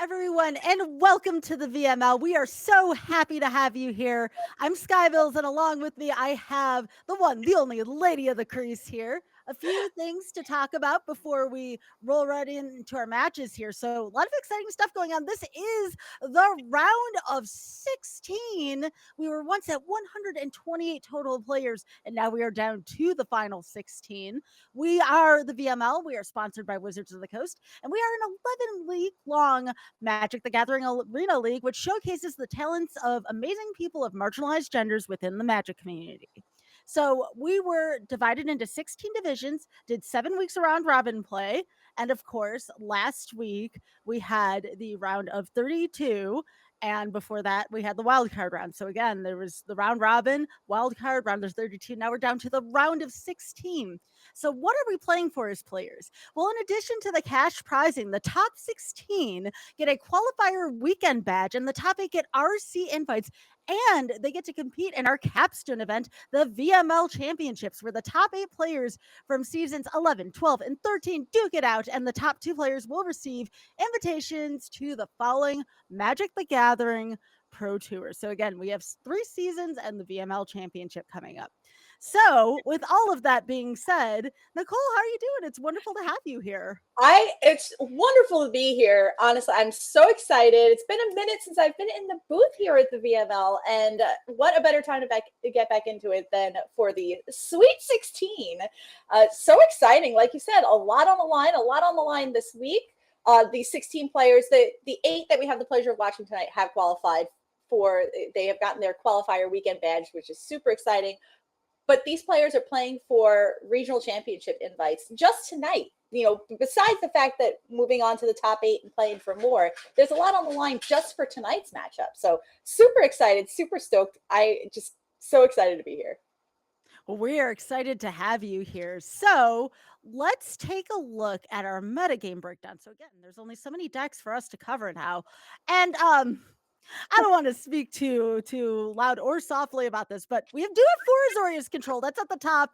everyone, and welcome to the VML. We are so happy to have you here. I'm Skybilz, and along with me, I have the one, the only Lady of the Crease here. A few things to talk about before we roll right into our matches here. So, a lot of exciting stuff going on. This is the round of 16. We were once at 128 total players, and now we are down to the final 16. We are the VML. We are sponsored by Wizards of the Coast, and we are an 11-week long Magic the Gathering Arena League, which showcases the talents of amazing people of marginalized genders within the Magic community. So we were divided into 16 divisions, did 7 weeks of round robin play. And of course, last week we had the round of 32. And before that, we had the wild card round. So again, there was the round robin, wild card, round of 32. Now we're down to the round of 16. So what are we playing for as players? Well, in addition to the cash prizing, the top 16 get a qualifier weekend badge, and the top 8 get RC invites, and they get to compete in our capstone event, the VML Championships, where the top 8 players from seasons 11, 12, and 13 duke it out, and the top 2 players will receive invitations to the following Magic the Gathering Pro Tour. So again, we have 3 seasons and the VML Championship coming up. So, with all of that being said, Nicole, how are you doing? It's wonderful to have you here. It's wonderful to be here. Honestly, I'm so excited. It's been a minute since I've been in the booth here at the VML, and what a better time to get back into it than for the Sweet 16. So exciting. Like you said, a lot on the line this week. The 16 players, the 8 that we have the pleasure of watching tonight have qualified for, they have gotten their qualifier weekend badge, which is super exciting. But these players are playing for regional championship invites just tonight. You know, besides the fact that moving on to the top 8 and playing for more, there's a lot on the line just for tonight's matchup. So super excited, super stoked. I just so excited to be here. Well, we are excited to have you here. So let's take a look at our metagame breakdown. So again, there's only so many decks for us to cover now. And I don't want to speak too loud or softly about this, but we do have 4 Azorius control. That's at the top.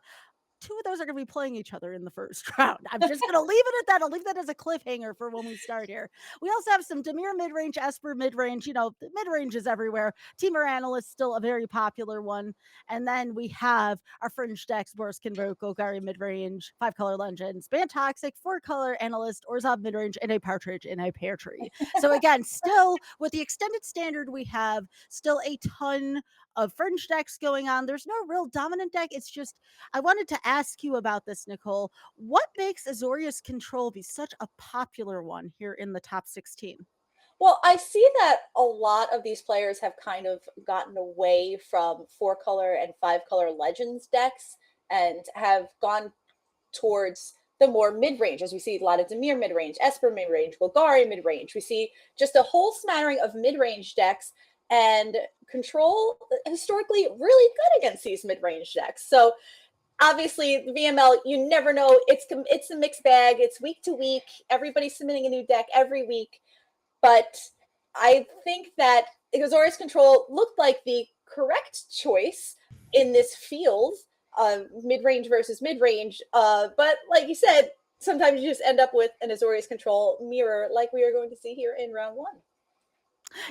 2 of those are going to be playing each other in the first round. I'm just going to leave it at that. I'll leave that as a cliffhanger for when we start here. We also have some Dimir midrange, Esper midrange. You know, midrange is everywhere. Temur Analyst, still a very popular one. And then we have our fringe decks, Boris Convoke, Golgari midrange, 5-color Legends, Ban Toxic, 4-color Analyst, Orzhov midrange, and a Partridge in a Pear Tree. So again, still with the extended standard, we have still a ton of fringe decks going on. There's no real dominant deck. It's just, I wanted to ask you about this, Nicole. What makes Azorius Control be such a popular one here in the top 16? Well, I see that a lot of these players have kind of gotten away from 4-color and 5-color Legends decks and have gone towards the more mid-range, as we see a lot of Dimir mid-range, Esper mid-range, Golgari mid-range. We see just a whole smattering of mid-range decks, and Control historically really good against these mid-range decks. So obviously the VML, you never know. It's a mixed bag. It's week to week. Everybody's submitting a new deck every week. But I think that Azorius Control looked like the correct choice in this field, mid-range versus mid-range. But like you said, sometimes you just end up with an Azorius Control mirror like we are going to see here in round 1.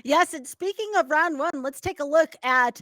Yes, and speaking of round 1, let's take a look at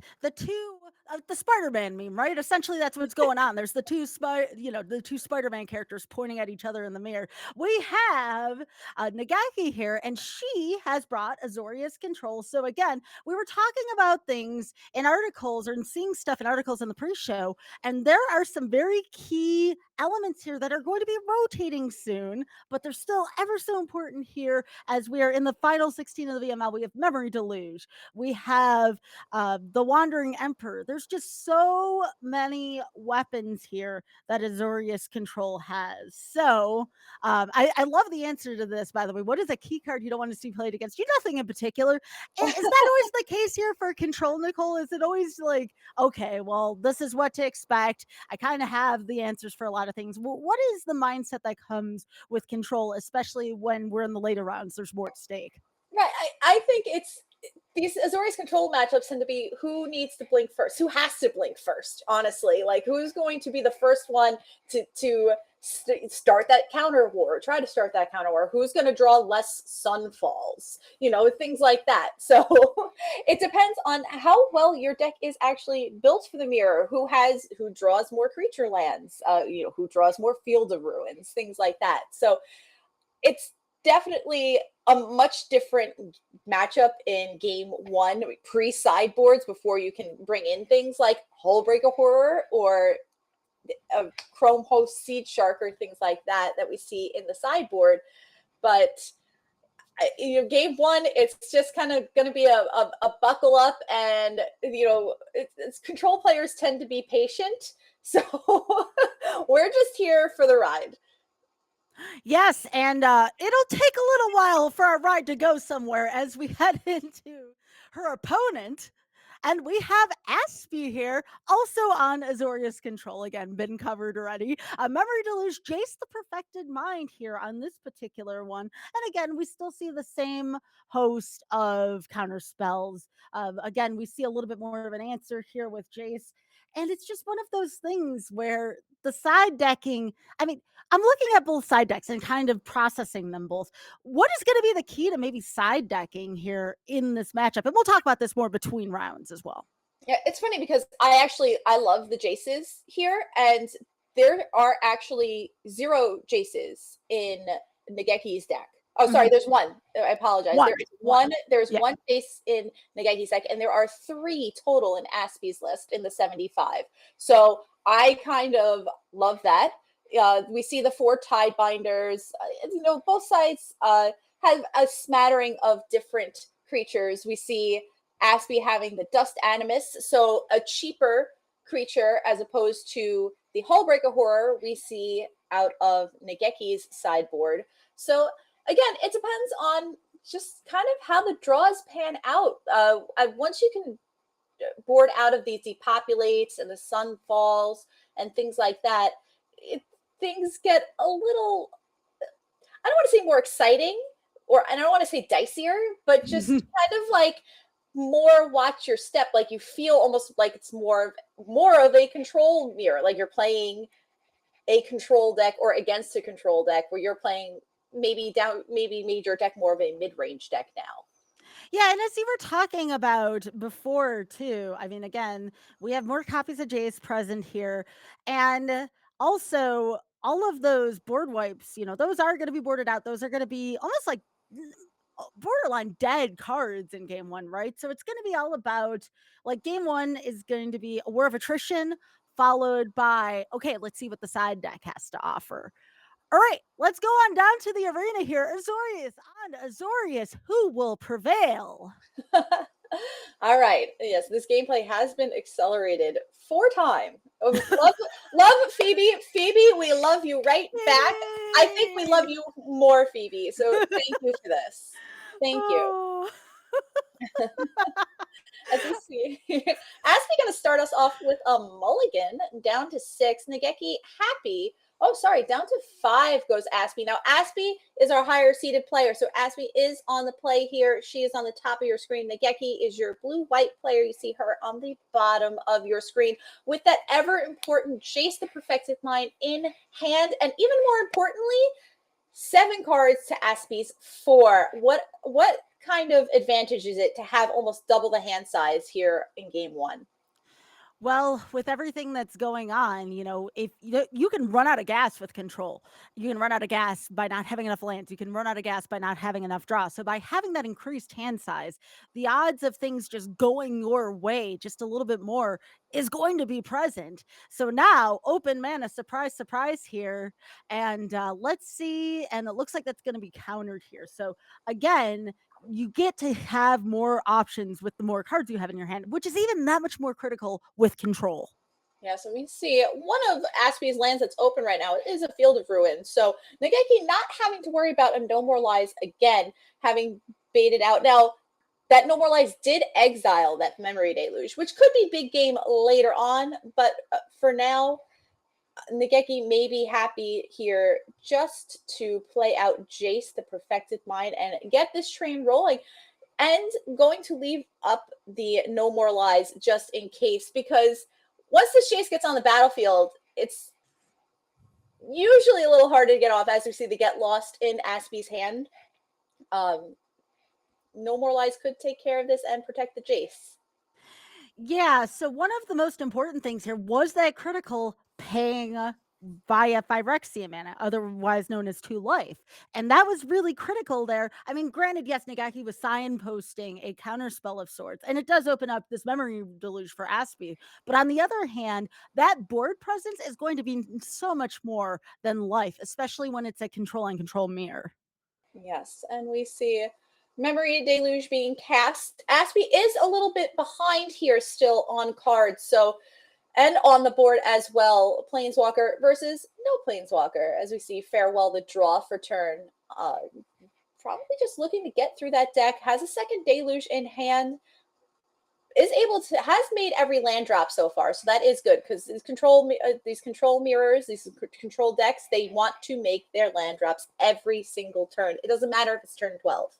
the Spider-Man meme, right? Essentially, that's what's going on. There's the two Spider-Man characters pointing at each other in the mirror. We have Nigekki here, and she has brought Azorius Control. So again, we were talking about things in articles or seeing stuff in articles in the pre-show, and there are some very key elements here that are going to be rotating soon, but they're still ever so important here as we are in the final 16 of the VML. We have Memory Deluge. We have the Wandering Emperor. There's just so many weapons here that Azorius Control has. So I love the answer to this, by the way. What is a key card you don't want to see played against you? Nothing in particular. Is that always the case here for Control, Nicole? Is it always like, okay, well, this is what to expect. I kind of have the answers for a lot of things. What is the mindset that comes with Control, especially when we're in the later rounds? There's more at stake. Right. I think it's these Azorius Control matchups tend to be who needs to blink first, who has to blink first, honestly. Like, who's going to be the first one to start that counter war, try to start that counter war, who's going to draw less sunfalls, things like that. So it depends on how well your deck is actually built for the mirror, who draws more creature lands, who draws more Field of Ruins, things like that. So it's definitely a much different matchup in game one, pre-sideboards, before you can bring in things like Hullbreaker Horror or a Chrome Host Seed Shark or things like that we see in the sideboard. But game one, it's just kind of going to be a buckle up, and control players tend to be patient, so we're just here for the ride. Yes, and it'll take a little while for our ride to go somewhere as we head into her opponent. And we have Aspi here, also on Azorius control. Again, been covered already. Memory Deluge, Jace the Perfected Mind here on this particular one. And again, we still see the same host of counter spells. Again, we see a little bit more of an answer here with Jace. And it's just one of those things where the side decking, I mean, I'm looking at both side decks and kind of processing them both. What is going to be the key to maybe side decking here in this matchup? And we'll talk about this more between rounds as well. Yeah, it's funny because I love the Jaces here, and there are actually 0 Jaces in Nigekki's deck. Oh, sorry, there's one. I apologize. There's one Jace in Nigekki's deck, and there are 3 total in Aspi's list in the 75. So I kind of love that. We see the 4 Tidebinders. Both sides have a smattering of different creatures. We see Aspi having the Dust Animus, so a cheaper creature as opposed to the Hullbreaker Horror we see out of Nigekki's sideboard. So again, it depends on just kind of how the draws pan out. Once you can board out of these depopulates and the sun falls and things like that, things get a little, I don't want to say more exciting, and I don't want to say dicier, but just kind of like more watch your step. Like you feel almost like it's more of a control mirror, like you're playing a control deck or against a control deck, where you're playing maybe made your deck more of a mid-range deck now. Yeah, and as you were talking about before too, I mean, again, we have more copies of Jace present here, and also all of those board wipes, those are going to be boarded out. Those are going to be almost like borderline dead cards in game one, right? So it's going to be all about, like, game one is going to be a war of attrition, followed by, okay, let's see what the side deck has to offer. All right, let's go on down to the arena here. Azorius on Azorius, who will prevail? All right. Yes, this gameplay has been accelerated 4 times. Love Phoebe. Phoebe, we love you right back. I think we love you more, Phoebe. So thank you for this. Thank you. As we see, Aspi going to start us off with a mulligan down to 6. Nigekki happy. Oh, sorry, down to 5 goes Aspi. Now, Aspi is our higher seeded player, so Aspi is on the play here. She is on the top of your screen. Nigekki is your blue-white player. You see her on the bottom of your screen with that ever-important Jace the Perfected Mind in hand, and even more importantly, 7 cards to Aspi's 4. What kind of advantage is it to have almost double the hand size here in game one? Well, with everything that's going on, if you can run out of gas with control, you can run out of gas by not having enough lands, you can run out of gas by not having enough draw. So by having that increased hand size, the odds of things just going your way just a little bit more is going to be present. So now, open mana, surprise, surprise here. And let's see. And it looks like that's going to be countered here. So again, you get to have more options with the more cards you have in your hand, which is even that much more critical with control. Yeah, so we see one of Aspi's lands that's open right now is a Field of Ruins. So Nigekki not having to worry about a No More Lies again, having baited out. Now, that No More Lies did exile that Memory Deluge, which could be big game later on, but for now, Nigekki may be happy here just to play out Jace the Perfected Mind and get this train rolling, and going to leave up the No More Lies just in case, because once this Jace gets on the battlefield, it's usually a little hard to get off, as we see the Get Lost in Aspi's hand. No More Lies could take care of this and protect the Jace. Yeah, so one of the most important things here was that critical paying via Phyrexia mana, otherwise known as 2 life. And that was really critical there. I mean, granted, yes, Nigekki was signposting a counterspell of sorts, and it does open up this memory deluge for Aspi. But on the other hand, that board presence is going to be so much more than life, especially when it's a control and control mirror. Yes, and we see Memory Deluge being cast. Aspi is a little bit behind here still on cards, so and on the board as well. Planeswalker versus no Planeswalker, as we see Farewell the draw for turn. Probably just looking to get through that deck. Has a second Deluge in hand. Is able to has made every land drop so far, so that is good because these control mirrors, these control decks, they want to make their land drops every single turn. It doesn't matter if it's turn 12.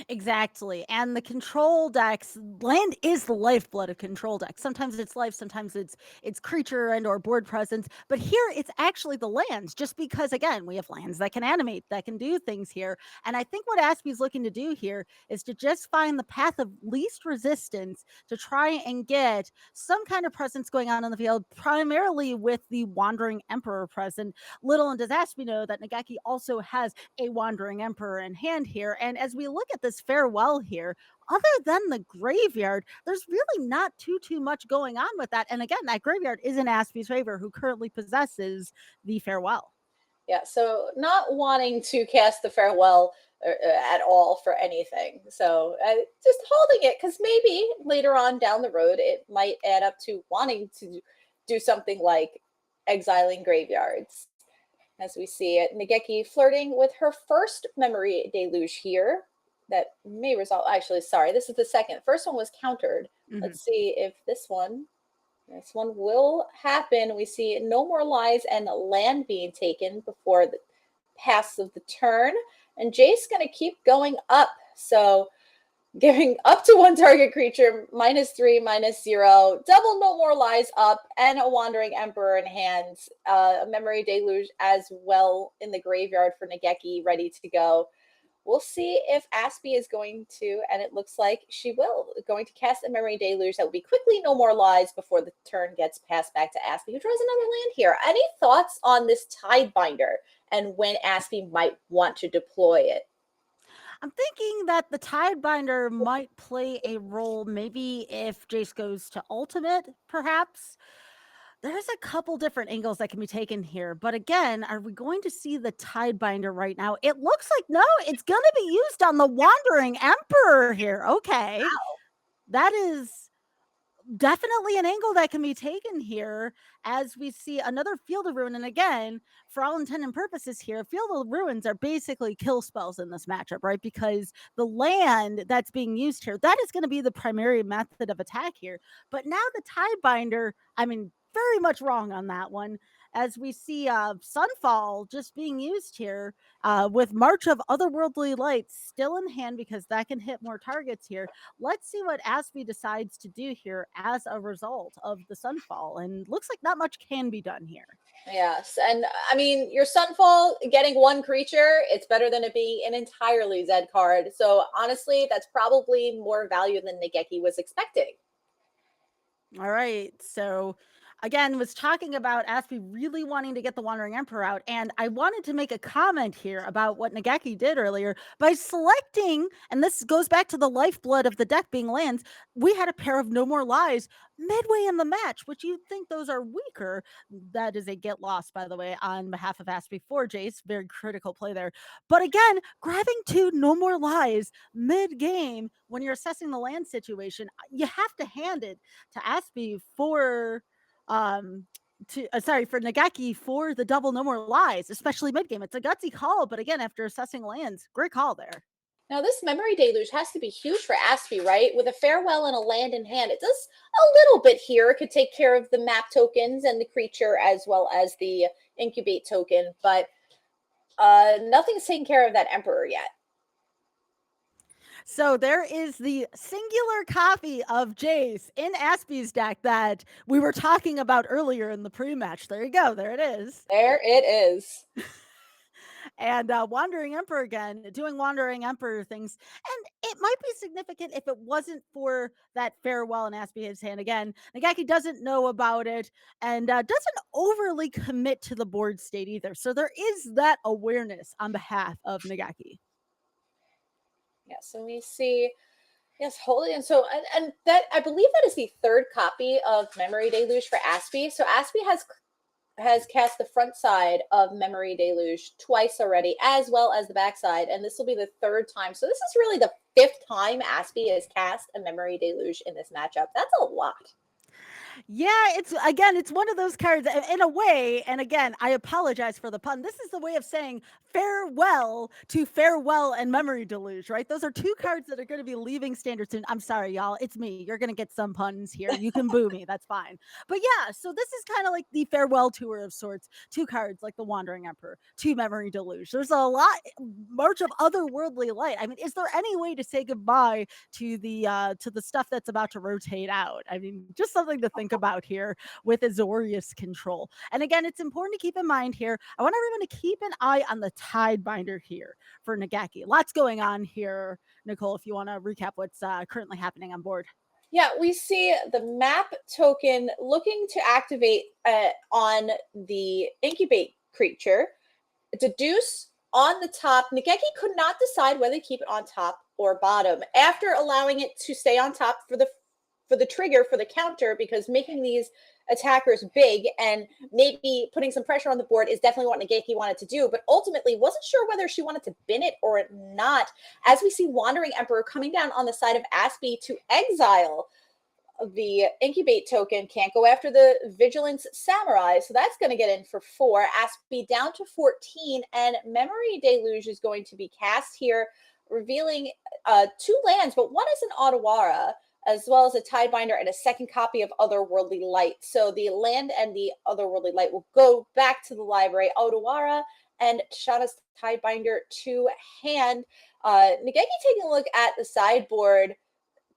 Exactly. And the control decks, land is the lifeblood of control decks. Sometimes it's life, sometimes it's creature and or board presence, but here it's actually the lands, just because again, we have lands that can animate, that can do things here. And I think what Aspi's looking to do here is to just find the path of least resistance to try and get some kind of presence going on the field, primarily with the Wandering Emperor present. Little does Aspi know that Nigekki also has a Wandering Emperor in hand here. And as we look at this farewell here, other than the graveyard, there's really not too much going on with that. And again, that graveyard is in Aspi's favor, who currently possesses the farewell. Yeah, so not wanting to cast the Farewell at all for anything. So just holding it because maybe later on down the road, it might add up to wanting to do something like exiling graveyards. As we see it, Nigekki flirting with her first Memory Deluge here. That may resolve. Actually, sorry, this is the second. First one was countered. Let's see if this one will happen. We see No More Lies and land being taken before the pass of the turn. And Jace going to keep going up. So giving up to one target creature, -3, -0, double No More Lies up, and a Wandering Emperor in hand. A Memory Deluge as well in the graveyard for Nigekki, ready to go. We'll see if Aspi is going to, and it looks like she will, going to cast a Memory Deluge that will be quickly No More Lies before the turn gets passed back to Aspi, who draws another land here. Any thoughts on this Tidebinder and when Aspi might want to deploy it? I'm thinking that the Tidebinder might play a role, maybe if Jace goes to ultimate, perhaps. There's a couple different angles that can be taken here, but again, are we going to see the Tidebinder right now? It looks like no, it's going to be used on the Wandering Emperor here. Okay. Wow. That is definitely an angle that can be taken here as we see another Field of Ruin. And again, for all intent and purposes here, Field of Ruins are basically kill spells in this matchup, right? Because the land that's being used here, that is going to be the primary method of attack here. But now the Tidebinder, I mean, very much wrong on that one, as we see Sunfall just being used here with March of Otherworldly Lights still in hand because that can hit more targets here. Let's see what Aspi decides to do here as a result of the Sunfall, and looks like not much can be done here. Yes, and I mean, your Sunfall getting one creature, it's better than it being an entirely Zed card. So honestly, that's probably more value than Nigekki was expecting. All right, so again, was talking about Aspi really wanting to get the Wandering Emperor out, and I wanted to make a comment here about what Nigekki did earlier by selecting, and this goes back to the lifeblood of the deck being lands. We had a pair of No More Lies midway in the match, which you'd think those are weaker. That is a get lost, by the way, on behalf of Aspi for Jace. Very critical play there. But again, grabbing 2 No More Lies mid-game when you're assessing the land situation, you have to hand it to Aspi for for Nigekki for the double No More Lies, especially mid game. It's a gutsy call, but again, after assessing lands, great call there. Now, this Memory Deluge has to be huge for Aspi, right? With a Farewell and a land in hand, it does a little bit here. It could take care of the map tokens and the creature as well as the Incubate token, but nothing's taking care of that Emperor yet. So there is the singular copy of Jace in Aspi's deck that we were talking about earlier in the pre-match. There you go. There it is. There it is. And Wandering Emperor again, doing Wandering Emperor things. And it might be significant if it wasn't for that farewell in Aspi's hand. Again, Nigekki doesn't know about it and doesn't overly commit to the board state either. So there is that awareness on behalf of Nigekki. Yes, and we see, yes, holy, and so, and that, I believe that is the third copy of Memory Deluge for Aspi. So Aspi has cast the front side of Memory Deluge twice already, as well as the backside, and this will be the third time. So this is really the fifth time Aspi has cast a Memory Deluge in this matchup. That's a lot. Yeah, it's one of those cards in a way, and again, I apologize for the pun. This is the way of saying farewell to Farewell and Memory Deluge, right? Those are two cards that are going to be leaving standard soon. I'm sorry, y'all. It's me. You're going to get some puns here. You can boo me. That's fine. But yeah, so this is kind of like the farewell tour of sorts. Two cards like the Wandering Emperor, two Memory Deluge. There's a lot, March of Otherworldly Light. I mean, is there any way to say goodbye to the stuff that's about to rotate out? I mean, just something to think about here with Azorius control. And again, it's important to keep in mind here, I want everyone to keep an eye on the Tidebinder here for Nigekki. Lots going on here. Nicole, if you want to recap what's currently happening on board. Yeah, we see the map token looking to activate on the incubate creature. It's a deuce on the top. Nigekki could not decide whether to keep it on top or bottom after allowing it to stay on top for the trigger for the counter, because making these attackers big and maybe putting some pressure on the board is definitely what Nigekki wanted to do, but ultimately wasn't sure whether she wanted to bin it or not, as we see Wandering Emperor coming down on the side of Aspi to exile the incubate token. Can't go after the Vigilance Samurai, so that's going to get in for 4. Aspi down to 14, and Memory Deluge is going to be cast here, revealing 2 lands, but one is an Otawara, as well as a Tidebinder and a second copy of Otherworldly Light. So the land and the Otherworldly Light will go back to the library. Otawara and Shada's Tidebinder to hand. Nigekki taking a look at the sideboard,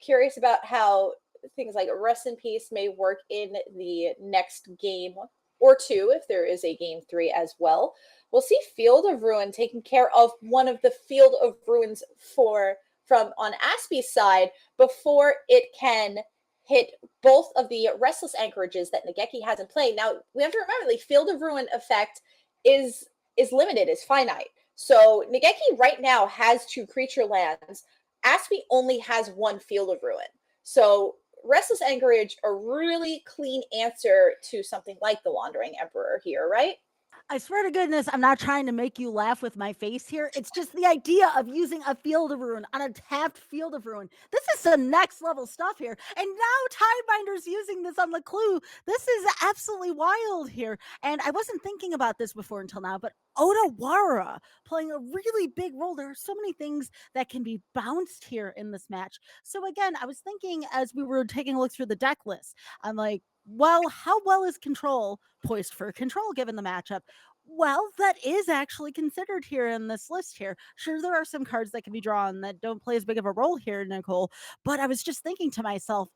curious about how things like Rest in Peace may work in the next game or 2, if there is a game 3 as well. We'll see Field of Ruin taking care of one of the Field of Ruins from on Aspi's side before it can hit both of the Restless Anchorages that Nigekki has in play. Now, we have to remember the Field of Ruin effect is limited, is finite. So Nigekki right now has 2 creature lands. Aspi only has 1 Field of Ruin. So Restless Anchorage, a really clean answer to something like the Wandering Emperor here, right? I swear to goodness, I'm not trying to make you laugh with my face here. It's just the idea of using a Field of Ruin on a tapped Field of Ruin. This is some next level stuff here. And now Tidebinder's using this on the clue. This is absolutely wild here. And I wasn't thinking about this before until now, but Otawara playing a really big role. There are so many things that can be bounced here in this match. So again, I was thinking as we were taking a look through the deck list, I'm like, well, how well is Control poised for Control given the matchup? Well, that is actually considered here in this list here. Sure, there are some cards that can be drawn that don't play as big of a role here, Nicole, but I was just thinking to myself,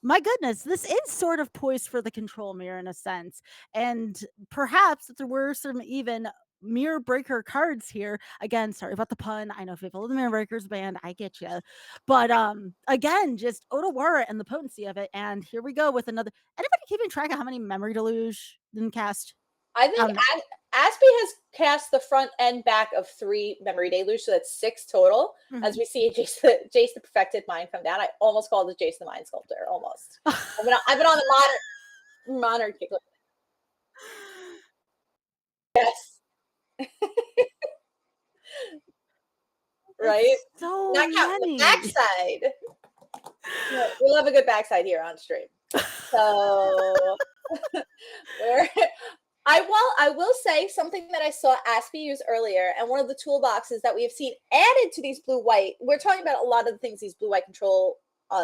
my goodness, this is sort of poised for the Control mirror in a sense. And perhaps if there were some even mirror breaker cards here, again, sorry about the pun, I know people of the mirror breakers band, I get you, but again, just Otawara and the potency of it. And here we go with another. Anybody keeping track of how many Memory Deluge didn't cast? I think Aspi has cast the front and back of 3 Memory Deluge, so that's 6 total. Mm-hmm. As we see Jace the Perfected Mind come down. I almost called it Jace the Mind Sculptor, almost. I've been on the modern kick. Yes. Right? So not many. The backside. We love a good backside here on stream. So I will say something that I saw Aspi use earlier, and one of the toolboxes that we have seen added to these blue-white. We're talking about a lot of the things these blue-white control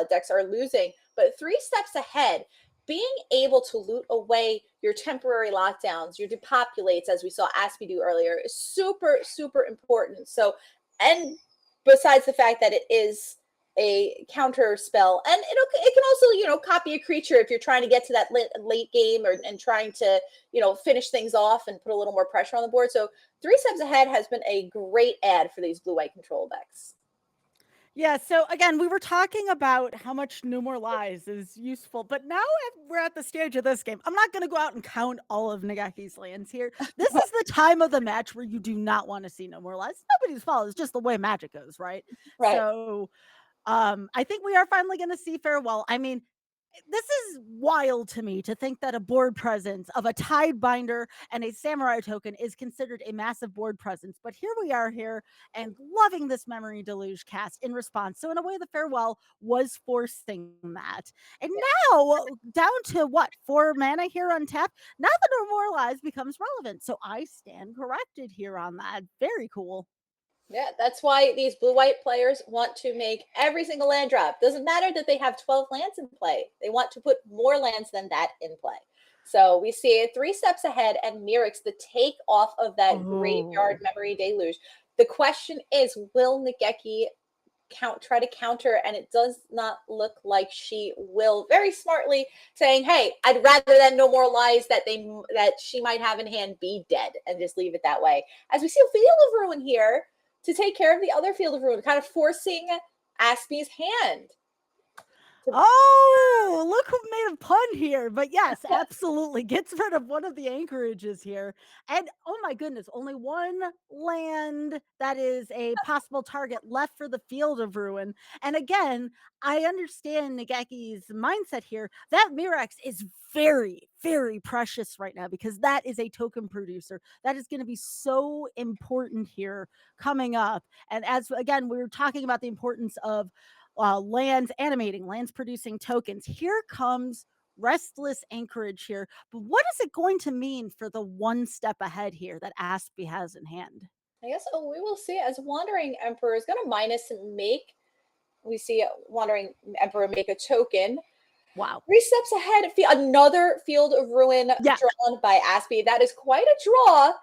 decks are losing, but 3 steps ahead, being able to loot away your temporary lockdowns, your depopulates, as we saw Aspi do earlier, is super, super important. So, and besides the fact that it is a counter spell, and it can also copy a creature if you're trying to get to that late game and trying to finish things off and put a little more pressure on the board. So 3 steps ahead has been a great add for these blue-white control decks. Yeah, so again, we were talking about how much No More Lies is useful, but now we're at the stage of this game. I'm not going to go out and count all of Nigekki's lands here. This is the time of the match where you do not want to see No More Lies. Nobody's fault. It's just the way Magic goes, right? Right. So I think we are finally going to see Farewell. I mean, this is wild to me to think that a board presence of a Tide Binder and a Samurai token is considered a massive board presence. But here we are here and loving this Memory Deluge cast in response. So in a way, the Farewell was forcing that. And now down to what? 4 mana here on tap. Now the No More Lies becomes relevant. So I stand corrected here on that. Very cool. Yeah, that's why these blue-white players want to make every single land drop. Doesn't matter that they have 12 lands in play. They want to put more lands than that in play. So we see it 3 steps ahead, and Mirix, the take off of that graveyard Oh. memory deluge. The question is, will Nigekki try to counter? And it does not look like she will. Very smartly saying, "Hey, I'd rather than No More Lies that she might have in hand be dead, and just leave it that way." As we see a Field of Ruin here to take care of the other Field of Ruin, kind of forcing Aspi's hand. Oh, look who made a pun here. But yes, absolutely. Gets rid of one of the anchorages here. And oh my goodness, only one land that is a possible target left for the Field of Ruin. And again, I understand Nigekki's mindset here. That Mirax is very, very precious right now because that is a token producer. That is going to be so important here coming up. And as again, we were talking about the importance of lands animating, lands producing tokens. Here comes Restless Anchorage here. But what is it going to mean for the 1 step ahead here that Aspi has in hand? I guess we will see, as Wandering Emperor is going to minus and make. We see Wandering Emperor make a token. Wow. 3 steps ahead, another Field of Ruin Yeah. drawn by Aspi. That is quite a draw.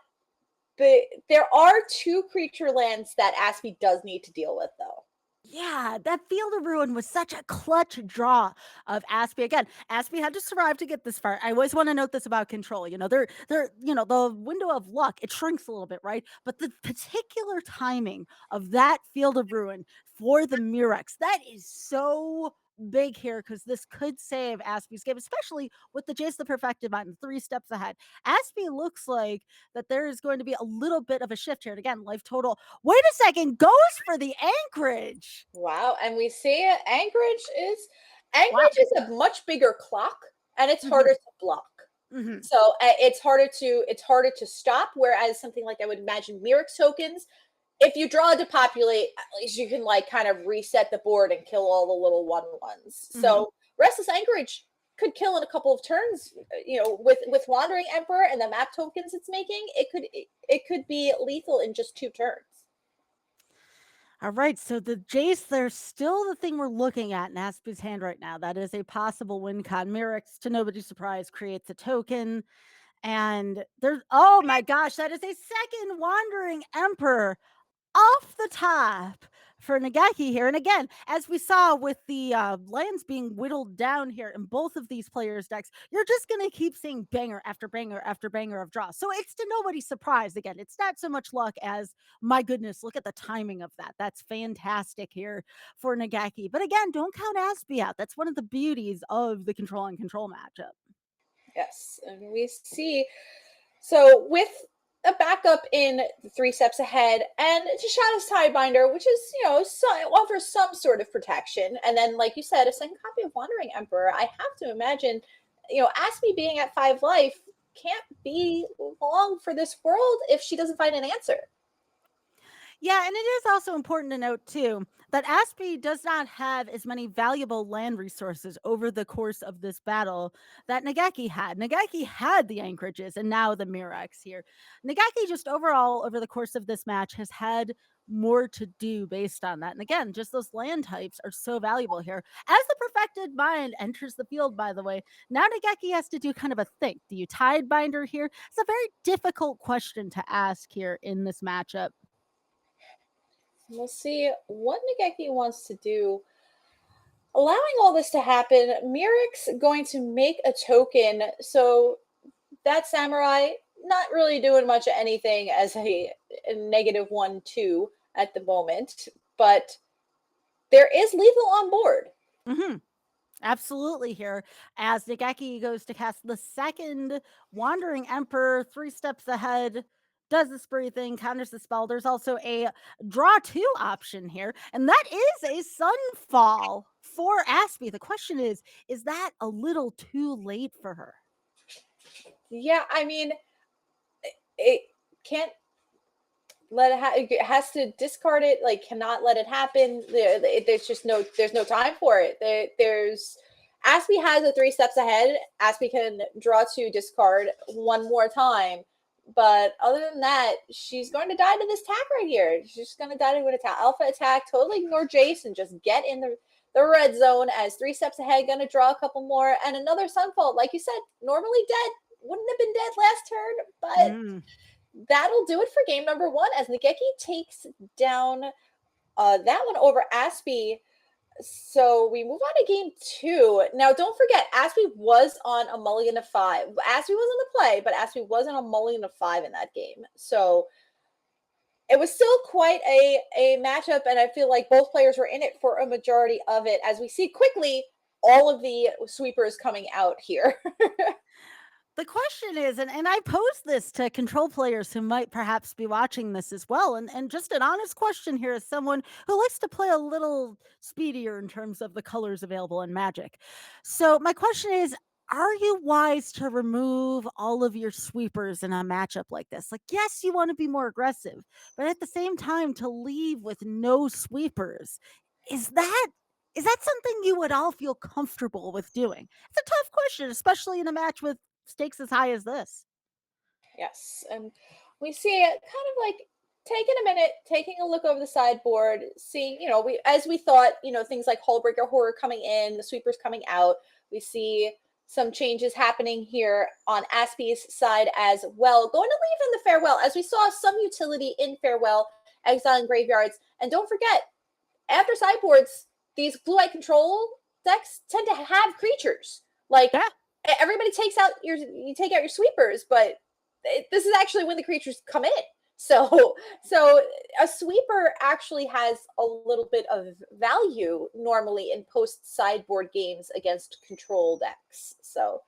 But there are 2 creature lands that Aspi does need to deal with, though. Yeah, that Field of Ruin was such a clutch draw of Aspi. Again, Aspi had to survive to get this far. I always want to note this about control. The window of luck, it shrinks a little bit, right? But the particular timing of that Field of Ruin for the Murex, that is so big here because this could save Aspi's game, especially with the Jace the Perfected Mind 3 steps ahead. Aspi looks like that there is going to be a little bit of a shift here. And again, life total. Wait a second, goes for the Anchorage. Wow, and we see Wow. Anchorage is a much bigger clock, and it's harder to block. Mm-hmm. So it's harder to stop. Whereas something like I would imagine Mirix tokens, if you draw a depopulate, at least you can like kind of reset the board and kill all the little 1/1s. Mm-hmm. So Restless Anchorage could kill in a couple of turns. With Wandering Emperor and the map tokens it's making, it could be lethal in just 2 turns. All right, so the Jace, there's still the thing we're looking at in Aspi's hand right now. That is a possible win con. Mirix, to nobody's surprise, creates a token. And there's, oh my gosh, that is a second Wandering Emperor off the top for Nigekki here. And again, as we saw with the lands being whittled down here in both of these players' decks, you're just going to keep seeing banger after banger after banger of draws. So it's to nobody's surprise. Again, it's not so much luck as, my goodness, look at the timing of that. That's fantastic here for Nigekki. But again, don't count Aspi out. That's one of the beauties of the control and control matchup. Yes, and we see. So with a backup in 3 steps ahead, and it's a Shadow's Tidebinder, which is offers some sort of protection, and then like you said, a second copy of Wandering Emperor. I have to imagine, Aspie being at 5 life can't be long for this world if she doesn't find an answer. Yeah, and it is also important to note too that Aspi does not have as many valuable land resources over the course of this battle that Nigekki had. Nigekki had the anchorages and now the Mirax here. Nigekki just overall over the course of this match has had more to do based on that. And again, just those land types are so valuable here. As the Perfected Mind enters the field, by the way, now Nigekki has to do kind of a think. Do you Tide Binder here? It's a very difficult question to ask here in this matchup. We'll see what Nigekki wants to do. Allowing all this to happen, Miric's going to make a token. So that samurai not really doing much of anything as a -1/2 at the moment, but there is lethal on board. Mm-hmm. Absolutely here, as Nigekki goes to cast the second Wandering Emperor, 3 steps ahead, does the spree thing, counters the spell. There's also a draw 2 option here, and that is a Sunfall for Aspi. The question is that a little too late for her? Yeah, I mean, it can't let it has to discard it, like cannot let it happen. There's just there's no time for it. There's Aspi has a 3 steps ahead. Aspi can draw 2, discard one more time, but other than that, she's going to die to this attack right here. She's just going to die to an attack, alpha attack, totally ignore Jace and just get in the red zone as 3 steps ahead, going to draw a couple more, and another Sunfall, like you said, normally dead, wouldn't have been dead last turn, but that'll do it for game number 1 as Nigekki takes down that one over Aspi. So we move on to game 2. Now, don't forget, Aspi was on a mulligan of 5. Aspi was in the play, but Aspi was on a mulligan of 5 in that game. So it was still quite a matchup, and I feel like both players were in it for a majority of it, as we see quickly all of the sweepers coming out here. The question is, and I pose this to control players who might perhaps be watching this as well, and just an honest question here as someone who likes to play a little speedier in terms of the colors available in Magic. So my question is, are you wise to remove all of your sweepers in a matchup like this? Like, yes, you want to be more aggressive, but at the same time, to leave with no sweepers, is that is that something you would all feel comfortable with doing? It's a tough question, especially in a match with stakes as high as this. Yes, and we see it kind of like taking a minute, taking a look over the sideboard, seeing, we as we thought, things like Hullbreaker Horror coming in, the sweepers coming out. We see some changes happening here on Aspi's side as well. Going to leave in the Farewell, as we saw some utility in Farewell, exiling graveyards. And don't forget, after sideboards, these blue-white control decks tend to have creatures. Like, Yeah. everybody you take out your sweepers, but this is actually when the creatures come in. So a sweeper actually has a little bit of value normally in post sideboard games against control decks. So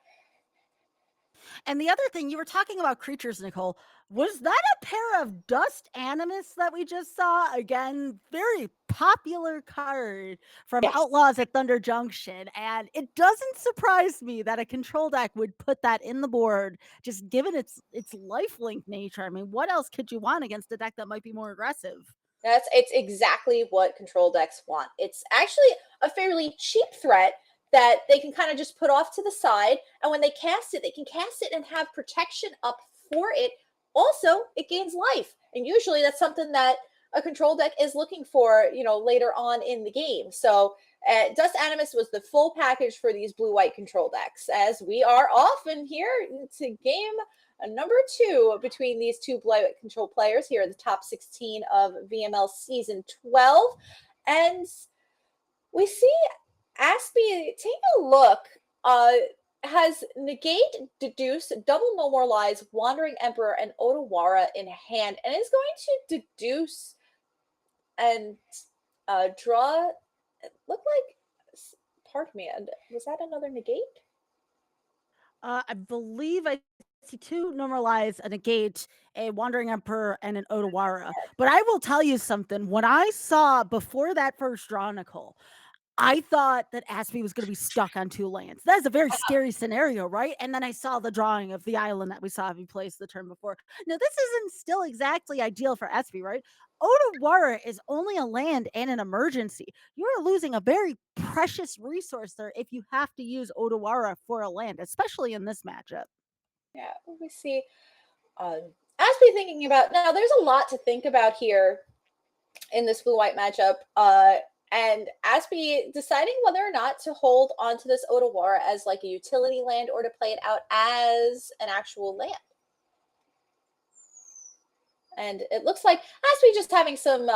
And the other thing, you were talking about creatures, Nicole. Was that a pair of Dust Animus that we just saw? Again, very popular card from yes, Outlaws at Thunder Junction. And it doesn't surprise me that a control deck would put that in the board, just given its lifelink nature. I mean, what else could you want against a deck that might be more aggressive? it's exactly what control decks want. It's actually a fairly cheap threat that they can kind of just put off to the side, and when they cast it, they can cast it and have protection up for it. Also, it gains life, and usually that's something that a control deck is looking for, later on in the game. So Dust Animus was the full package for these blue-white control decks, as we are often here to game number 2 between these two blue-white control players here in the top 16 of VML Season 12. And we see Aspi take a look, has negate, deduce, double normalize, wandering emperor, and Otawara in hand, and is going to deduce and draw. It looked like, pardon me, and was that another negate? I believe I see 2 normalize, a negate, a wandering emperor, and an Otawara. But I will tell you something. When I saw before that first draw, Nicole, I thought that Aspi was going to be stuck on 2 lands. That is a very scary scenario, right? And then I saw the drawing of the island that we saw having placed the turn before. Now, this isn't still exactly ideal for Aspi, right? Otawara is only a land and an emergency. You're losing a very precious resource there if you have to use Otawara for a land, especially in this matchup. Yeah, we see Aspi thinking about, now there's a lot to think about here in this blue-white matchup. And Aspi deciding whether or not to hold onto this Otawara as like a utility land or to play it out as an actual land. And it looks like Aspi just having some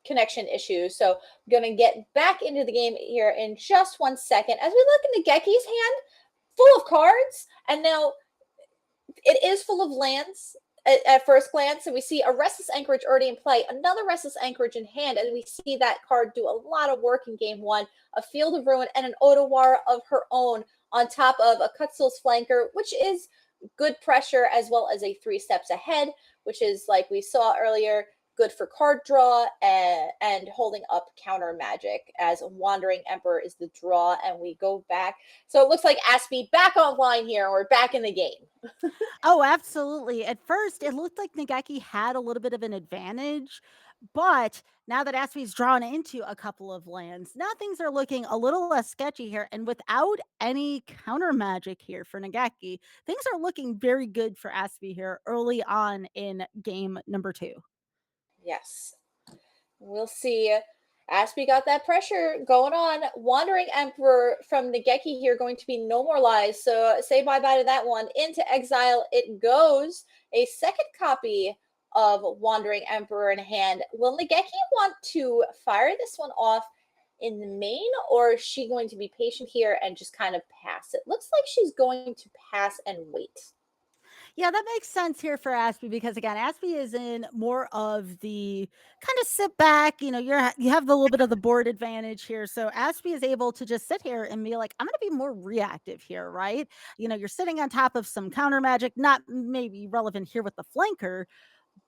connection issues. So I'm going to get back into the game here in just 1 second. As we look into Nigekki's hand, full of cards, and now it is full of lands at first glance. And we see a Restless Anchorage already in play, another Restless Anchorage in hand, and we see that card do a lot of work in game one, a Field of Ruin and an Otawara of her own on top of a Cutsel's Flanker, which is good pressure, as well as a 3 steps ahead, which is, like we saw earlier, good for card draw and holding up counter magic, as Wandering Emperor is the draw. And we go back. So it looks like Aspi back online here. We're back in the game. Oh, absolutely. At first, it looked like Nigekki had a little bit of an advantage, but now that Aspi's drawn into a couple of lands, now things are looking a little less sketchy here. And without any counter magic here for Nigekki, things are looking very good for Aspi here early on in game number 2. Yes. We'll see. Aspi got that pressure going on. Wandering Emperor from Nigekki here, going to be No More Lies. So say bye-bye to that one. Into exile it goes. A second copy of Wandering Emperor in hand. Will Nigekki want to fire this one off in the main, or is she going to be patient here and just kind of pass? It looks like she's going to pass and wait. Yeah, that makes sense here for Aspi because again, Aspi is in more of the kind of sit back, you have the little bit of the board advantage here. So Aspi is able to just sit here and be like, I'm going to be more reactive here, right? You're sitting on top of some counter magic, not maybe relevant here with the flanker,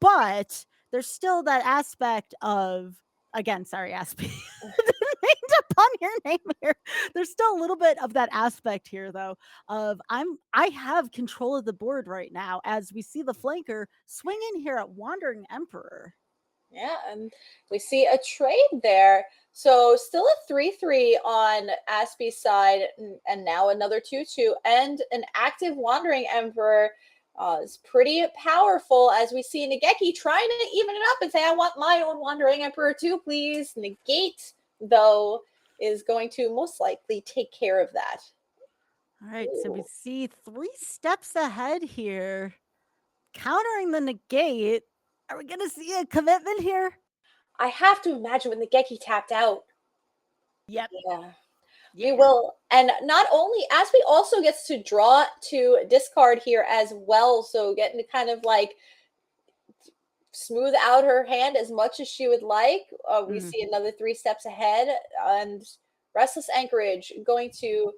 but there's still that aspect of, again, sorry, Aspi. Didn't mean to pun your name here. There's still a little bit of that aspect here, though, of I have control of the board right now as we see the flanker swing in here at Wandering Emperor. Yeah, and we see a trade there. So still a 3-3 on Aspi's side, and now another 2-2, and an active Wandering Emperor is pretty powerful, as we see Nigekki trying to even it up and say, I want my own Wandering Emperor too, please. Negate, though, is going to most likely take care of that. All right, so we Ooh. see 3 steps ahead here, countering the negate. Are we going to see a commitment here? I have to imagine when Nigekki tapped out. Yep. Yeah. We Yeah. will. And not only, Aspi also gets to draw to discard here as well. So getting to kind of like smooth out her hand as much as she would like. We see another 3 steps ahead. And Restless Anchorage going to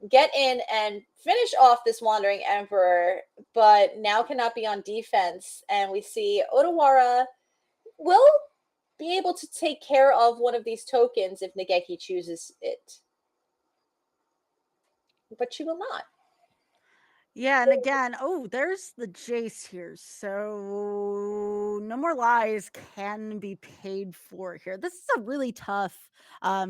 get in and finish off this Wandering Emperor, but now cannot be on defense. And we see Otawara will be able to take care of one of these tokens if Nigekki chooses it. But she will not. Yeah, and again, oh, there's the Jace here. So No More Lies can be paid for here. This is a really tough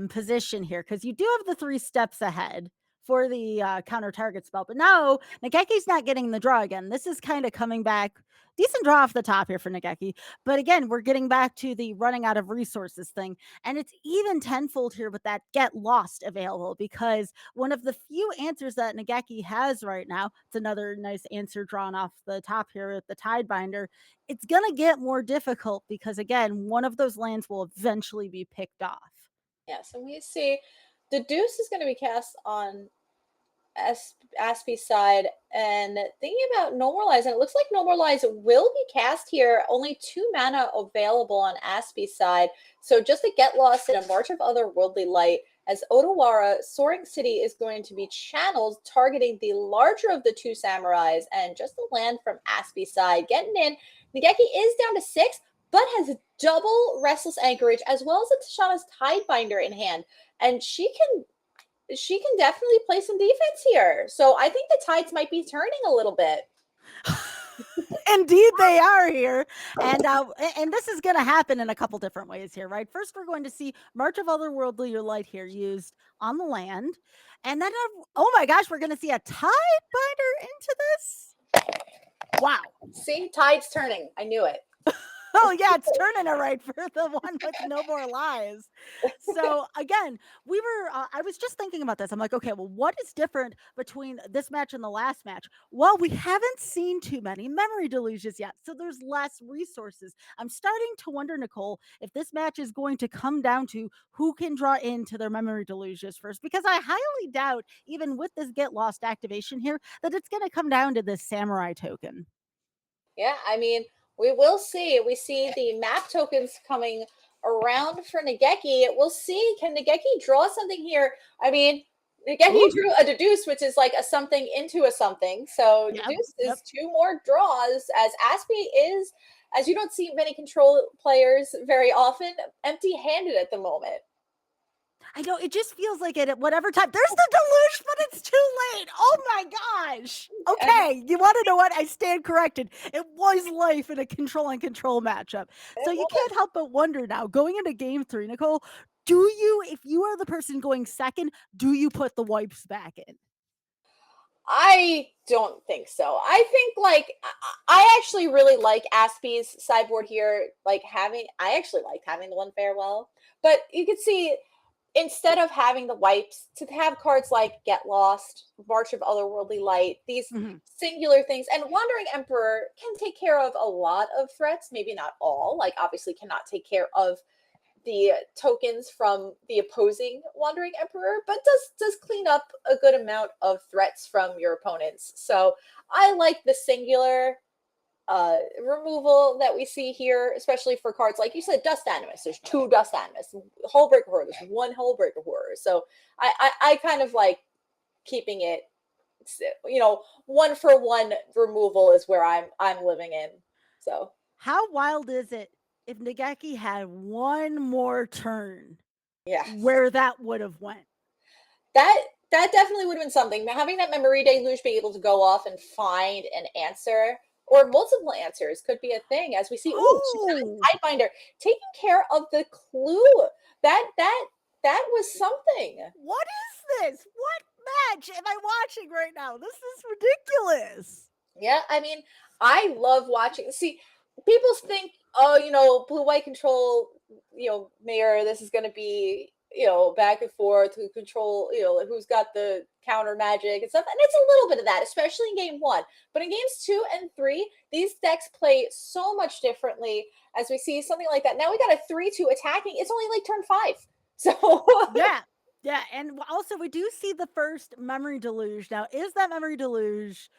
position here because you do have the 3 steps ahead for the counter target spell. But no, Nigekki's not getting the draw again. This is kind of coming back. Decent draw off the top here for Nigekki. But again, we're getting back to the running out of resources thing. And it's even tenfold here with that get lost available because one of the few answers that Nigekki has right now, it's another nice answer drawn off the top here with the Tidebinder. It's going to get more difficult because, again, one of those lands will eventually be picked off. Yes, and we see the Deuce is going to be cast on Aspi's side. And thinking about No More Lies, and it looks like No More Lies will be cast here. Only 2 mana available on Aspi's side. So just to get lost in a March of Otherworldly Light, as Otawara, Soaring City is going to be channeled, targeting the larger of the 2 samurais, and just the land from Aspi's side. Getting in, Nigekki is down to 6, but has double Restless Anchorage, as well as a Tishana's Tidebinder in hand. And she can definitely play some defense here. So I think the tides might be turning a little bit. Indeed, they are here, and this is going to happen in a couple different ways here, right? First, we're going to see March of Otherworldly Light here used on the land, and then oh my gosh, we're going to see a Tidebinder into this. Wow! See, tides turning. I knew it. Oh yeah, it's turning it right for the one with no more lies. So again, I was just thinking about this. I'm like, okay, well, what is different between this match and the last match? Well, we haven't seen too many memory delusions yet, so there's less resources. I'm starting to wonder, Nicole, if this match is going to come down to who can draw into their memory delusions first, because I highly doubt, even with this get lost activation here, that it's going to come down to this samurai token. Yeah, I mean, we will see. We see the map tokens coming around for Nigekki. We'll see. Can Nigekki draw something here? I mean, Nigekki drew a deduce, which is like a something into a something. So Yep, deduce yep. is 2 more draws, as Aspi is, as you don't see many control players very often, empty-handed at the moment. I know, it just feels like it at whatever time. There's the deluge, but it's too late. Oh my gosh. Okay, you want to know what? I stand corrected. It was life in a control and control matchup. So you can't help but wonder now, going into game 3, Nicole, if you are the person going second, do you put the wipes back in? I don't think so. I think like I actually really like Aspi's sideboard here. I actually liked having the one farewell, but you could see instead of having the wipes to have cards like Get Lost, March of Otherworldly Light, these singular things, and Wandering Emperor can take care of a lot of threats, maybe not all. Like obviously cannot take care of the tokens from the opposing Wandering Emperor, but does clean up a good amount of threats from your opponents. So I like the singular removal that we see here, especially for cards like you said, Dust Animus. There's 2 Dust Animus, Hullbreaker Horror. There's 1 Hullbreaker Horror. So I kind of like keeping it, 1-for-1 removal is where I'm living in. So How wild is it if Nigekki had one more turn? yeah, Where that would have went. That definitely would have been something. Having that memory deluge be able to go off and find an answer or multiple answers could be a thing, as we see. Oh, Tidebinder taking care of the clue. That was something. What is this? What match am I watching right now? This is ridiculous. Yeah, I mean, I love watching. See, people think, oh, blue white control, mirror. This is going to be, back and forth who control, who's got the counter magic and stuff. And it's a little bit of that, especially in game 1. But in games 2 and 3, these decks play so much differently. As we see something like that. Now we got a 3-2 attacking. It's only like turn 5. So yeah, and also we do see the first memory deluge. Now, is that memory deluge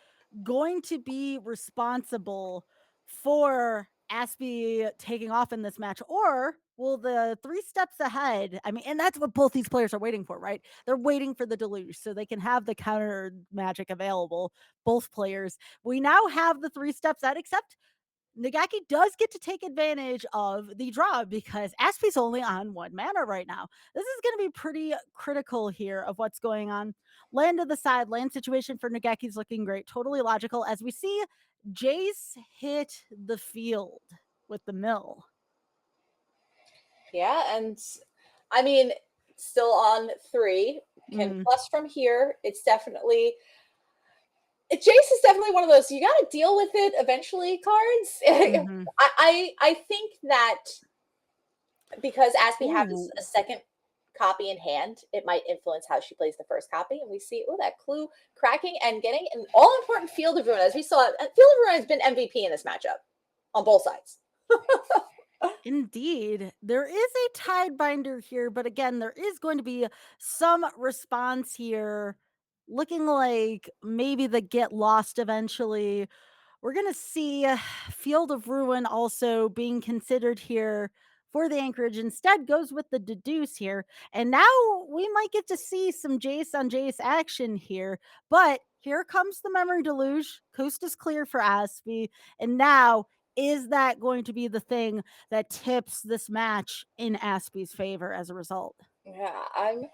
going to be responsible for Aspi taking off in this match, or will the 3 steps ahead? I mean, and that's what both these players are waiting for, right? They're waiting for the deluge so they can have the counter magic available. Both players. We now have the 3 steps out, except Nigekki does get to take advantage of the draw because Aspi's only on 1 mana right now. This is going to be pretty critical here of what's going on. Land to the side, land situation for Nigekki's looking great. Totally logical as we see Jace hit the field with the mill. yeah, and I mean, still on 3. Can plus from here. It's definitely Jace is definitely one of those you got to deal with it eventually cards. I think that because Aspi has a second copy in hand, it might influence how she plays the first copy. And we see, that clue cracking and getting an all important Field of Ruin. As we saw, Field of Ruin has been MVP in this matchup on both sides. Indeed. There is a Tidebinder here, but again, there is going to be some response here. Looking like maybe the get lost eventually. We're going to see Field of Ruin also being considered here for the Anchorage. Instead, goes with the deduce here. And now we might get to see some Jace on Jace action here. But here comes the memory deluge. Coast is clear for Aspi. And now, is that going to be the thing that tips this match in Aspi's favor as a result? Yeah, I'm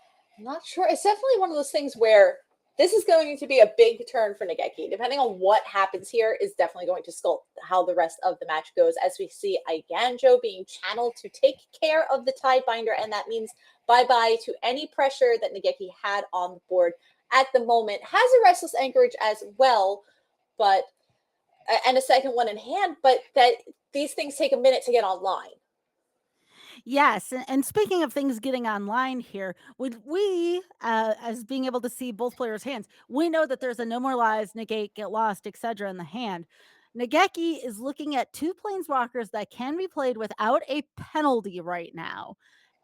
not sure. It's definitely one of those things where this is going to be a big turn for Nigekki. Depending on what happens here is definitely going to sculpt how the rest of the match goes, as we see Iganjo being channeled to take care of the Tidebinder, and that means bye-bye to any pressure that Nigekki had on the board at the moment. Has a Restless Anchorage as well, but and a second one in hand, but that these things take a minute to get online. Yes, and speaking of things getting online here, would we, as being able to see both players' hands, we know that there's a no more lies, negate, get lost, etc. in the hand. Nigekki is looking at two planeswalkers that can be played without a penalty right now.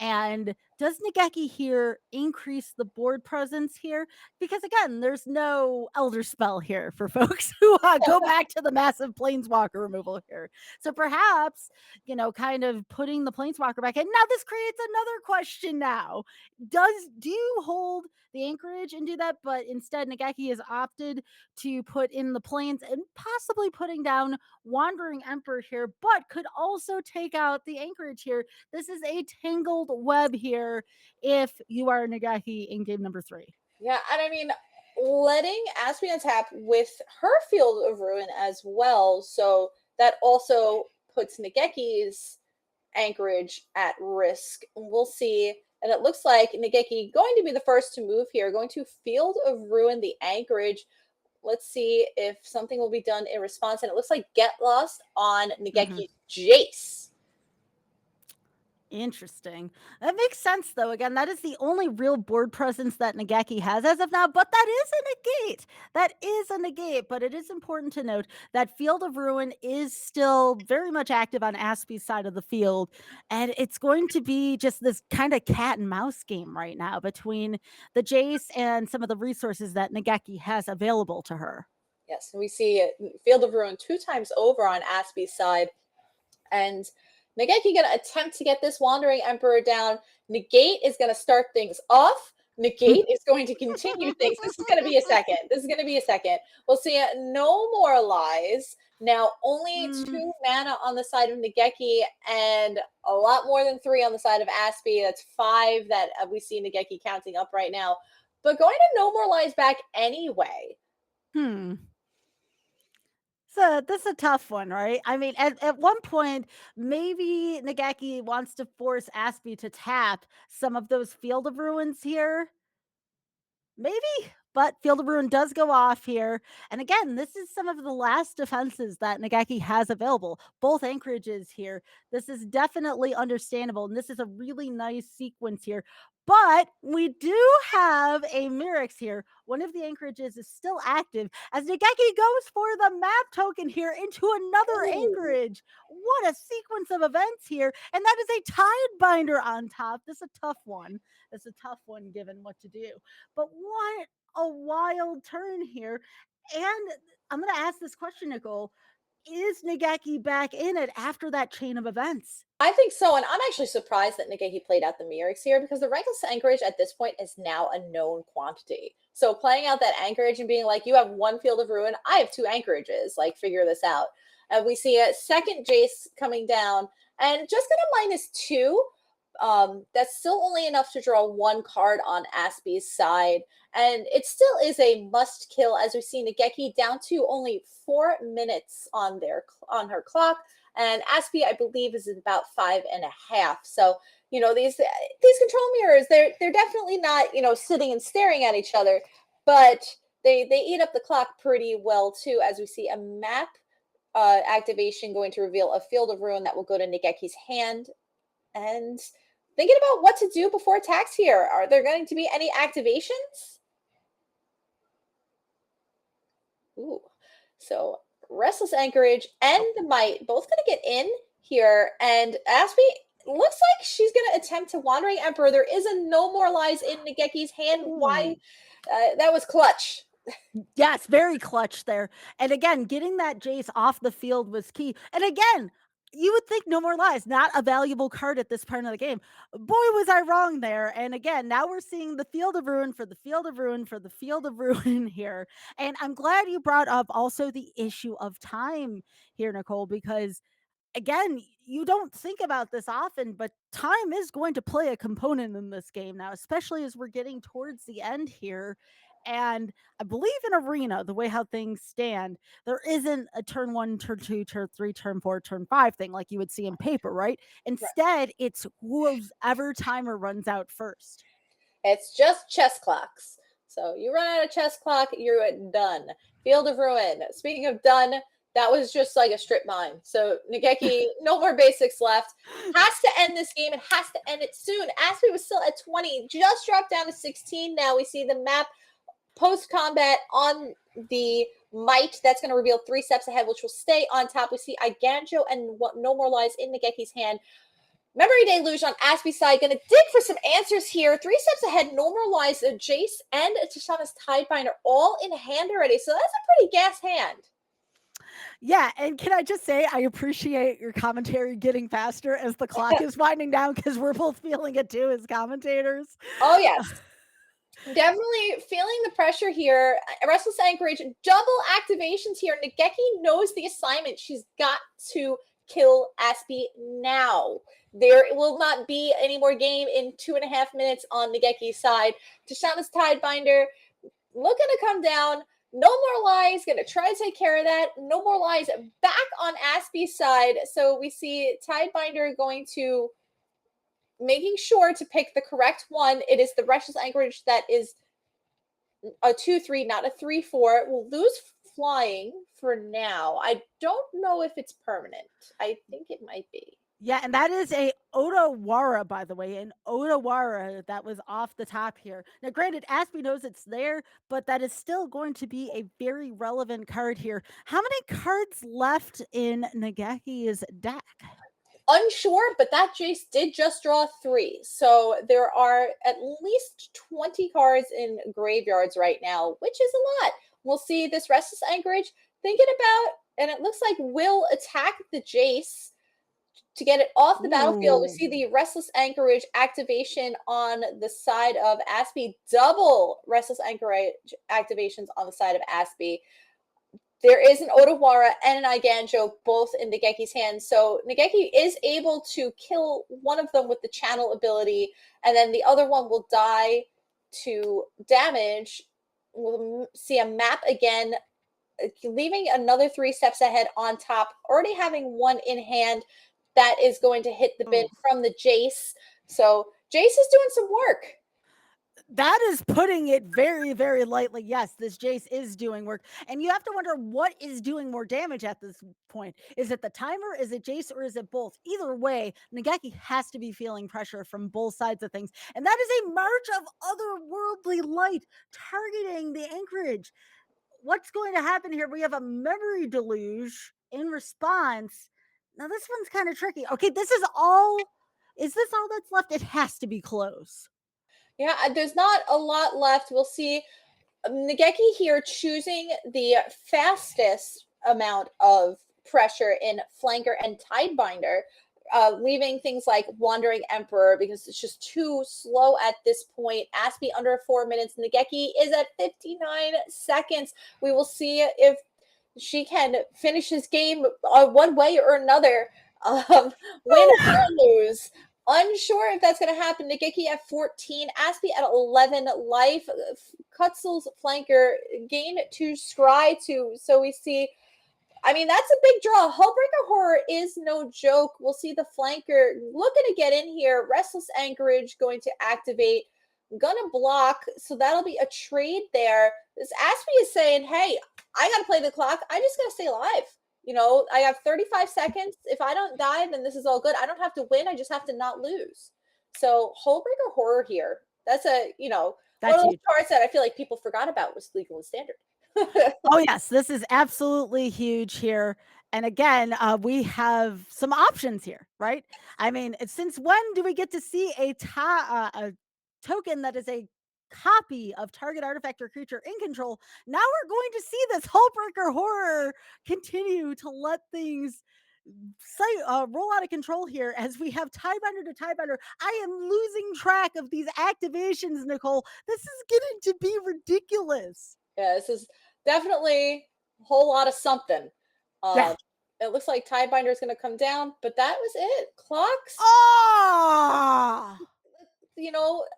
And does Nigekki here increase the board presence here? Because again, there's no Elder Spell here for folks who go back to the massive planeswalker removal here. So perhaps, kind of putting the planeswalker back in. Now this creates another question now. Do you hold the anchorage and do that? But instead, Nigekki has opted to put in the planes and possibly putting down Wandering Emperor here, but could also take out the anchorage here. This is a tangled web here if you are Nigekki in game number 3. Yeah, and I mean, letting Aspi untap with her Field of Ruin as well, so that also puts Nigekki's anchorage at risk. We'll see. And it looks like Nigekki going to be the first to move here, going to Field of Ruin the anchorage. Let's see if something will be done in response. And it looks like Get Lost on Nigekki's Jace. Interesting. That makes sense, though. Again, that is the only real board presence that Nigekki has as of now, but that is a negate. That is a negate, but it is important to note that Field of Ruin is still very much active on Aspi's side of the field, and it's going to be just this kind of cat and mouse game right now between the Jace and some of the resources that Nigekki has available to her. Yes, we see Field of Ruin 2 times over on Aspi's side, and Nigekki going to attempt to get this Wandering Emperor down. Negate is going to start things off. Negate is going to continue things. This is going to be a second. This is going to be a second. We'll see No More Lies. Now, only 2 mana on the side of Nigekki and a lot more than 3 on the side of Aspi. That's 5 that we see Nigekki counting up right now. But going to No More Lies back anyway. So this is a tough one, right? I mean, at one point, maybe Nigekki wants to force Aspi to tap some of those Field of Ruins here. Maybe, but Field of Ruin does go off here. And again, this is some of the last defenses that Nigekki has available, both anchorages here. This is definitely understandable, and this is a really nice sequence here. But we do have a Mirix here. One of the anchorages is still active as Nigekki goes for the map token here into another anchorage. What a sequence of events here. And that is a Tide Binder on top. This is a tough one. It's a tough one given what to do. But what a wild turn here. And I'm going to ask this question, Nicole. Is Nigekki back in it after that chain of events? I think so, and I'm actually surprised that Nigekki played out the Mirix here because the Reckless Anchorage at this point is now a known quantity. So playing out that anchorage and being like, you have 1 Field of Ruin, I have 2 anchorages, like figure this out. And we see a second Jace coming down and just going to -2. That's still only enough to draw 1 card on Aspi's side. And it still is a must kill as we see Nigekki down to only 4 minutes on her clock. And Aspi, I believe, is about 5.5. So, these control mirrors, they're definitely not, sitting and staring at each other, but they eat up the clock pretty well too, as we see a map activation going to reveal a Field of Ruin that will go to Nigekki's hand. And thinking about what to do before attacks here. Are there going to be any activations? Ooh, so Restless Anchorage and the Might both going to get in here. And Aspi looks like she's going to attempt to Wandering Emperor. There is a No More Lies in Nigekki's hand. Why? That was clutch. Yes, very clutch there. And again, getting that Jace off the field was key. And again, you would think No More Lies, not a valuable card at this part of the game. Boy, was I wrong there. And again, now we're seeing the Field of Ruin for the Field of Ruin for the Field of Ruin here. And I'm glad you brought up also the issue of time here, Nicole, because again, you don't think about this often, but time is going to play a component in this game now, especially as we're getting towards the end here. And I believe in Arena, the way how things stand, there isn't a turn 1, turn 2, turn 3, turn 4, turn 5 thing like you would see in paper, right? Instead, it's whoever timer runs out first. It's just chess clocks. So you run out of chess clock, you're done. Field of Ruin. Speaking of done, That was just like a strip mine. So Nigekki, no more basics left. Has to end this game. It has to end it soon. Aspi was still at 20, just dropped down to 16. Now we see the map post-combat on the Might. That's going to reveal 3 steps ahead, which will stay on top. We see Iganjo and No More Lies in Nigekki's hand. Memory Deluge on Aspi's side. Going to dig for some answers here. 3 steps ahead, No More Lies, Jace, and Tishana's Tidebinder all in hand already. So that's a pretty gas hand. Yeah, and can I just say I appreciate your commentary getting faster as the clock is winding down, because we're both feeling it too as commentators. Oh, yes. Definitely feeling the pressure here. Restless Anchorage, double activations here. Nigekki knows the assignment. She's got to kill Aspi now. There will not be any more game in 2.5 minutes on Nigekki's side. Tishana's Tidebinder looking to come down. No More Lies, going to try to take care of that. No More Lies back on Aspi's side. So we see Tidebinder going to making sure to pick the correct one. It is the Restless Anchorage that is a 2-3, not a 3-4. We'll lose flying for now. I don't know if it's permanent. I think it might be. Yeah, and that is a Odawara, by the way, an Odawara that was off the top here. Now, granted, Aspi knows it's there, but that is still going to be a very relevant card here. How many cards left in Nigekki's deck? Unsure, but that Jace did just draw 3. So there are at least 20 cards in graveyards right now, which is a lot. We'll see this Restless Anchorage thinking about, and it looks like will attack the Jace to get it off the battlefield. We see the Restless Anchorage activation on the side of Aspi. Double Restless Anchorage activations on the side of Aspi. There is an Odawara and an Iganjo both in Nigekki's hands. So Nigekki is able to kill one of them with the channel ability, and then the other one will die to damage. We'll see a map again, leaving another 3 steps ahead on top, already having one in hand that is going to hit the bin from the Jace. So Jace is doing some work. That is putting it very, very lightly. Yes, this Jace is doing work. And you have to wonder what is doing more damage at this point. Is it the timer? Is it Jace? Or is it both? Either way, Nigekki has to be feeling pressure from both sides of things. And that is a march of otherworldly light targeting the Anchorage. What's going to happen here? We have a memory deluge in response. Now, this one's kind of tricky. Okay, this is all. Is this all that's left? It has to be close. Yeah, there's not a lot left. We'll see Nigekki here choosing the fastest amount of pressure in Flanker and Tidebinder, leaving things like Wandering Emperor because it's just too slow at this point. Aspi under 4 minutes. Nigekki is at 59 seconds. We will see if she can finish this game one way or another. Win or lose. Unsure if that's going to happen. Nigekki at 14, Aspi at 11 life. Kutzel's Flanker gain to Scry 2. So we see, I mean, that's a big draw. Hullbreaker Horror is no joke. We'll see the Flanker looking to get in here. Restless Anchorage going to activate. Gonna block. So that'll be a trade there. This Aspi is saying, hey, I got to play the clock. I just got to stay alive. You know, I have 35 seconds. If I don't die, then this is all good. I don't have to win. I just have to not lose. So Hullbreaker Horror here. That's a, That's one of those cards that I feel like people forgot about was legal and standard. Oh, yes. This is absolutely huge here. And again, we have some options here, right? I mean, since when do we get to see a token that is a copy of target artifact or creature in control? Now we're going to see this Hullbreaker Horror continue to let things roll out of control here as we have Tidebinder to Tidebinder. I am losing track of these activations, Nicole. This is getting to be ridiculous. Yeah, this is definitely a whole lot of something. Yeah. It looks like Tidebinder is going to come down, but that was it. Clocks.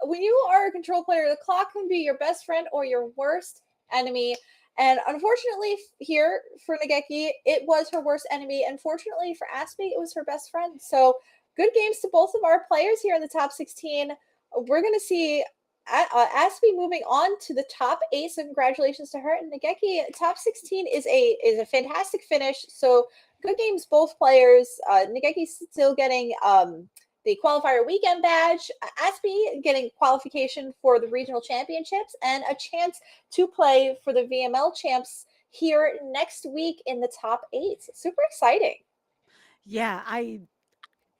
When you are a control player, the clock can be your best friend or your worst enemy. And unfortunately, here for Nigekki, it was her worst enemy. And fortunately for Aspi, it was her best friend. So good games to both of our players here in the top 16. We're going to see Aspi moving on to the top 8, so congratulations to her. And Nigekki, top 16 is a fantastic finish. So good games, both players. Nigekki's still getting the qualifier weekend badge. Aspi getting qualification for the regional championships and a chance to play for the VML champs here next week in the top 8. Super exciting. Yeah, I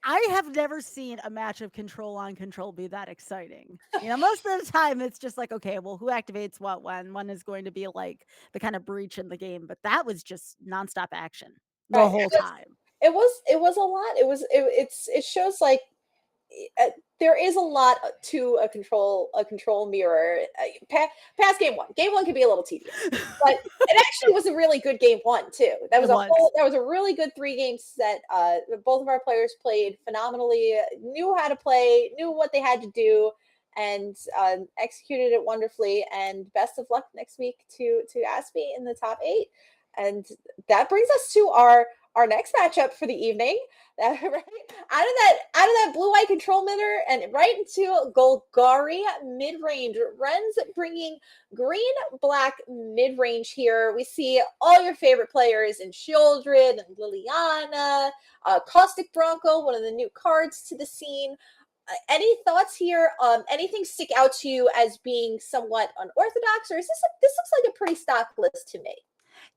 have never seen a match of control on control be that exciting. You know, most of the time it's just like, okay, well, who activates what when? One is going to be like the kind of breach in the game, but that was just nonstop action the Right. whole time. It was a lot. It shows like there is a lot to a control mirror. Past game one. Game one could be a little tedious, but it actually was a really good game one too. It was. That was a really good 3-game set. Both of our players played phenomenally, knew how to play, knew what they had to do, and executed it wonderfully. And best of luck next week to Aspi in the top 8. And that brings us to our next matchup for the evening. Right? Out of that blue-eye control mitter and right into Golgari mid-range. Renz bringing green-black mid-range here. We see all your favorite players in Shieldred and Liliana, Caustic Bronco, one of the new cards to the scene. Any thoughts here? Anything stick out to you as being somewhat unorthodox, or is this looks like a pretty stock list to me?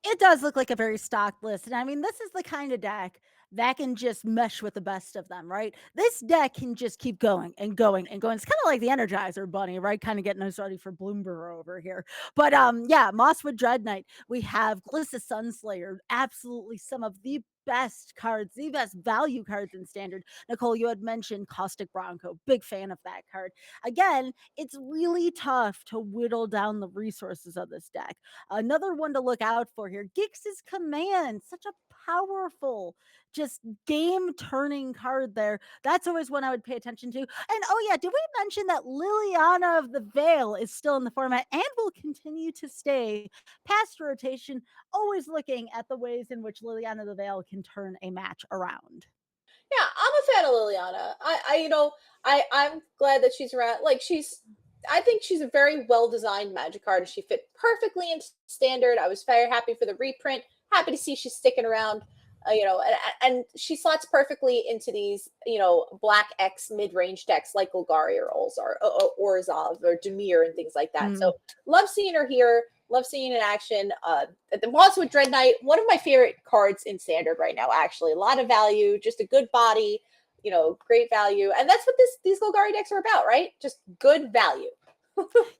It does look like a very stocked list. And I mean, this is the kind of deck that can just mesh with the best of them, right? This deck can just keep going and going and going. It's kind of like the Energizer Bunny, right? Kind of getting us ready for Bloomberg over here. But yeah, Mosswood Dread Knight. We have Glissa Sunslayer. Absolutely some of the best cards, the best value cards in standard. Nicole, you had mentioned Caustic Bronco. Big fan of that card. Again, it's really tough to whittle down the resources of this deck. Another one to look out for here, Gix's Command, such a powerful, just game turning card there. That's always one I would pay attention to. And oh yeah, did we mention that Liliana of the Veil is still in the format and will continue to stay past rotation, always looking at the ways in which Liliana of the Veil can turn a match around. Yeah, I'm a fan of Liliana. I'm glad that she's around. I think she's a very well designed magic card, and she fit perfectly into standard. I was very happy for the reprint. Happy to see she's sticking around. And she slots perfectly into these, black X mid range decks like Golgari or Orzhov or Dimir and things like that. So love seeing her here. Love seeing it in action. The Mosswood Dread Knight, one of my favorite cards in standard right now, actually. A lot of value, just a good body, great value. And that's what these Golgari decks are about, right? Just good value.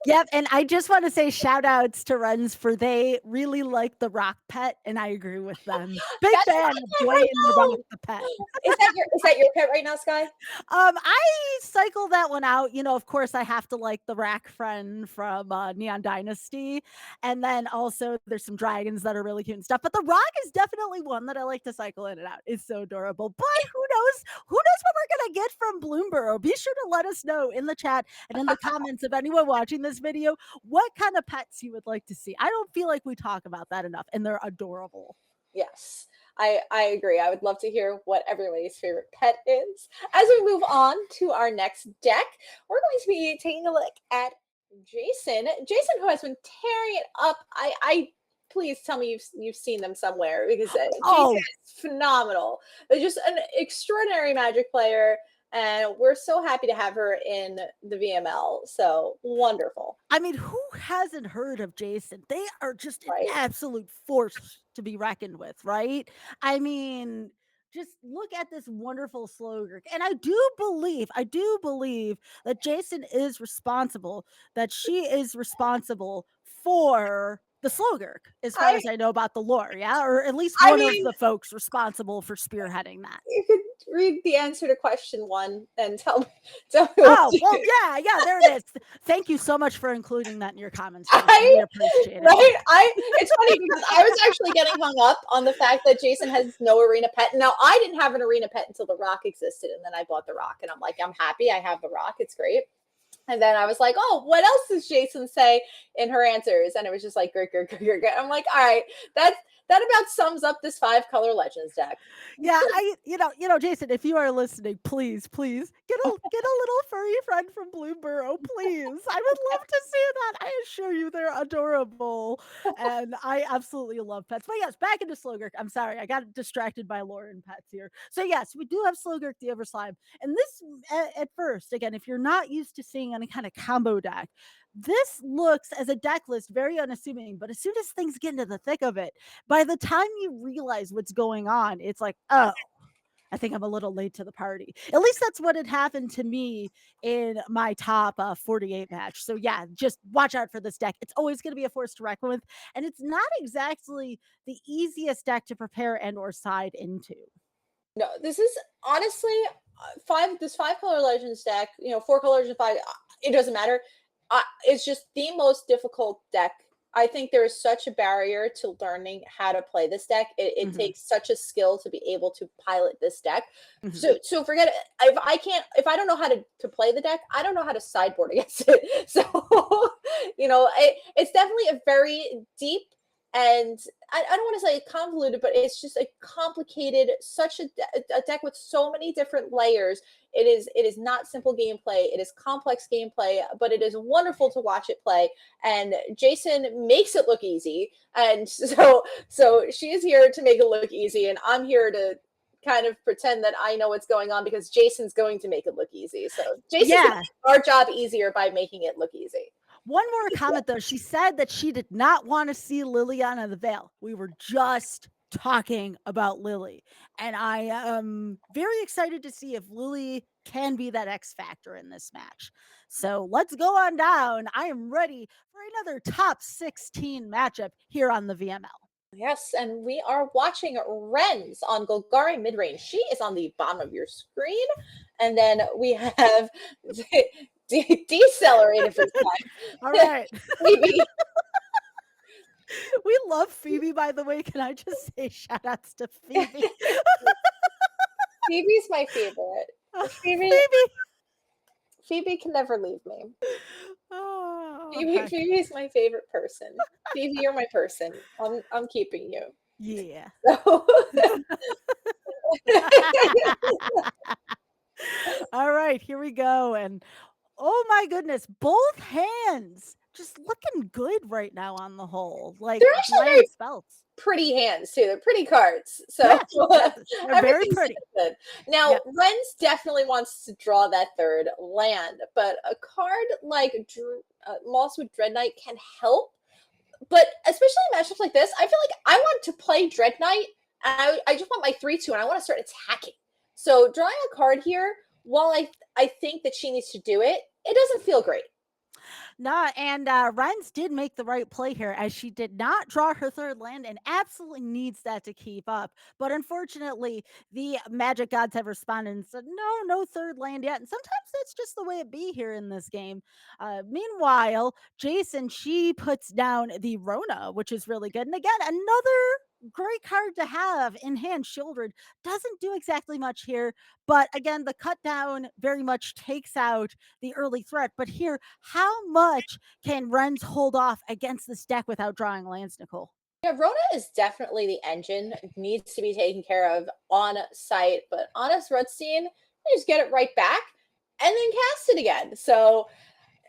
Yep, and I just want to say shout outs to Renz for they really like the rock pet, and I agree with them. Big That's fan of playing the rock the pet. Is that your pet right now, Sky? I cycle that one out. Of course, I have to like the rack friend from Neon Dynasty, and then also there's some dragons that are really cute and stuff. But the rock is definitely one that I like to cycle in and out. It's so adorable. But who knows? Who knows what we're gonna get from Bloomberg? Be sure to let us know in the chat and in the comments of anyone watching this video what kind of pets you would like to see. I don't feel like we talk about that enough, and they're adorable. Yes, I agree. I would love to hear what everybody's favorite pet is. As we move on to our next deck, we're going to be taking a look at Jason. Jason, who has been tearing it up. I please tell me you've seen them somewhere because Jason is phenomenal. They're just an extraordinary Magic player. And we're so happy to have her in the VML. So wonderful. I mean, who hasn't heard of Jason? They are just an Right. absolute force to be reckoned with, right? I mean, just look at this wonderful slogan. And I do believe that Jason is responsible, that she is responsible for the Slogurk, as far as I know about the lore, yeah? Or at least one of the folks responsible for spearheading that. You could read the answer to question 1 and tell me. Oh, well, yeah, there it is. Thank you so much for including that in your comments. I appreciate it. Right? It's funny because I was actually getting hung up on the fact that Jason has no arena pet. Now, I didn't have an arena pet until the rock existed, and then I bought the rock, and I'm like, I'm happy I have the rock. It's great. And then I was like, oh, what else does Jason say in her answers? And it was just like, grr, grr, grr, grr, grr. I'm like, all right, that about sums up this 5-color Legends deck. Yeah, Jason, if you are listening, please get a little furry friend from Bloomburrow, please. I would love to see that. I assure you, they're adorable, and I absolutely love pets. But yes, back into Slogurk. I'm sorry, I got distracted by lore and pets here. So yes, we do have Slogurk the Everslime, and this at first, again, if you're not used to seeing any kind of combo deck, this looks as a deck list very unassuming. But as soon as things get into the thick of it, by the time you realize what's going on, it's like, oh, I think I'm a little late to the party. At least that's what had happened to me in my top 48 match. So yeah, just watch out for this deck. It's always going to be a force to reckon with, and it's not exactly the easiest deck to prepare and or side into. No, this is honestly this 5-color Legends deck, 4 colors and 5, it doesn't matter. It's just the most difficult deck. I think there is such a barrier to learning how to play this deck. It takes such a skill to be able to pilot this deck. So forget it. If I don't know how to play the deck, I don't know how to sideboard against it. So it's definitely a very deep, and I don't want to say convoluted, but it's just a complicated, such a deck with so many different layers. It is not simple gameplay. It is complex gameplay, but it is wonderful to watch it play. And Jason makes it look easy. And so she is here to make it look easy, and I'm here to kind of pretend that I know what's going on because Jason's going to make it look easy. So Jason's going to make our job easier by making it look easy. One more comment though. She said that she did not want to see Liliana the Veil. We were just talking about Lily, and I am very excited to see if Lily can be that X factor in this match. So let's go on down. I am ready for another top 16 matchup here on the VML. Yes, and we are watching Renz on Golgari Midrange. She is on the bottom of your screen. And then we have decelerated for time. All right. Phoebe. We love Phoebe, by the way. Can I just say shout outs to Phoebe? Phoebe's my favorite. Phoebe can never leave me. Oh, Phoebe's my favorite person. Phoebe, you're my person. I'm keeping you. Yeah. So. All right, here we go. And oh my goodness, both hands just looking good right now on the whole. Like they're actually very spells. Pretty hands too. They're pretty cards. So they're very pretty. Good. Now, Renz definitely wants to draw that third land, but a card like Mosswood Dread Knight can help. But especially in matchups like this, I feel like I want to play Dread Knight. And I just want my 3/2 and I want to start attacking. So drawing a card here, while I think that she needs to do it, it doesn't feel great. No, and Renz did make the right play here as she did not draw her third land and absolutely needs that to keep up. But unfortunately, the magic gods have responded and said, no third land yet. And sometimes that's just the way it be here in this game. Meanwhile, Jason, she puts down the Rona, which is really good. And again, another great card to have in hand. Shieldred doesn't do exactly much here, but again, the cut down very much takes out the early threat. But here, how much can Renz hold off against this deck without drawing lands, Nicole? Yeah, Rona is definitely the engine. It needs to be taken care of on site, but Honest Rudstein, you just get it right back and then cast it again. So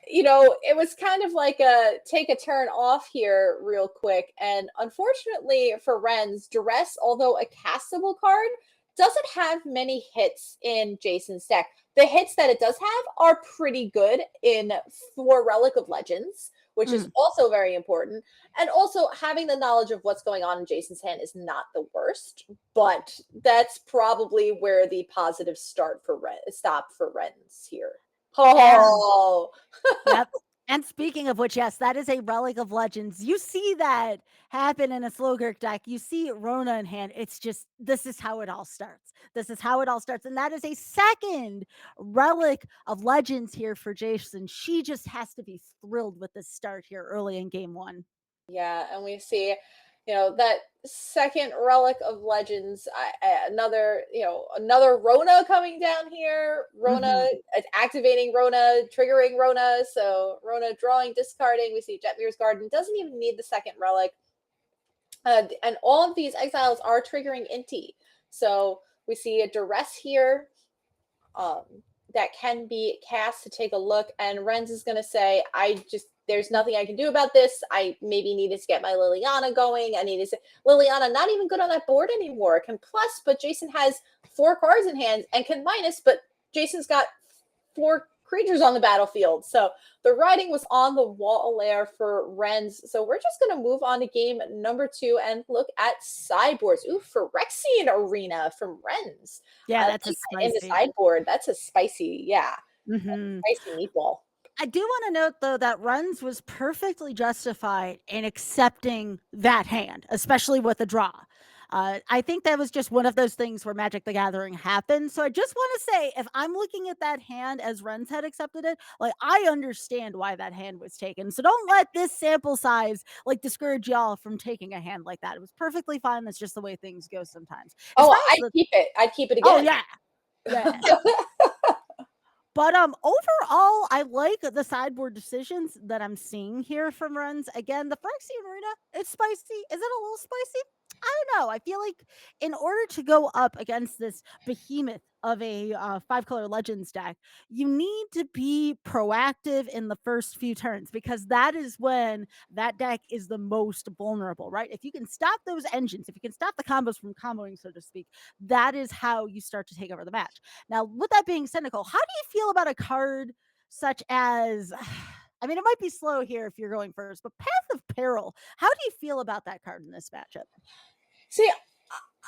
it was kind of like a take a turn off here real quick. And unfortunately for Renz, Duress, although a castable card, doesn't have many hits in Jason's deck. The hits that it does have are pretty good in 4 Relic of Legends, which is also very important. And also having the knowledge of what's going on in Jason's hand is not the worst, but that's probably where the positive stop for Renz here. Oh, yep. And speaking of which, yes, that is a Relic of Legends. You see that happen in a Slogurk deck. You see Rona in hand. It's just, this is how it all starts. And that is a second Relic of Legends here for Jason. She just has to be thrilled with this start here early in game 1. Yeah, and we see that second Relic of Legends, another Rona coming down here. Rona activating Rona, triggering Rona. So Rona drawing, discarding. We see Jetmir's Garden doesn't even need the second relic. And all of these exiles are triggering Inti. So we see a duress here um, that can be cast to take a look. And Renz is going to say, there's nothing I can do about this. I maybe needed to get my Liliana going. I needed to, Liliana not even good on that board anymore. Can plus, but Jason has 4 cards in hand and can minus, but Jason's got 4 creatures on the battlefield. So the writing was on the wall there for Renz. So we're just going to move on to game number 2 and look at sideboards. Ooh, Phyrexian Arena from Renz. Yeah, that's a In the spicy. sideboard. That's a spicy, yeah. Mm-hmm. Spicy meatball. I do want to note, though, that Renz was perfectly justified in accepting that hand, especially with the draw. I think that was just one of those things where Magic the Gathering happened. So I just want to say, if I'm looking at that hand as Renz had accepted it, like, I understand why that hand was taken. So don't let this sample size like discourage y'all from taking a hand like that. It was perfectly fine. That's just the way things go sometimes. As Oh, far as I'd keep it. I'd keep it oh again. yeah, yeah. But overall, I like the sideboard decisions that I'm seeing here from Renz. Again, the Phyrexian Arena, it's spicy. Is it a little spicy? I don't know. I feel like in order to go up against this behemoth of a 5-color Legends deck, you need to be proactive in the first few turns, because that is when that deck is the most vulnerable, right? If you can stop those engines, if you can stop the combos from comboing, so to speak, that is how you start to take over the match. Now, with that being said, Nicole, how do you feel about a card such as, I mean, it might be slow here if you're going first, but Path of Peril, how do you feel about that card in this matchup? See,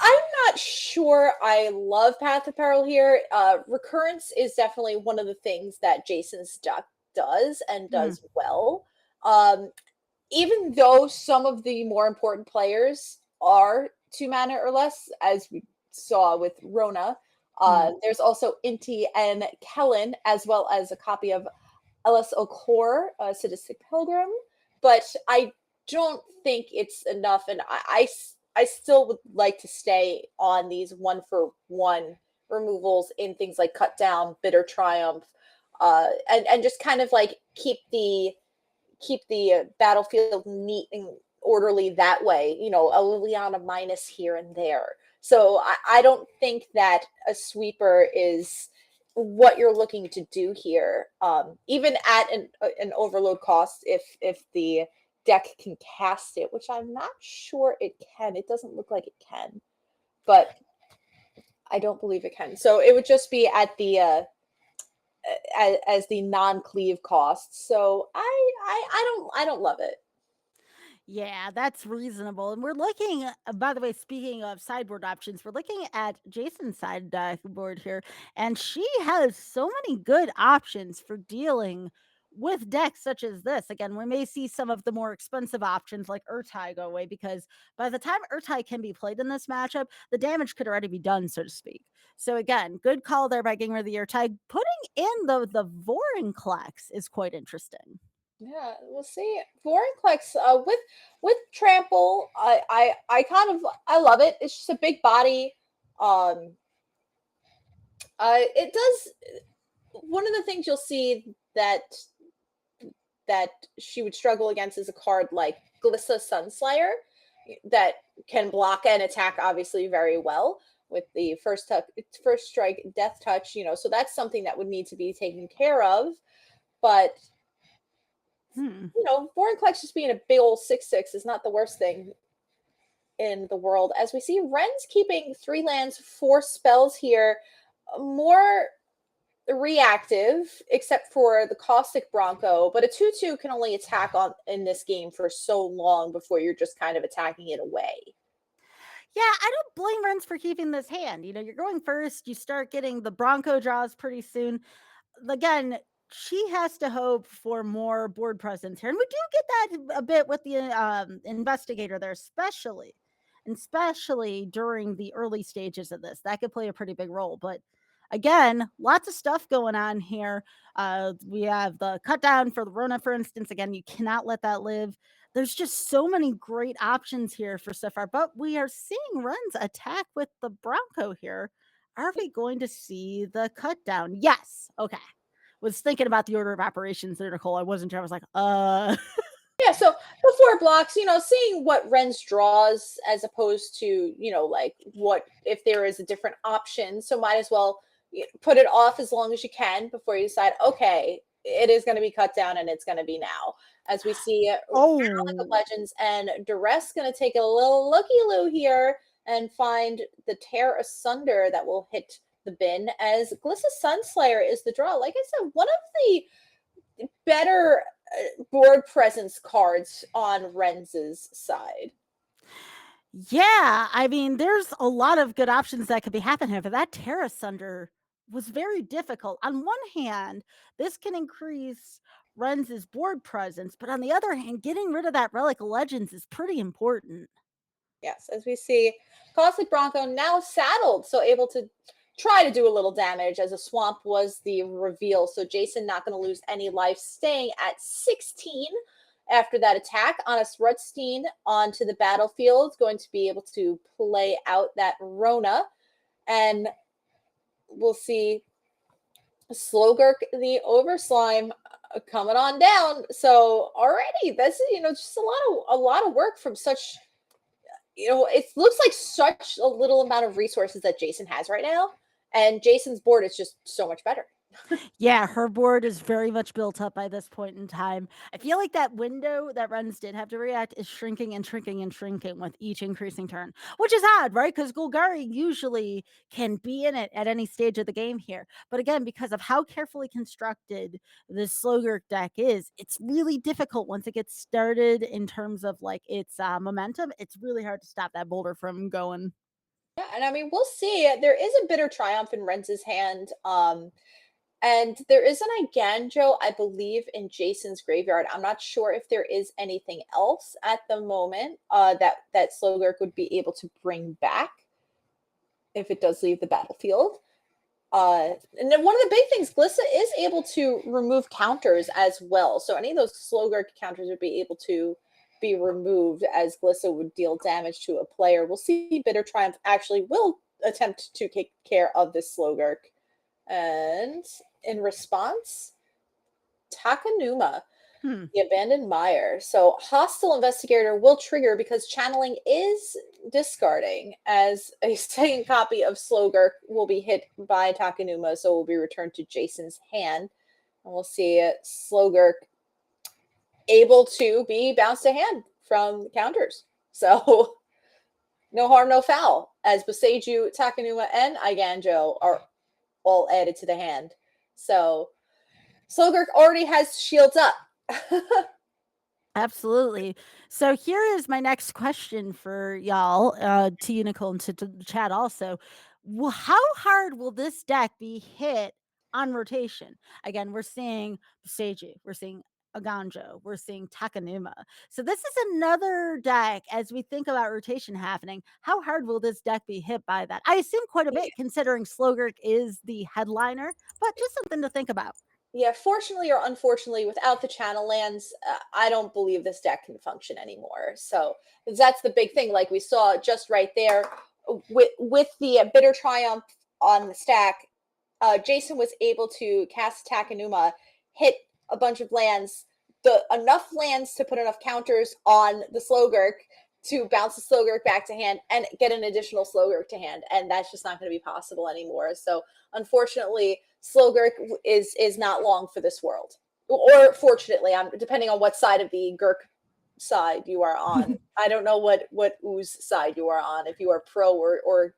I'm not sure I love Path of Peril here. Recurrence is definitely one of the things that Jason's deck does and Mm, does well. Um, Even though some of the more important players are 2 mana or less, as we saw with Rona, mm. there's also Inti and Kellen, as well as a copy of Ellis O'Clore, Sadistic Pilgrim. But I don't think it's enough, and I still would like to stay on these 1-for-1 removals in things like Cut Down, Bitter Triumph, and just kind of like keep the battlefield neat and orderly that way. You know, a Liliana minus here and there. So I don't think that a sweeper is what you're looking to do here. Even at an overload cost, if the deck can cast it, which I'm not sure it can. It doesn't look like it can, but I don't believe it can. So it would just be at the as the non-cleave cost. So I don't love it. Yeah, that's reasonable. And we're looking, by the way, speaking of sideboard options, we're looking at Jason's sideboard here, and she has so many good options for dealing with decks such as this. Again, we may see some of the more expensive options like Urtai go away, because by the time Urtai can be played in this matchup, the damage could already be done, so to speak. So again, good call there by getting rid of the Urtai. Putting in the Vorinclex is quite interesting. Yeah, we'll see. Vorinclex with trample, I kind of I love it. It's just a big body. Um, it does one of the things you'll see that she would struggle against is a card like Glissa Sunslayer that can block and attack obviously very well with the first strike death touch. You know, so that's something that would need to be taken care of. But Hmm. you know, Vorinclex just being a big old 6/6 is not the worst thing in the world. As we see Ren's keeping 3 lands, 4 spells here, more reactive, except for the Caustic Bronco. But a 2/2 can only attack on in this game for so long before you're just kind of attacking it away. Yeah, I don't blame Renz for keeping this hand. You know, you're going first, you start getting the Bronco draws pretty soon. Again, she has to hope for more board presence here. And we do get that a bit with the investigator there, especially during the early stages of this. That could play a pretty big role. But again, lots of stuff going on here. We have the cut down for the Rona, for instance. Again, you cannot let that live. There's just so many great options here for Sapphire, but we are seeing Ren's attack with the Bronco here. Are we going to see the cut down? Yes. Okay. Was thinking about the order of operations there, Nicole. I wasn't sure. I was like, Yeah, so before blocks, seeing what Renz draws as opposed to, like what if there is a different option. So might as well put it off as long as you can before you decide, okay, it is going to be cut down and it's going to be now. As we see Relic of Oh, Legends and Duress going to take a little looky-loo here and find the Tear Asunder that will hit the bin as Glissa Sunslayer is the draw. Like I said, one of the better board presence cards on Renz's side. yeah. I mean, there's a lot of good options that could be happening here, but that Terra Sunder was very difficult. On one hand, this can increase Renz's board presence, but on the other hand, getting rid of that Relic of Legends is pretty important. Yes, as we see, Cosmic Bronco now saddled, so able to try to do a little damage as a swamp was the reveal. So Jason not going to lose any life, staying at 16 after that attack. Honest Rutstein onto the battlefield, going to be able to play out that Rona. And we'll see Slogurk the Overslime coming on down. So already this is just a lot of work from such it looks like such a little amount of resources that Jason has right now, and Jason's board is just so much better. Yeah, her board is very much built up by this point in time. I feel like that window that Renz did have to react is shrinking and shrinking and shrinking with each increasing turn, which is odd, right? Because Golgari usually can be in it at any stage of the game here. But again, because of how carefully constructed this Slogurk deck is, it's really difficult once it gets started in terms of like its momentum. It's really hard to stop that boulder from going. Yeah, and I mean we'll see. There is a bitter triumph in Renz's hand. And there is an Iganjo, I believe, in Jason's graveyard. I'm not sure if there is anything else at the moment that Slogurk would be able to bring back if it does leave the battlefield. And then one of the big things, Glissa is able to remove counters as well. So any of those Slogurk counters would be able to be removed as Glissa would deal damage to a player. We'll see Bitter Triumph actually will attempt to take care of this Slogurk. And in response, Takanuma, the Abandoned Mire. So Hostile Investigator will trigger because channeling is discarding as a second copy of Slogurk will be hit by Takanuma, so will be returned to Jason's hand. And we'll see Slogurk able to be bounced to hand from counters. So no harm, no foul, as Boseiju, Takanuma, and Iganjo are all added to the hand. So Slogurk already has shields up. Absolutely. So here is my next question for y'all, to you, Nicole, and to the chat also. How hard will this deck be hit on rotation? Again, we're seeing Seiji, we're seeing Aganjo, we're seeing Takanuma. So this is another deck as we think about rotation happening. How hard will this deck be hit by that? I assume quite a bit considering Slogurk is the headliner, but just something to think about. Yeah, fortunately or unfortunately, without the channel lands, I don't believe this deck can function anymore. So that's the big thing. Like we saw just right there with the Bitter Triumph on the stack, Jason was able to cast Takanuma, hit a bunch of lands, enough lands to put enough counters on the Slogurk to bounce the Slogurk back to hand and get an additional Slogurk to hand, and that's just not going to be possible anymore. So unfortunately, Slogurk is not long for this world, or fortunately, depending on what side of the Gurk side you are on. I don't know what ooze side you are on, if you are pro or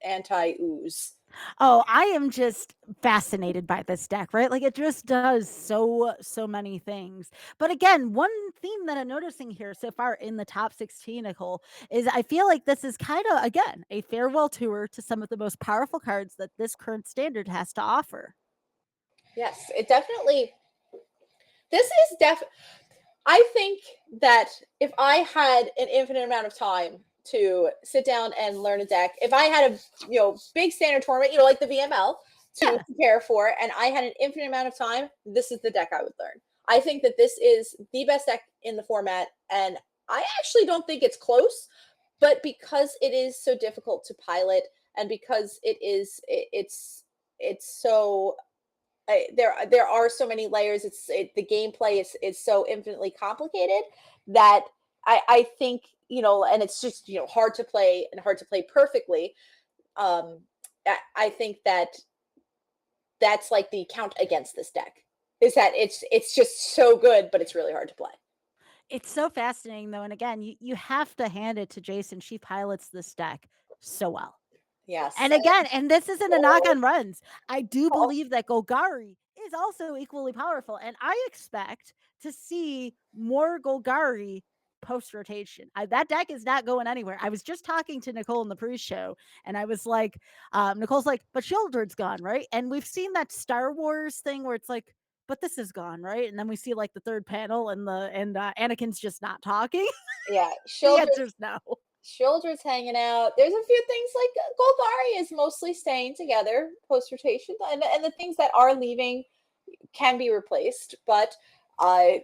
anti ooze. Oh, I am just fascinated by this deck, right? Like it just does so many things. But again, one theme that I'm noticing here so far in the top 16, Nicole, is I feel like this is kind of again a farewell tour to some of the most powerful cards that this current standard has to offer. Yes, it definitely. This is I think that if I had an infinite amount of time to sit down and learn a deck, if I had a big standard tournament, like the VML to prepare for, and I had an infinite amount of time, this is the deck I would learn. I think that this is the best deck in the format, and I actually don't think it's close, but because it is so difficult to pilot, and because it's so there are so many layers. The gameplay is so infinitely complicated that I think, and it's just, hard to play and hard to play perfectly. I think that's like the count against this deck, is that it's just so good, but it's really hard to play. It's so fascinating though, and again, you have to hand it to Jason. She pilots this deck so well. Yes. And again, and this isn't a knock on Renz. I do Oh, believe that Golgari is also equally powerful, and I expect to see more Golgari post rotation. That deck is not going anywhere. I was just talking to Nicole in the pre-show, and I was like, Nicole's like, but Shieldred's gone, right? And we've seen that Star Wars thing where it's like, but this is gone, right? And then we see like the third panel, and Anakin's just not talking. yeah. The Children answer's no. Shoulders hanging out. There's a few things like Golgari is mostly staying together post rotation, and the things that are leaving can be replaced. But uh,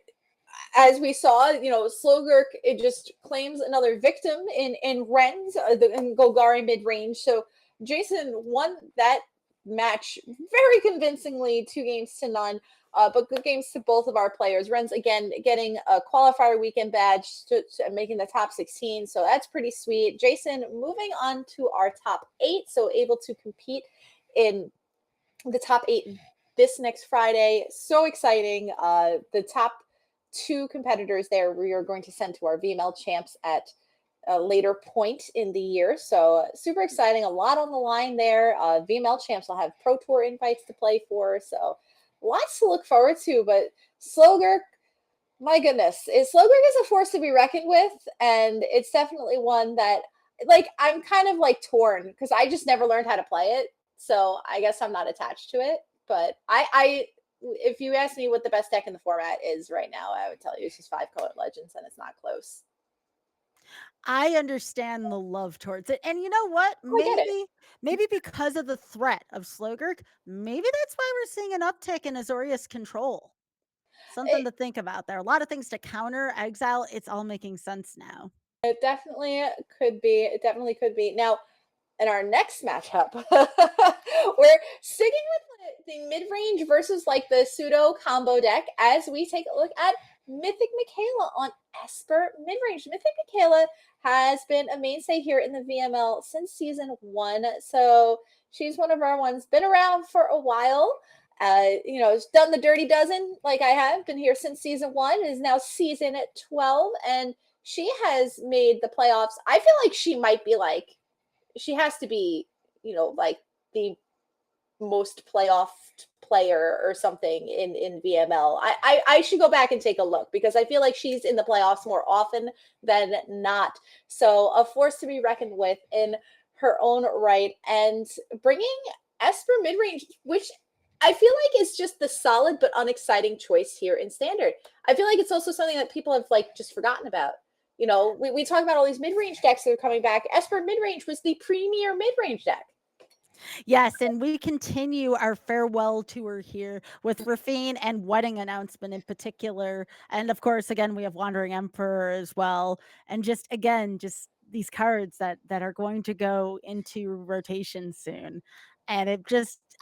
as we saw, Slogurk, it just claims another victim in Renz, in Golgari mid range. So Jason won that match very convincingly, 2 games to none. But good games to both of our players. Renz again getting a qualifier weekend badge to making the top 16, so that's pretty sweet. Jason moving on to our top 8, so able to compete in the top 8 this next Friday. So exciting. The top 2 competitors there we are going to send to our VML champs at a later point in the year. So super exciting. A lot on the line there. VML champs will have Pro Tour invites to play for. So lots to look forward to. But Slogurk, my goodness, Slogurk is a force to be reckoned with. And it's definitely one that, like, I'm kind of like torn because I just never learned how to play it. So I guess I'm not attached to it. But if you ask me what the best deck in the format is right now, I would tell you it's just 5-color Legends, and it's not close. I understand the love towards it. And you know what? I get it. Maybe because of the threat of Slogurk, maybe that's why we're seeing an uptick in Azorius control. Something It, to think about there. A lot of things to counter exile. It's all making sense now. it definitely could be. It definitely could be. Now, in our next matchup, we're sticking with the mid-range versus like the pseudo combo deck as we take a look at Mythic Mikaela on Esper mid-range. Mythic Mikaela has been a mainstay here in the VML since season 1, so she's one of our ones. Been around for a while. Done the dirty dozen like I have. Been here since season 1. Is now season 12, and she has made the playoffs. I feel like she has to be, like the most playoff player or something in VML. I should go back and take a look because I feel like she's in the playoffs more often than not. So a force to be reckoned with in her own right, and bringing Esper midrange, which I feel like is just the solid but unexciting choice here in standard. I feel like it's also something that people have like just forgotten about. We talk about all these mid-range decks that are coming back. Esper mid-range was the premier mid-range deck. Yes, and we continue our farewell tour here with Rafine and wedding announcement in particular. And of course, again, we have Wandering Emperor as well. And just again, just these cards that are going to go into rotation soon. And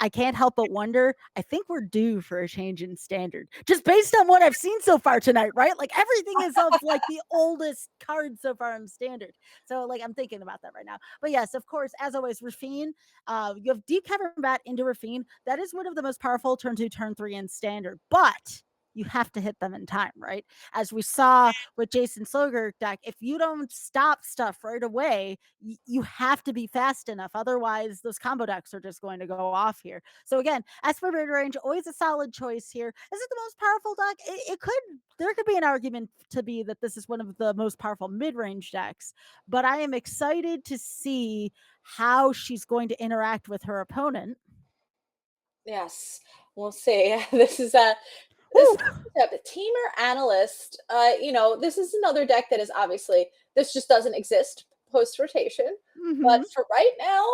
I can't help but wonder, I think we're due for a change in standard. Just based on what I've seen so far tonight, right? Like everything is of like the oldest cards so far in standard. So like I'm thinking about that right now. But yes, of course, as always, Rafine, you have Deep Cavern Bat into Rafine. That is one of the most powerful turn 2, turn 3 in standard. But you have to hit them in time, right? As we saw with Jason Slogurk deck, if you don't stop stuff right away, you have to be fast enough. Otherwise, those combo decks are just going to go off here. So again, Esper mid range, always a solid choice here. Is it the most powerful deck? There could be an argument to be that this is one of the most powerful mid range decks, but I am excited to see how she's going to interact with her opponent. Yes, we'll see. This Ooh. is the Temur Analyst. This is another deck that is obviously this just doesn't exist post rotation. But for right now,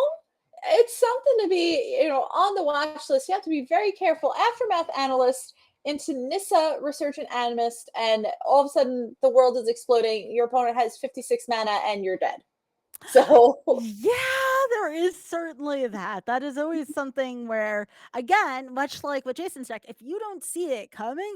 it's something to be on the watch list. You have to be very careful. Aftermath Analyst into Nissa Resurgent Animist, and all of a sudden the world is exploding. Your opponent has 56 mana, and you're dead. So Yeah, there is certainly that. That is always something where, again, much like with Jason's deck, if you don't see it coming,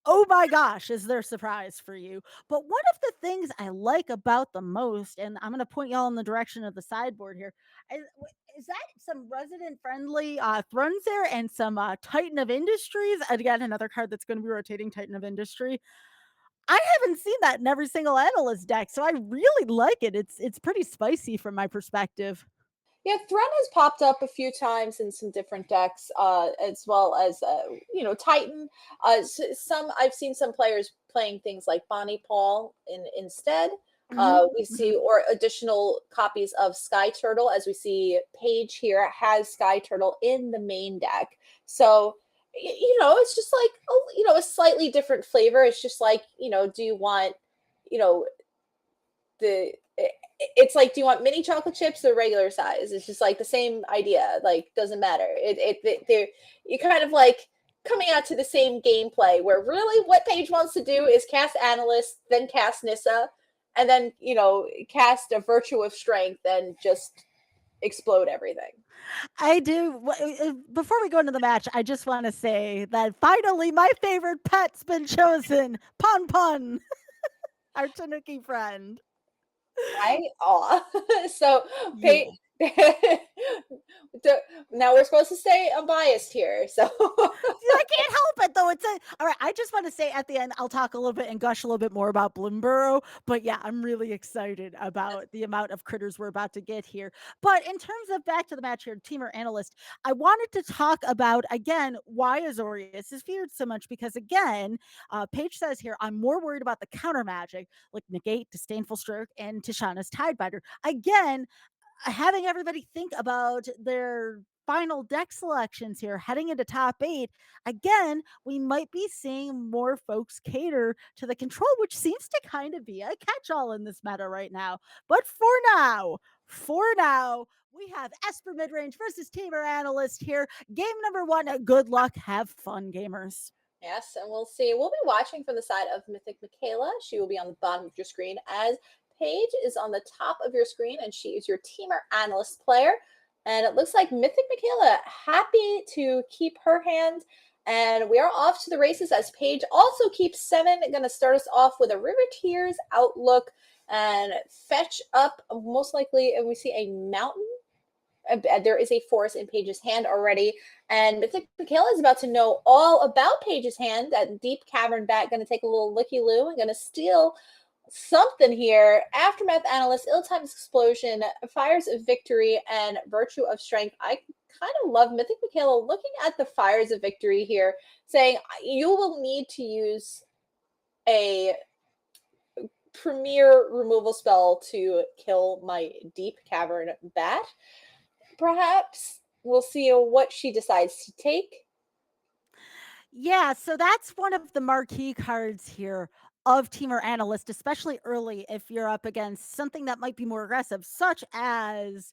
oh my gosh, is there surprise for you. But one of the things I like about the most, and I'm going to point y'all in the direction of the sideboard here, is that some resident friendly thrones there and some Titan of Industries. Again, another card that's going to be rotating, Titan of Industry. I haven't seen that in every single analyst deck, so I really like it. It's pretty spicy from my perspective. yeah, Thren has popped up a few times in some different decks, as well as Titan. Some I've seen some players playing things like Bonnie Paul instead. We see or additional copies of Sky Turtle, as we see Paige here has Sky Turtle in the main deck. So it's just like a slightly different flavor. It's just like do you want you know the it's like, do you want mini chocolate chips or regular size? It's just like the same idea. Like, doesn't matter. They're you kind of like coming out to the same gameplay where really what Paige wants to do is cast Analyst, then cast Nissa, and then cast a Virtue of Strength and just explode everything. I do. Before we go into the match, I just want to say that finally my favorite pet's been chosen. Pun Pun, our Tanuki friend. Right? Aw. So Yeah. Paige. Now we're supposed to stay unbiased here. So I can't help it though. All right. I just want to say at the end, I'll talk a little bit and gush a little bit more about Blimborough. But yeah, I'm really excited about the amount of critters we're about to get here. But in terms of back to the match here, Temur Analyst, I wanted to talk about again why Azorius is feared so much because again, Paige says here, I'm more worried about the counter magic like Negate, Disdainful Stroke, and Tishana's Tidebinder. Again, having everybody think about their final deck selections here heading into top 8, again, we might be seeing more folks cater to the control, which seems to kind of be a catch-all in this meta right now. But for now, we have Esper Midrange versus Tamer Analyst here. Game number 1. Good luck. Have fun, gamers. yes, and we'll see. We'll be watching from the side of Mythic Mikaela. She will be on the bottom of your screen as Paige is on the top of your screen, and she is your Teamer Analyst player. And it looks like Mythic Mikaela happy to keep her hand. And we are off to the races as Paige also keeps 7. Going to start us off with a River Tears Outlook and fetch up most likely, and we see a mountain. There is a forest in Paige's hand already, and Mythic Mikaela is about to know all about Paige's hand. That deep cavern bat going to take a little looky-loo and going to steal something here. Aftermath Analyst, Ill-Timed Explosion, Fires of Victory, and Virtue of Strength. I kind of love Mythic Mikaela looking at the Fires of Victory here, saying you will need to use a premier removal spell to kill my deep cavern bat. Perhaps we'll see what she decides to take. Yeah, so that's one of the marquee cards here of Teamer Analyst, especially early if you're up against something that might be more aggressive, such as,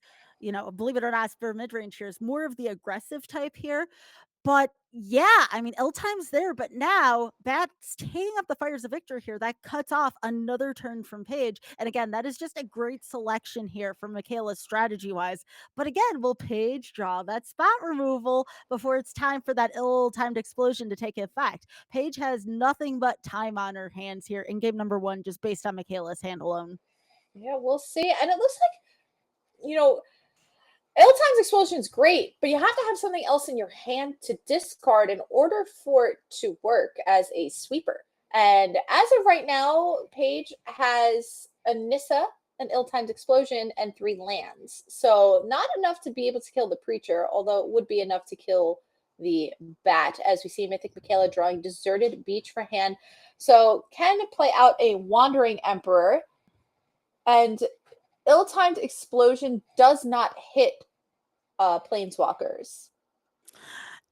believe it or not, for midrange here is more of the aggressive type here. But yeah, I mean, L-Time's there, but now Bat's taking up the Fires of Victor here. That cuts off another turn from Paige. And again, that is just a great selection here from Mikaela strategy-wise. But again, will Paige draw that spot removal before it's time for that ill-timed explosion to take effect? Paige has nothing but time on her hands here in game number 1, just based on Mikaela's hand alone. Yeah, we'll see. And it looks like, Ill-Timed Explosion is great, but you have to have something else in your hand to discard in order for it to work as a sweeper. And as of right now, Paige has a Nissa, an Ill-Timed Explosion, and 3 lands. So not enough to be able to kill the Preacher, although it would be enough to kill the Bat, as we see Mythic Mikaela drawing Deserted Beach for hand. So can play out a Wandering Emperor, and Ill-Timed Explosion does not hit planeswalkers.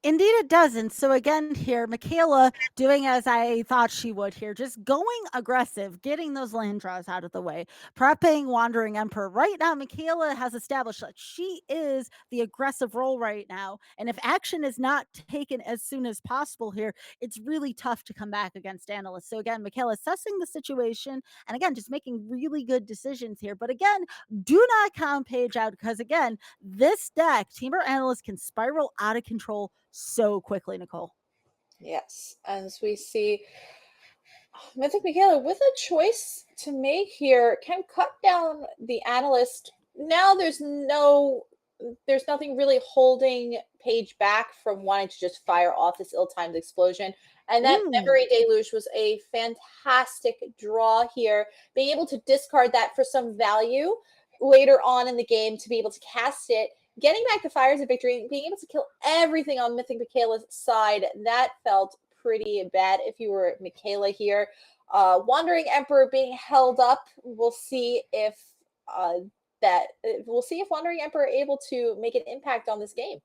Indeed, it doesn't. So again, here, Mikaela doing as I thought she would here, just going aggressive, getting those land draws out of the way, prepping Wandering Emperor. Right now, Mikaela has established that she is the aggressive role right now. And if action is not taken as soon as possible here, it's really tough to come back against Analyst. So again, Mikaela assessing the situation and again, just making really good decisions here. But again, do not count Paige out because again, this deck, Temur Analyst can spiral out of control so quickly, Nicole. Yes, as we see, Mythic Mikaela with a choice to make here can cut down the analyst. Now there's nothing really holding Paige back from wanting to just fire off this ill-timed explosion. And that Ooh. memory deluge was a fantastic draw here, being able to discard that for some value later on in the game to be able to cast it, getting back the fires of victory, and being able to kill everything on Mythic Mikaela's side. That felt pretty bad if you were Mikaela here. Wandering Emperor being held up. We'll see if we'll see if Wandering Emperor able to make an impact on this game.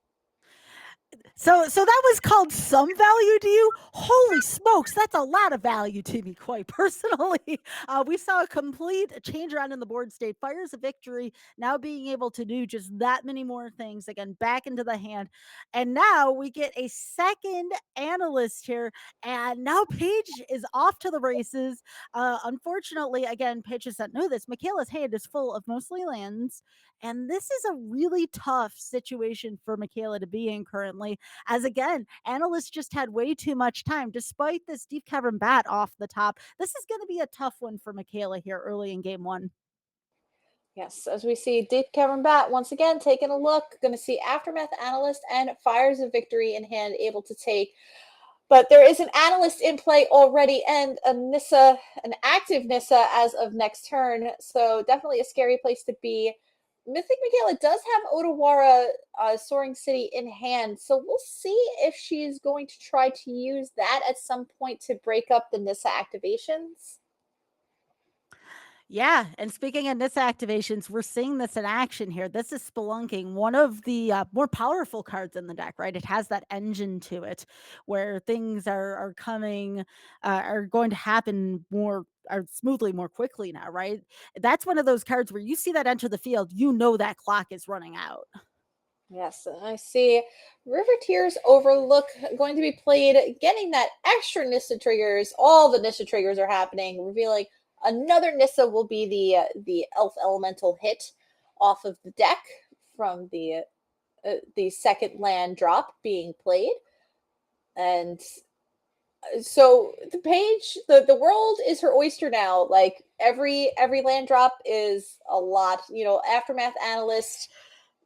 So that was called some value to you? Holy smokes, that's a lot of value to me, quite personally. We saw a complete change around in the board state. Fires of Victory now being able to do just that many more things again back into the hand, and now we get a second analyst here, and now Paige is off to the races. Unfortunately, again, Paige does not know this. Michaela's hand is full of mostly lands, and this is a really tough situation for Mikaela to be in currently as again, analysts just had way too much time. Despite this deep cavern bat off the top, this is going to be a tough one for Mikaela here early in game one. Yes, as we see Deep Cavern Bat once again taking a look, going to see Aftermath Analyst and Fires of Victory in hand able to take. But there is an Analyst in play already and a Nissa, an active Nissa as of next turn. So definitely a scary place to be. Mythic Mikaela does have Odawara Soaring City in hand. So we'll see if she's going to try to use that at some point to break up the Nissa activations. Yeah, and speaking of Nissa activations, we're seeing this in action here. This is Spelunking, one of the more powerful cards in the deck, right? It has that engine to it, where things are coming, are going to happen more are smoothly more quickly now, right? That's one of those cards where you see that enter the field, you know that clock is running out. Yes, and I see River Tears Overlook going to be played, getting that extra Nissa triggers. All the Nissa triggers are happening, revealing another Nissa will be the Elf Elemental hit off of the deck from the second land drop being played. And so the page, the world is her oyster now. Like every land drop is a lot. Aftermath Analyst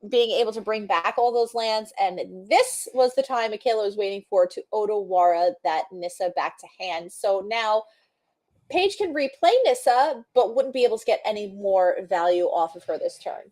being able to bring back all those lands. And this was the time Mikaela was waiting for to Odawara that Nissa back to hand. So now Paige can replay Nissa, but wouldn't be able to get any more value off of her this turn.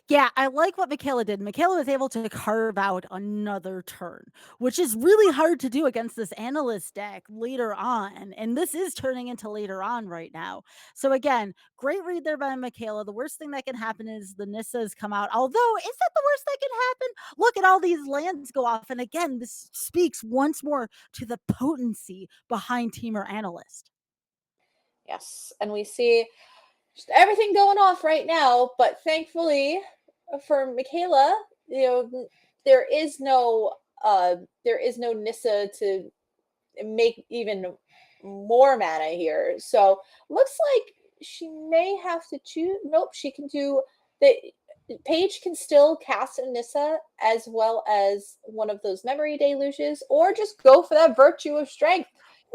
Yeah, I like what Mikaela did. Mikaela was able to carve out another turn, which is really hard to do against this analyst deck later on. And this is turning into later on right now. So again, great read there by Mikaela. The worst thing that can happen is the Nissas come out. Although, is that the worst that can happen? Look at all these lands go off. And again, this speaks once more to the potency behind Temur Analyst. Yes. And we see just everything going off right now. But thankfully for Mikaela, there is no Nissa to make even more mana here. So looks like she may have to choose. Nope, she can do the Paige can still cast a Nissa as well as one of those memory deluges, or just go for that virtue of strength.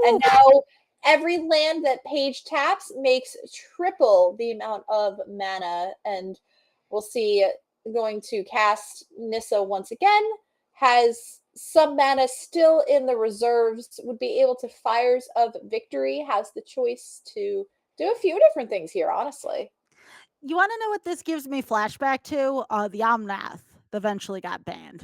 And Oof. now every land that Paige taps makes triple the amount of mana. And we'll see going to cast Nissa once again, has some mana still in the reserves, would be able to Fires of Victory, has the choice to do a few different things here, honestly. You want to know what this gives me flashback to? The Omnath eventually got banned.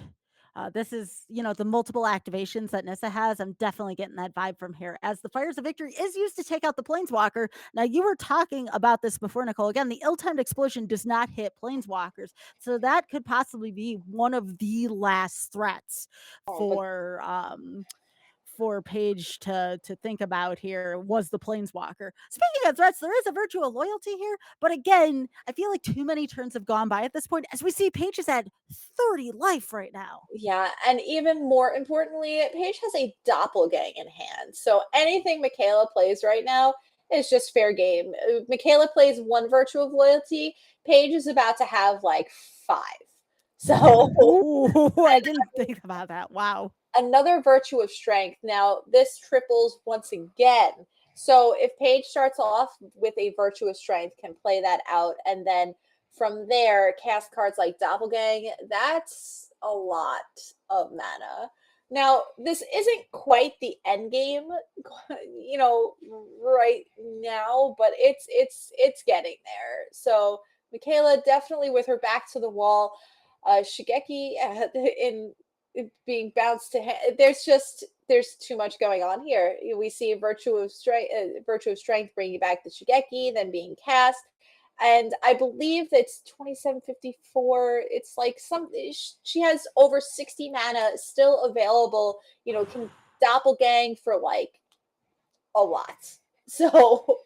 This is, the multiple activations that Nissa has. I'm definitely getting that vibe from here. As the Fires of Victory is used to take out the Planeswalker. Now, you were talking about this before, Nicole. Again, the ill-timed explosion does not hit Planeswalkers. So that could possibly be one of the last threats Oh, but for Paige to think about here was the Planeswalker. Speaking of threats, there is a virtue of loyalty here, but again, I feel like too many turns have gone by at this point, as we see Paige is at 30 life right now. yeah, and even more importantly, Paige has a doppelgang in hand. So anything Mikaela plays right now is just fair game. Mikaela plays one virtue of loyalty. Paige is about to have like five. So Ooh, I didn't think about that. Wow. another virtue of strength. Now, this triples once again. So if Paige starts off with a virtue of strength, can play that out, and then from there cast cards like Doppelgang, that's a lot of mana. Now, this isn't quite the end game, right now, but it's getting there. So Mikaela definitely with her back to the wall. Shigeki in being bounced to there's too much going on here. We see virtue of strength bringing back the Shigeki, then being cast, and I believe it's 2754. It's like she has over 60 mana still available. Can doppelgang for like a lot. So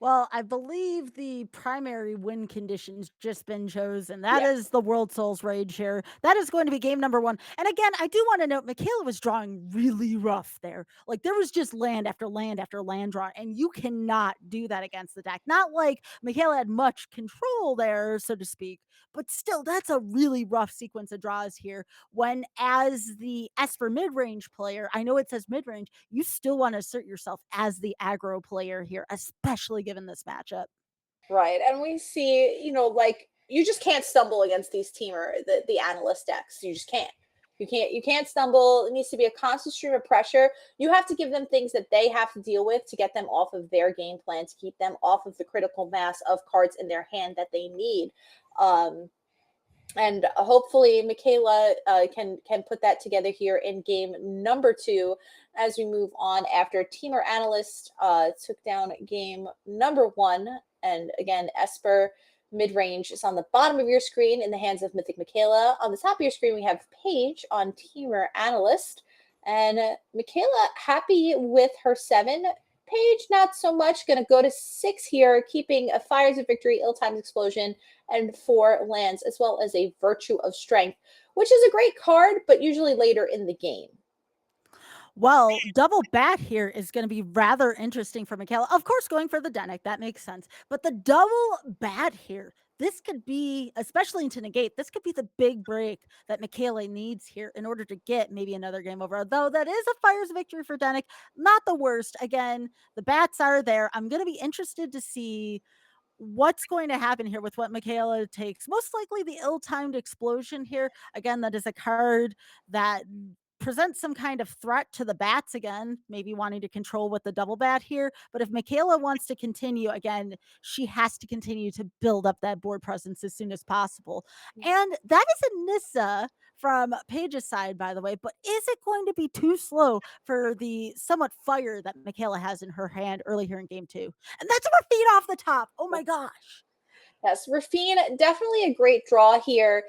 Well, I believe the primary win condition's just been chosen. That yeah, is the World Souls Rage here. That is going to be game number one. And again, I do want to note Mikaela was drawing really rough there. Like there was just land after land after land draw, and you cannot do that against the deck. Not like Mikaela had much control there, so to speak, but still, that's a really rough sequence of draws here. When, as the Esper mid range player, I know it says mid range, you still want to assert yourself as the aggro player here, especially given this matchup. right. And we see, like you just can't stumble against these teamer the analyst decks. You just can't. You can't stumble. It needs to be a constant stream of pressure. You have to give them things that they have to deal with to get them off of their game plan, to keep them off of the critical mass of cards in their hand that they need. And hopefully Mikaela can put that together here in game number 2 as we move on after Temur Analyst took down game number 1. And again, Esper mid-range is on the bottom of your screen in the hands of Mythic Mikaela. On the top of your screen, we have Paige on Temur Analyst. And Mikaela happy with her 7. Paige, not so much. Going to go to 6 here, keeping a Fires of Victory, Ill-Timed Explosion, and 4 lands, as well as a Virtue of Strength, which is a great card, but usually later in the game. Well, double bat here is going to be rather interesting for Mikaela. Of course, going for the Denic, that makes sense. But the double bat here, this could be, especially into negate, this could be the big break that Mikaela needs here in order to get maybe another game over. Though that is a Fire's victory for Denic, not the worst. Again, the bats are there. I'm going to be interested to see what's going to happen here with what Mikaela takes. Most likely the ill-timed explosion here. Again, that is a card that presents some kind of threat to the bats again, maybe wanting to control with the double bat here. But if Mikaela wants to continue, again, she has to continue to build up that board presence as soon as possible. And that is a Nissa from Paige's side, by the way. But is it going to be too slow for the somewhat fire that Mikaela has in her hand early here in game 2? And that's a feet off the top. Oh my gosh. Yes, Rafine, definitely a great draw here.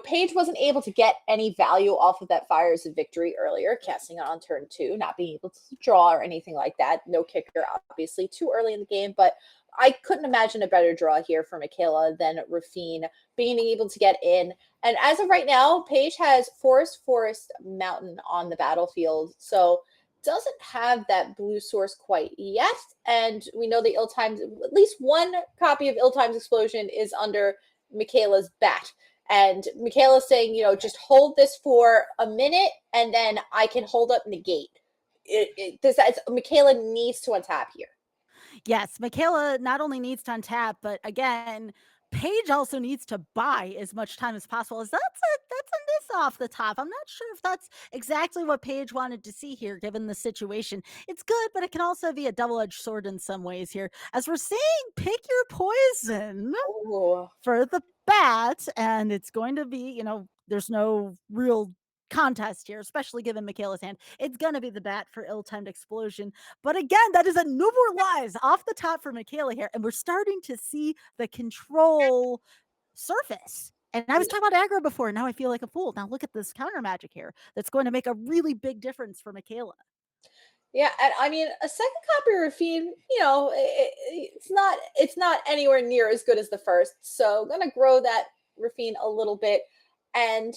Paige wasn't able to get any value off of that Fires of Victory earlier, casting it on turn 2, not being able to draw or anything like that. No kicker, obviously, too early in the game, but I couldn't imagine a better draw here for Mikaela than Rafine being able to get in. And as of right now, Paige has Forest, Mountain on the battlefield. So doesn't have that blue source quite yet. And we know the Ill Times, at least one copy of Ill Times Explosion is under Mikaela's bat. And Mikaela's saying, just hold this for a minute and then I can hold up negate. Mikaela needs to untap here. Yes, Mikaela not only needs to untap, but again, Paige also needs to buy as much time as possible. As that's a miss off the top. I'm not sure if that's exactly what Paige wanted to see here, given the situation. It's good, but it can also be a double-edged sword in some ways here. As we're seeing, pick your poison Oh, for the bat, and it's going to be, there's no real contest here, especially given Mikaela's hand. It's gonna be the bat for ill-timed explosion. But again, that is a no more lies off the top for Mikaela here, and we're starting to see the control surface. And I was talking about aggro before. Now I feel like a fool. Now look at this counter magic here. That's going to make a really big difference for Mikaela. Yeah, and I mean, a second copy Rafine, it's not anywhere near as good as the first. So I'm gonna grow that Rafine a little bit. And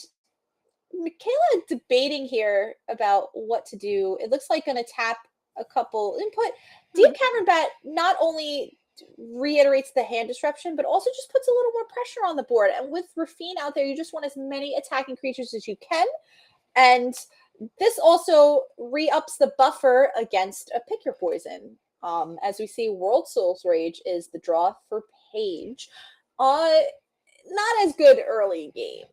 Mikaela debating here about what to do. It looks like gonna tap a couple input. Deep Cavern Bat not only reiterates the hand disruption, but also just puts a little more pressure on the board. And with Rafine out there, you just want as many attacking creatures as you can. And this also re-ups the buffer against a pick your poison. As we see, World Soul's Rage is the draw for Paige. Not as good early game.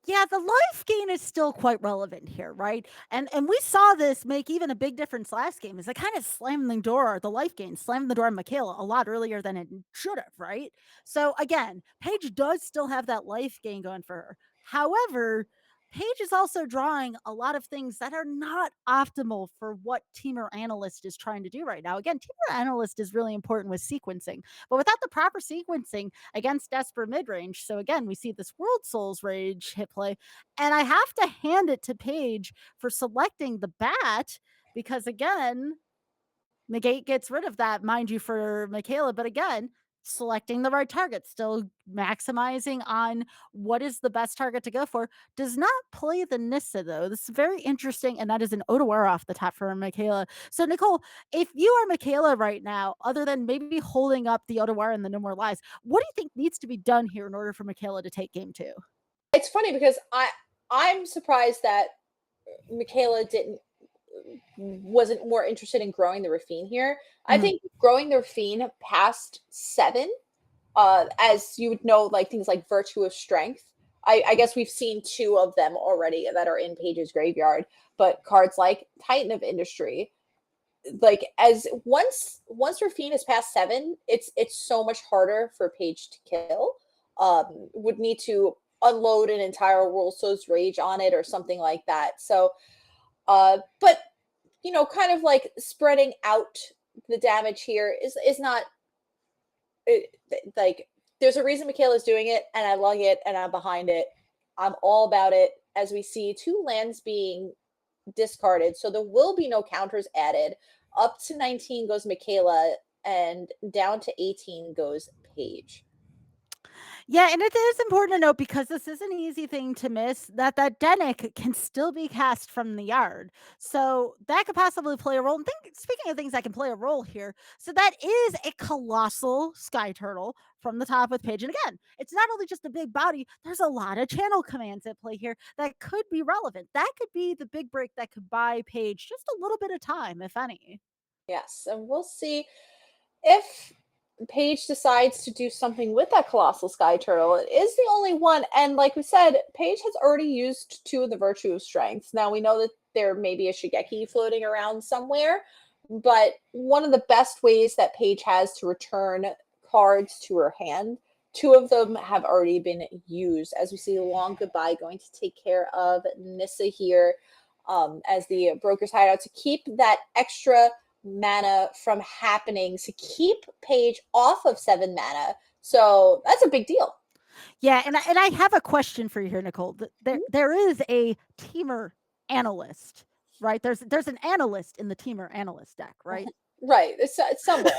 Yeah, the life gain is still quite relevant here, right? And we saw this make even a big difference last game. Is it kind of slammed the door, the life gain, slammed the door on Mikaela a lot earlier than it should have, right? So again, Paige does still have that life gain going for her. However, Paige is also drawing a lot of things that are not optimal for what Temur Analyst is trying to do right now. Again, Temur Analyst is really important with sequencing, but without the proper sequencing against Esper midrange. So again, we see this World Soul's Rage hit play, and I have to hand it to Paige for selecting the bat because again, negate gets rid of that, mind you, for Mikaela, but again, selecting the right target, still maximizing on what is the best target to go for. Does not play the Nissa though. This is very interesting, and that is an Otawara off the top for Mikaela. So Nicole, if you are Mikaela right now, other than maybe holding up the Otawara and the No More Lies, what do you think needs to be done here in order for Mikaela to take game 2? It's funny because I'm surprised that Mikaela wasn't more interested in growing the Rafine here. I think growing the Rafine past 7, as you would know, like things like Virtue of Strength. I guess we've seen 2 of them already that are in Paige's graveyard, but cards like Titan of Industry, like as once Rafine is past 7, it's so much harder for Paige to kill. Would need to unload an entire World Soul's Rage on it or something like that. So, but kind of like spreading out the damage here is not like there's a reason Mikaela's doing it, and I love it, and I'm behind it. I'm all about it. As we see 2 lands being discarded, so there will be no counters added. Up to 19 goes Mikaela, and down to 18 goes Paige. Yeah, and it is important to note, because this is an easy thing to miss, that Denic can still be cast from the yard. So that could possibly play a role. And speaking of things that can play a role here, so that is a colossal sky turtle from the top with Paige. And again, it's not only just a big body, there's a lot of channel commands at play here that could be relevant. That could be the big break that could buy Paige just a little bit of time, if any. Yes, and we'll see if Paige decides to do something with that colossal sky turtle. It is the only one, and like we said, Paige has already used 2 of the Virtue of Strengths. Now we know that there may be a Nigekki floating around somewhere, but one of the best ways that Paige has to return cards to her hand, 2 of them have already been used. As we see, Long Goodbye going to take care of Nissa here, as the Broker's Hideout to keep that extra mana from happening, to keep Paige off of 7 mana. So that's a big deal. Yeah, and I have a question for you here, Nicole. There is a Temur Analyst, right? There's an analyst in the Temur Analyst deck, right? Right. It's somewhere.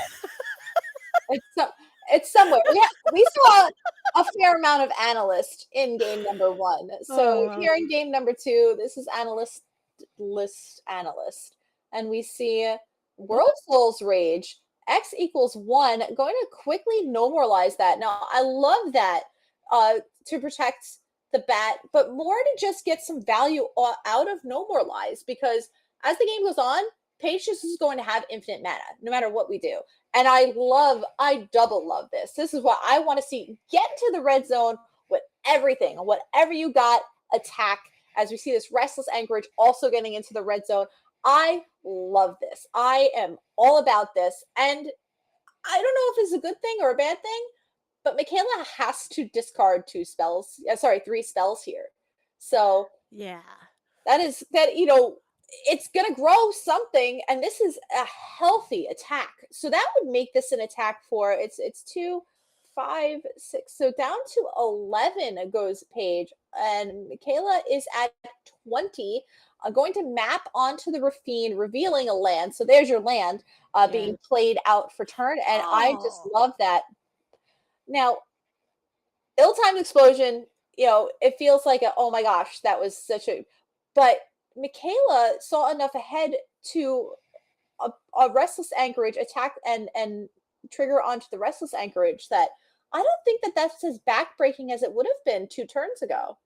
It's somewhere. We saw a fair amount of Analyst in game number 1. So here in game number 2, this is Analyst, and we see World Soul's Rage, X equals 1, going to quickly normalize that. Now, I love that to protect the bat, but more to just get some value out of No More Lies, because as the game goes on, Paige just is going to have infinite mana, no matter what we do. And I double love this. This is what I want to see. Get into the red zone with everything, whatever you got, attack. As we see this Restless Anchorage also getting into the red zone. I love this. I am all about this. And I don't know if it's a good thing or a bad thing, but Mikaela has to discard 3 spells here. So Yeah. it's gonna grow something, and this is a healthy attack. So that would make this an attack for it's 2, 5, 6. So down to 11 goes Paige, and Mikaela is at 20. Going to map onto the Rafine, revealing a land. So there's your land Yeah. being played out for turn, and I just Oh. love that. Now, ill-timed explosion, it feels like oh my gosh, that was such a, but Mikaela saw enough ahead to a restless anchorage attack and trigger onto the restless anchorage that I don't think that that's as backbreaking as it would have been 2 turns ago.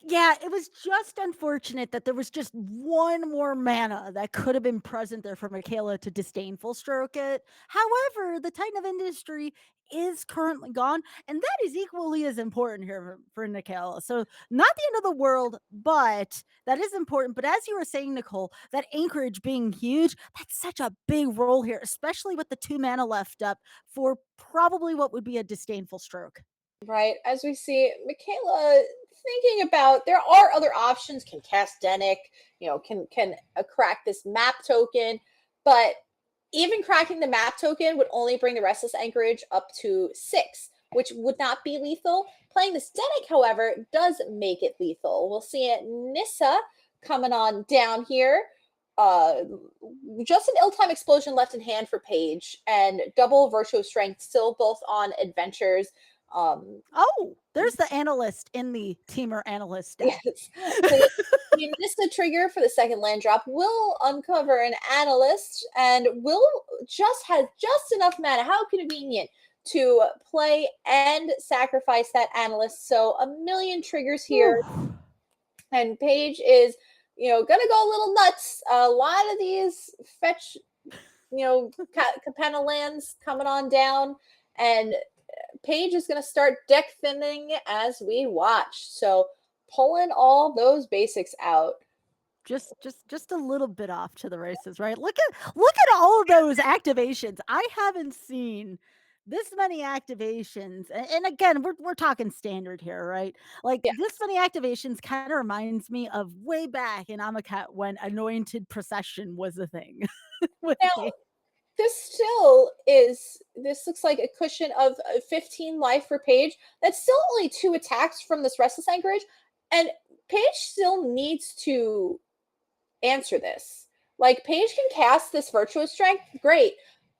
Yeah, it was just unfortunate that there was just one more mana that could have been present there for Mikaela to disdainful stroke it. However, the Titan of Industry is currently gone, and that is equally as important here for Mikaela. So, not the end of the world, but that is important. But as you were saying, Nicole, that anchorage being huge, that's such a big role here, especially with the 2 mana left up for probably what would be a disdainful stroke. Right. As we see, Mikaela thinking about there are other options, can cast Denic, can crack this map token, but even cracking the map token would only bring the restless anchorage up to 6, which would not be lethal. Playing this Denic, however, does make it lethal. We'll see it Nissa coming on down here. Uh, just an ill-time explosion left in hand for Paige, and double virtual strength still both on adventures. Oh, there's the analyst in the Temur analyst deck. Yes. So the Nissa trigger for the second land drop will uncover an analyst and will just has just enough mana. How convenient to play and sacrifice that analyst. So a million triggers here, Whew. and Paige is, gonna go a little nuts. A lot of these fetch, Capenna lands coming on down, and Paige is going to start deck thinning as we watch. So pulling all those basics out. Just a little bit off to the races, right? Look at all of those activations. I haven't seen this many activations. And again, we're talking standard here, right? Like Yeah. this many activations kind of reminds me of way back in Amakat when anointed procession was a thing with Now, me. this looks like a cushion of 15 life for Paige. That's still only 2 attacks from this restless anchorage. And Paige still needs to answer this. Like, Paige can cast this virtuous strength, great.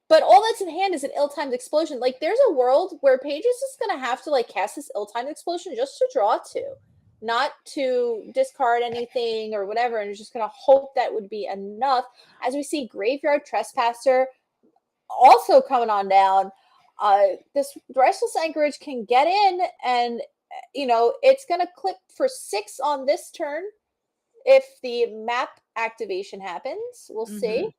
But all that's in hand is an ill-timed explosion. Like, there's a world where Paige is just gonna have to cast this ill-timed explosion just to draw 2, not to discard anything or whatever, and just gonna hope that would be enough. As we see Graveyard Trespasser also coming on down. This restless anchorage can get in, and it's gonna clip for 6 on this turn. If the map activation happens, we'll see. Mhm.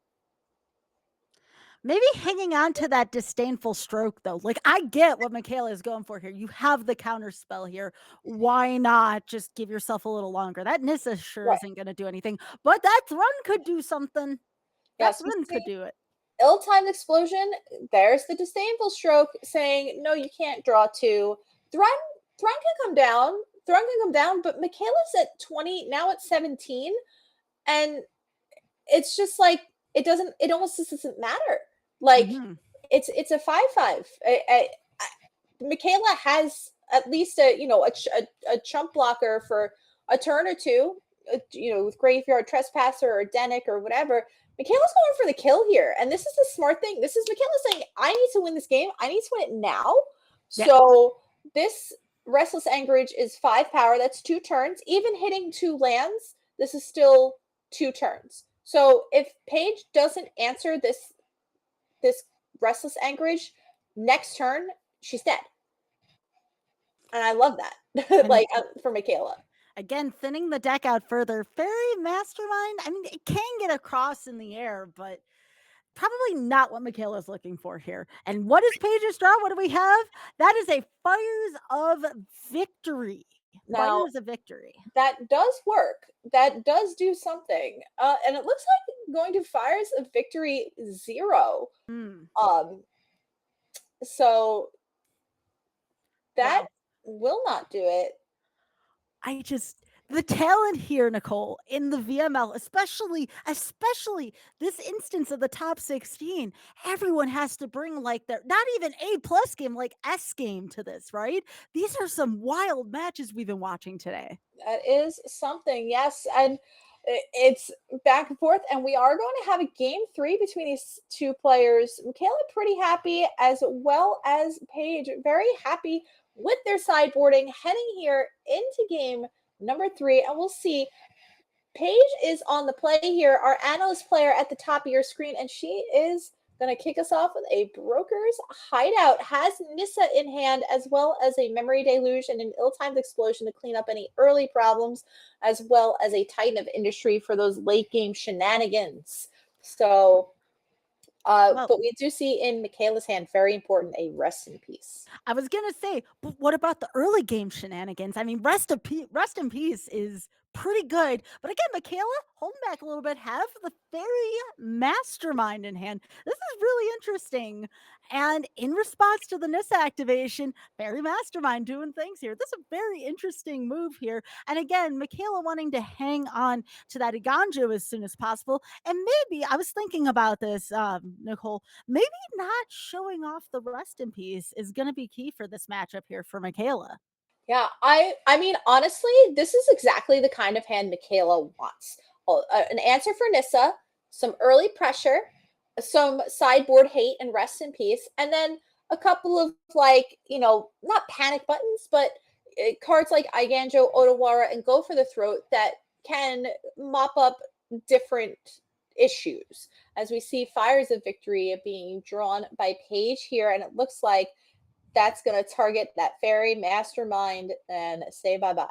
Maybe hanging on to that disdainful stroke, though. Like, I get what Mikaela is going for here. You have the counter spell here. Why not just give yourself a little longer? That Nissa sure Right. isn't going to do anything, but that Thrun could do something. That Yes, we Thrun see could do it. ill-timed explosion. There's the disdainful stroke saying, no, you can't draw 2. Thrun, Thrun can come down. Thrun can come down, but Michaela's at 20, now at 17. And it's just like it almost just doesn't matter. Like, Mhm. it's a 5/5. Mikaela has at least a chump blocker for a turn or two, with Graveyard Trespasser or Denic or whatever. Mikaela's going for the kill here, and this is the smart thing. This is Mikaela saying, I need to win this game. I need to win it now. Yeah. So this Restless Anchorage is 5 power. That's 2 turns. Even hitting 2 lands, this is still 2 turns. So if Paige doesn't answer this Restless Anchorage next turn, she's dead. And I love that. And For Mikaela. again, thinning the deck out further. Fairy Mastermind, I mean, it can get across in the air, but probably not what Mikaela's looking for here. And what is Paige's draw? What do we have? That is a Fires of Victory. Now, Fires of Victory. that does work. That does do something. And it looks like going to Fires of Victory 0. Mm. So That Wow. will not do it. The talent here, Nicole, in the VML, especially this instance of the top 16, everyone has to bring like their not even A plus game, like S game to this, right? These are some wild matches we've been watching today. That is something, yes. And it's back and forth. And we are going to have a game 3 between these two players. Mikaela pretty happy, as well as Paige very happy with their sideboarding, heading here into game number 3. And we'll see. Paige is on the play here, our analyst player at the top of your screen, and she is going to kick us off with a Broker's Hideout. Has Nissa in hand, as well as a Memory Deluge and an Ill-Timed Explosion to clean up any early problems, as well as a Titan of Industry for those late-game shenanigans. So, Well, but we do see in Mikaela's hand, very important, a Rest in Peace. I was gonna say, but what about the early game shenanigans? I mean, rest in peace is pretty good. But again, Mikaela, holding back a little bit, have the fairy mastermind in hand. This is really interesting. And in response to the Nissa activation, fairy mastermind doing things here. This is a very interesting move here. And again, Mikaela wanting to hang on to that Iganjo as soon as possible. And maybe I was thinking about this, Nicole. Maybe not showing off the rest in peace is going to be key for this matchup here for Mikaela. Yeah, I mean, honestly, this is exactly the kind of hand Mikaela wants. An answer for Nissa, some early pressure, some sideboard hate and rest in peace, and then a couple of like, not panic buttons, but cards like Iganjo, Otawara, and Go for the Throat that can mop up different issues. As we see Fires of Victory being drawn by Paige here, and it looks like that's going to target that fairy mastermind and say bye-bye.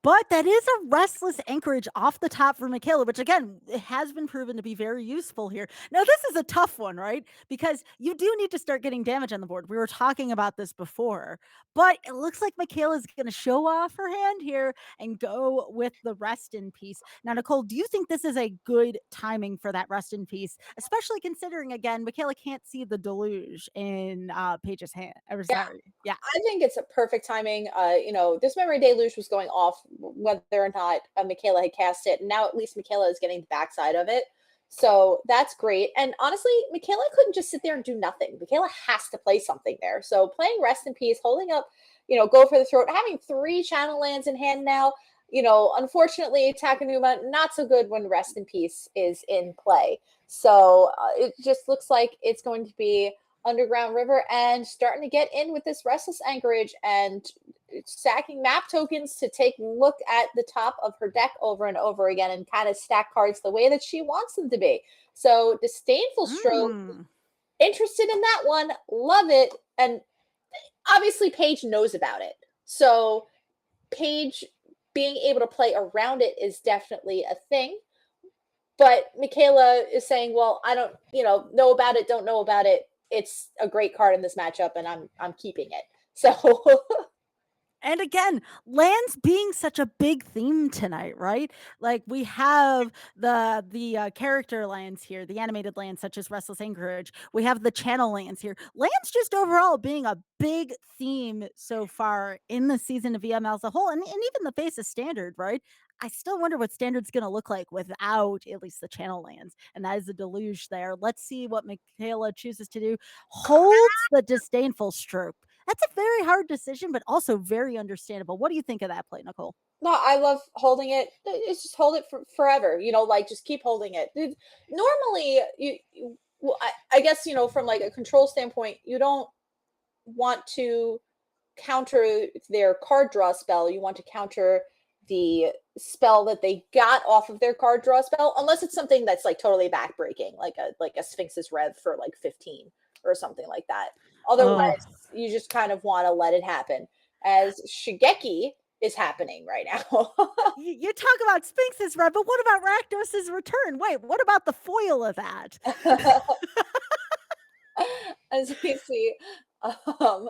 But that is a restless anchorage off the top for Mikaela, which again, it has been proven to be very useful here. Now, this is a tough one, right? Because you do need to start getting damage on the board. We were talking about this before, but it looks like Mikaela is going to show off her hand here and go with the rest in peace. Now, Nicole, do you think this is a good timing for that rest in peace, especially considering, again, Mikaela can't see the deluge in Paige's hand? Or, Yeah, sorry. Yeah. I think it's a perfect timing. This Memory Deluge was going off whether or not Mikaela had cast it. And now at least Mikaela is getting the backside of it. So that's great. And honestly, Mikaela couldn't just sit there and do nothing. Mikaela has to play something there. So playing Rest in Peace, holding up, Go for the Throat, having 3 channel lands in hand now. Unfortunately, Takenuma, not so good when Rest in Peace is in play. So it just looks like it's going to be Underground River and starting to get in with this Restless Anchorage and stacking map tokens to take a look at the top of her deck over and over again and kind of stack cards the way that she wants them to be. So Disdainful Stroke, interested in that one, love it. And obviously Paige knows about it. So Paige being able to play around it is definitely a thing. But Mikaela is saying, well, I don't, know about it, don't know about it. It's a great card in this matchup, and I'm keeping it. So And again, lands being such a big theme tonight, right? Like we have the character lands here, the animated lands such as Restless Anchorage. We have the channel lands here. Lands just overall being a big theme so far in the season of VML as a whole, and even the face of standard, right? I still wonder what standard's going to look like without at least the channel lands, and that is a deluge there. Let's see what Mikaela chooses to do. Holds the Disdainful Stroke. That's a very hard decision, but also very understandable. What do you think of that play, Nicole? no, I love holding it. It's just hold it for forever. Like just keep holding it. Normally, well, I guess from like a control standpoint, you don't want to counter their card draw spell. You want to counter the spell that they got off of their card draw spell, unless it's something that's like totally backbreaking, like a Sphinx's Rev for like 15 or something like that. Otherwise, you just kind of want to let it happen, as Shigeki is happening right now. You talk about Sphinx's Rev, but what about Rakdos's Return? Wait, what about the foil of that? As we see, um,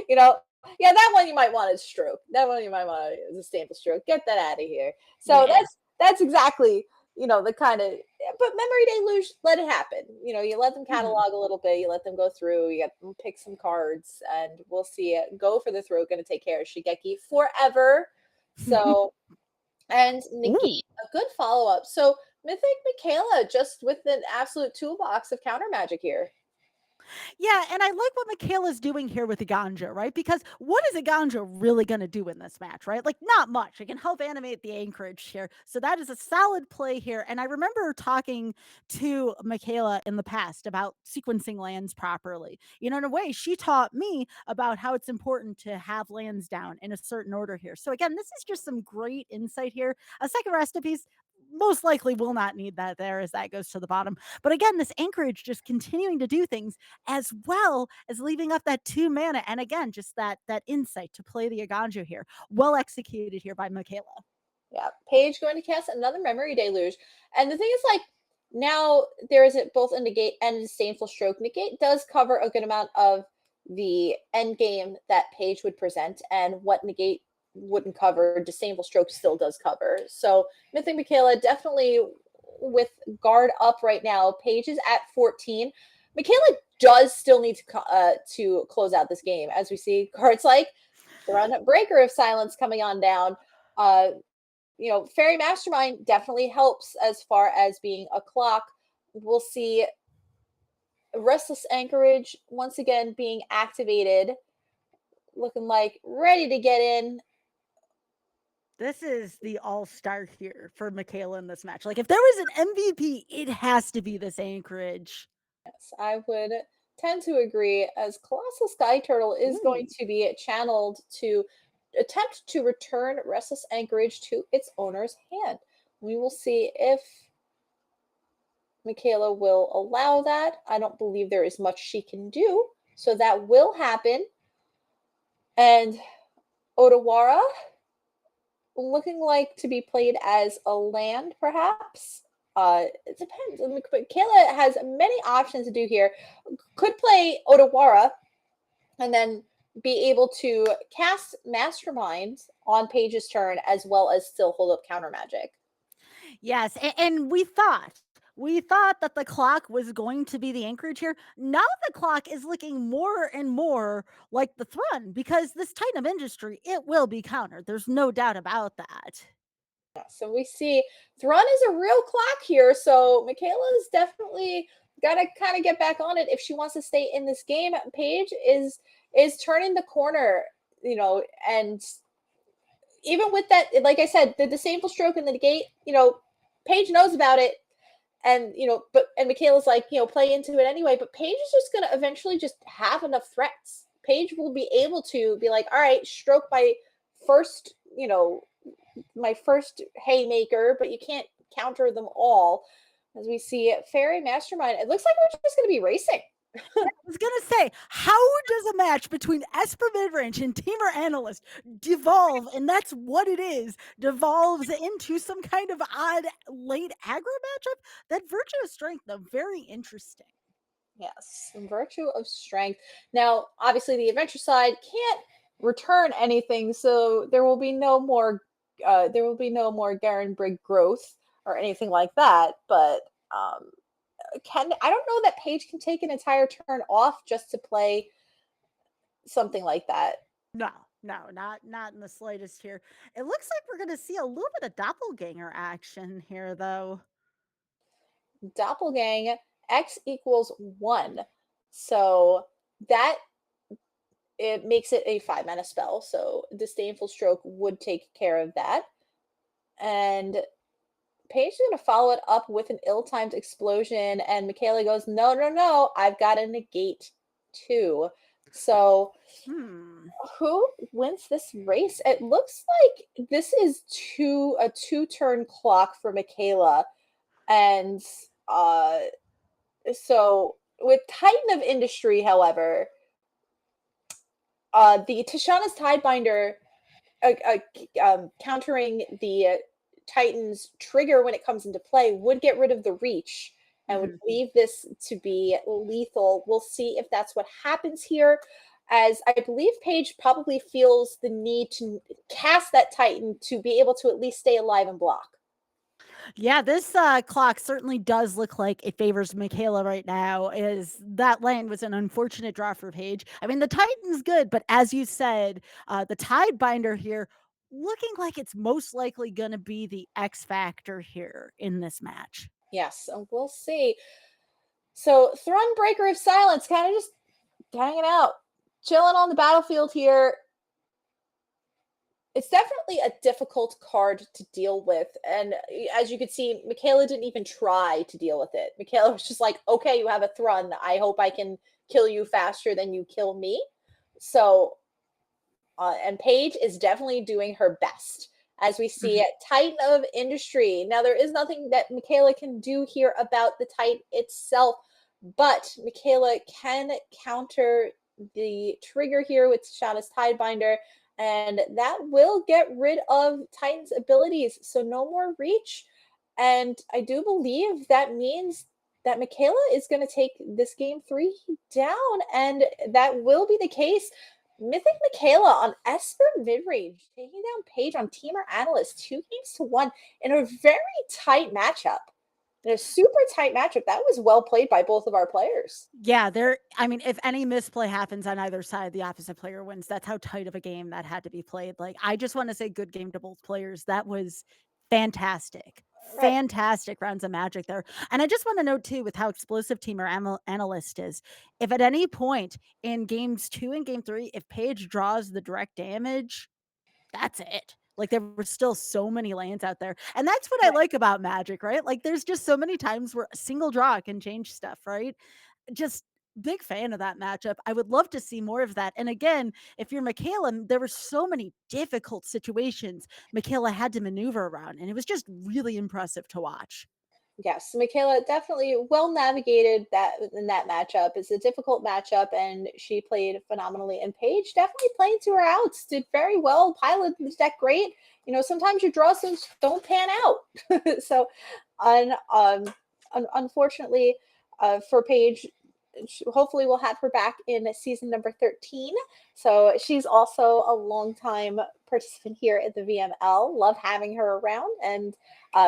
you know, yeah, that one you might want to stroke. That one you might want to a Disdainful Stroke. Get that out of here. So Yeah. that's exactly the kind of. but memory deluge, let it happen. You know, you let them catalog a little bit, you let them go through, you get them pick some cards, and we'll see it. Go for the throat, gonna take care of Nigekki forever. So, and negate a good follow-up. So Mythic Mikaela just with an absolute toolbox of counter magic here. Yeah, and I like what Mikaela's doing here with the ganja, right? Because what is a ganja really going to do in this match, right? Like, not much. It can help animate the anchorage here. So that is a solid play here. And I remember talking to Mikaela in the past about sequencing lands properly. You know, in a way, she taught me about how it's important to have lands down in a certain order here. So again, this is just some great insight here. A second recipes most likely will not need that there as that goes to the bottom. But again, this anchorage just continuing to do things as well as leaving up that 2 mana. And again, just that insight to play the Aganjo here. Well executed here by Mikaela. Yeah, Paige going to cast another memory deluge. And the thing is, like, now there is both a negate and a disdainful stroke. Negate does cover a good amount of the end game that Paige would present, and what negate wouldn't cover, disdainful stroke still does cover. So Mythic Mikaela definitely with guard up right now. Paige is at 14. Mikaela does still need to close out this game, as we see cards like Throne Breaker of Silence coming on down. You know, Fairy Mastermind definitely helps as far as being a clock. We'll see Restless Anchorage once again being activated, looking like ready to get in. This is the all-star here for Mikaela in this match. Like, if there was an MVP, it has to be this anchorage. Yes, I would tend to agree, as Colossal Sky Turtle is going to be channeled to attempt to return Restless Anchorage to its owner's hand. We will see if Mikaela will allow that. I don't believe there is much she can do, so that will happen. And Odawara looking like to be played as a land, perhaps. It depends. Mikaela has many options to do here. Could play Odawara and then be able to cast Mastermind on Paige's turn, as well as still hold up counter magic. Yes, and we thought that the clock was going to be the anchorage here. Now the clock is looking more and more like the Thrun because this Titan of Industry, it will be countered. There's no doubt about that. So we see Thrun is a real clock here, so Mikaela's definitely got to kind of get back on it if she wants to stay in this game. Paige is turning the corner, you know, and even with that, like I said, the disdainful stroke in the gate, you know, Paige knows about it, and you know, and Mikaela's like, you know, play into it anyway. But Paige is just gonna eventually just have enough threats. Paige will be able to be like, all right, stroke my first, you know, my first haymaker, but you can't counter them all. As we see Fairy Mastermind, it looks like we're just gonna be racing. I was gonna say, how does a match between Esper Midrange and Temur Analyst devolve? And that's what it is. Devolves into some kind of odd late aggro matchup. That Virtue of Strength, though, very interesting. Yes, some Virtue of Strength. Now, obviously, the adventure side can't return anything, so there will be no more. There will be no more Garen Brigg growth or anything like that. But I don't know that Paige can take an entire turn off just to play something like that. No, no, not in the slightest here. It looks like we're gonna see a little bit of doppelganger action here, though. Doppelgang X equals 1. So that it makes it a 5-mana spell. So Disdainful Stroke would take care of that. And Paige is going to follow it up with an ill-timed explosion. And Mikaela goes, no, no, no, I've got to negate 2. So who wins this race? It looks like this is a 2-turn clock for Mikaela. And so with Titan of Industry, however, the Tishana's Tidebinder countering the Titan's trigger when it comes into play would get rid of the reach and would leave this to be lethal. We'll see if that's what happens here, as I believe Paige probably feels the need to cast that Titan to be able to at least stay alive and block. Yeah, this clock certainly does look like it favors Mikaela right now. Is that lane was an unfortunate draw for Paige. I mean, the Titan's good, but as you said, the Tidebinder here looking like it's most likely going to be the X factor here in this match. Yes, and we'll see. So Thronebreaker of Silence, kind of just hanging out, chilling on the battlefield here. It's definitely a difficult card to deal with. And as you could see, Mikaela didn't even try to deal with it. Mikaela was just like, okay, you have a Thrun. I hope I can kill you faster than you kill me. So, and Paige is definitely doing her best. As we see at Titan of Industry. Now, there is nothing that Mikaela can do here about the Titan itself, but Mikaela can counter the trigger here with Shada's Tidebinder, and that will get rid of Titan's abilities. So no more reach. And I do believe that means that Mikaela is going to take this game 3 down, and that will be the case. Mythic Mikaela on Esper midrange, taking down Paige on Temur Analyst 2-1 in a very tight matchup. In a super tight matchup. That was well played by both of our players. Yeah, I mean, if any misplay happens on either side, the opposite player wins. That's how tight of a game that had to be played. Like, I just want to say good game to both players. That was fantastic. Right. Fantastic rounds of Magic there. And I just want to note too, with how explosive Temur Analyst is, if at any point in games 2 and game 3, if Paige draws the direct damage, that's it. Like, there were still so many lanes out there. And that's what I like about Magic, right? Like, there's just so many times where a single draw can change stuff, right? Just big fan of that matchup. I would love to see more of that. And again, if you're Mikaela, there were so many difficult situations Mikaela had to maneuver around, and it was just really impressive to watch. Yes, Mikaela definitely well navigated that in that matchup. It's a difficult matchup, and she played phenomenally. And Paige definitely playing to her outs, did very well, piloted the deck great. You know, sometimes your draws don't pan out. So, unfortunately, for Paige, hopefully we'll have her back in season number 13. So she's also a long-time participant here at the VML. Love having her around, and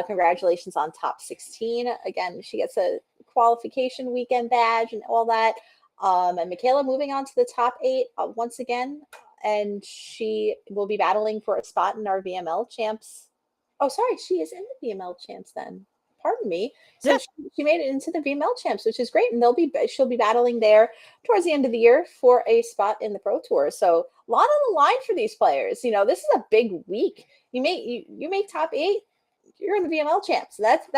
congratulations on top 16. Again, she gets a qualification weekend badge and all that. And Mikaela moving on to the top 8 once again, and she will be battling for a spot in our VML champs. Oh, sorry, she is in the VML champs then. Pardon me. So Yeah. she made it into the VML champs, which is great, and she'll be battling there towards the end of the year for a spot in the Pro Tour. So a lot on the line for these players. You know, this is a big week. You make top 8, you're in the VML champs. That's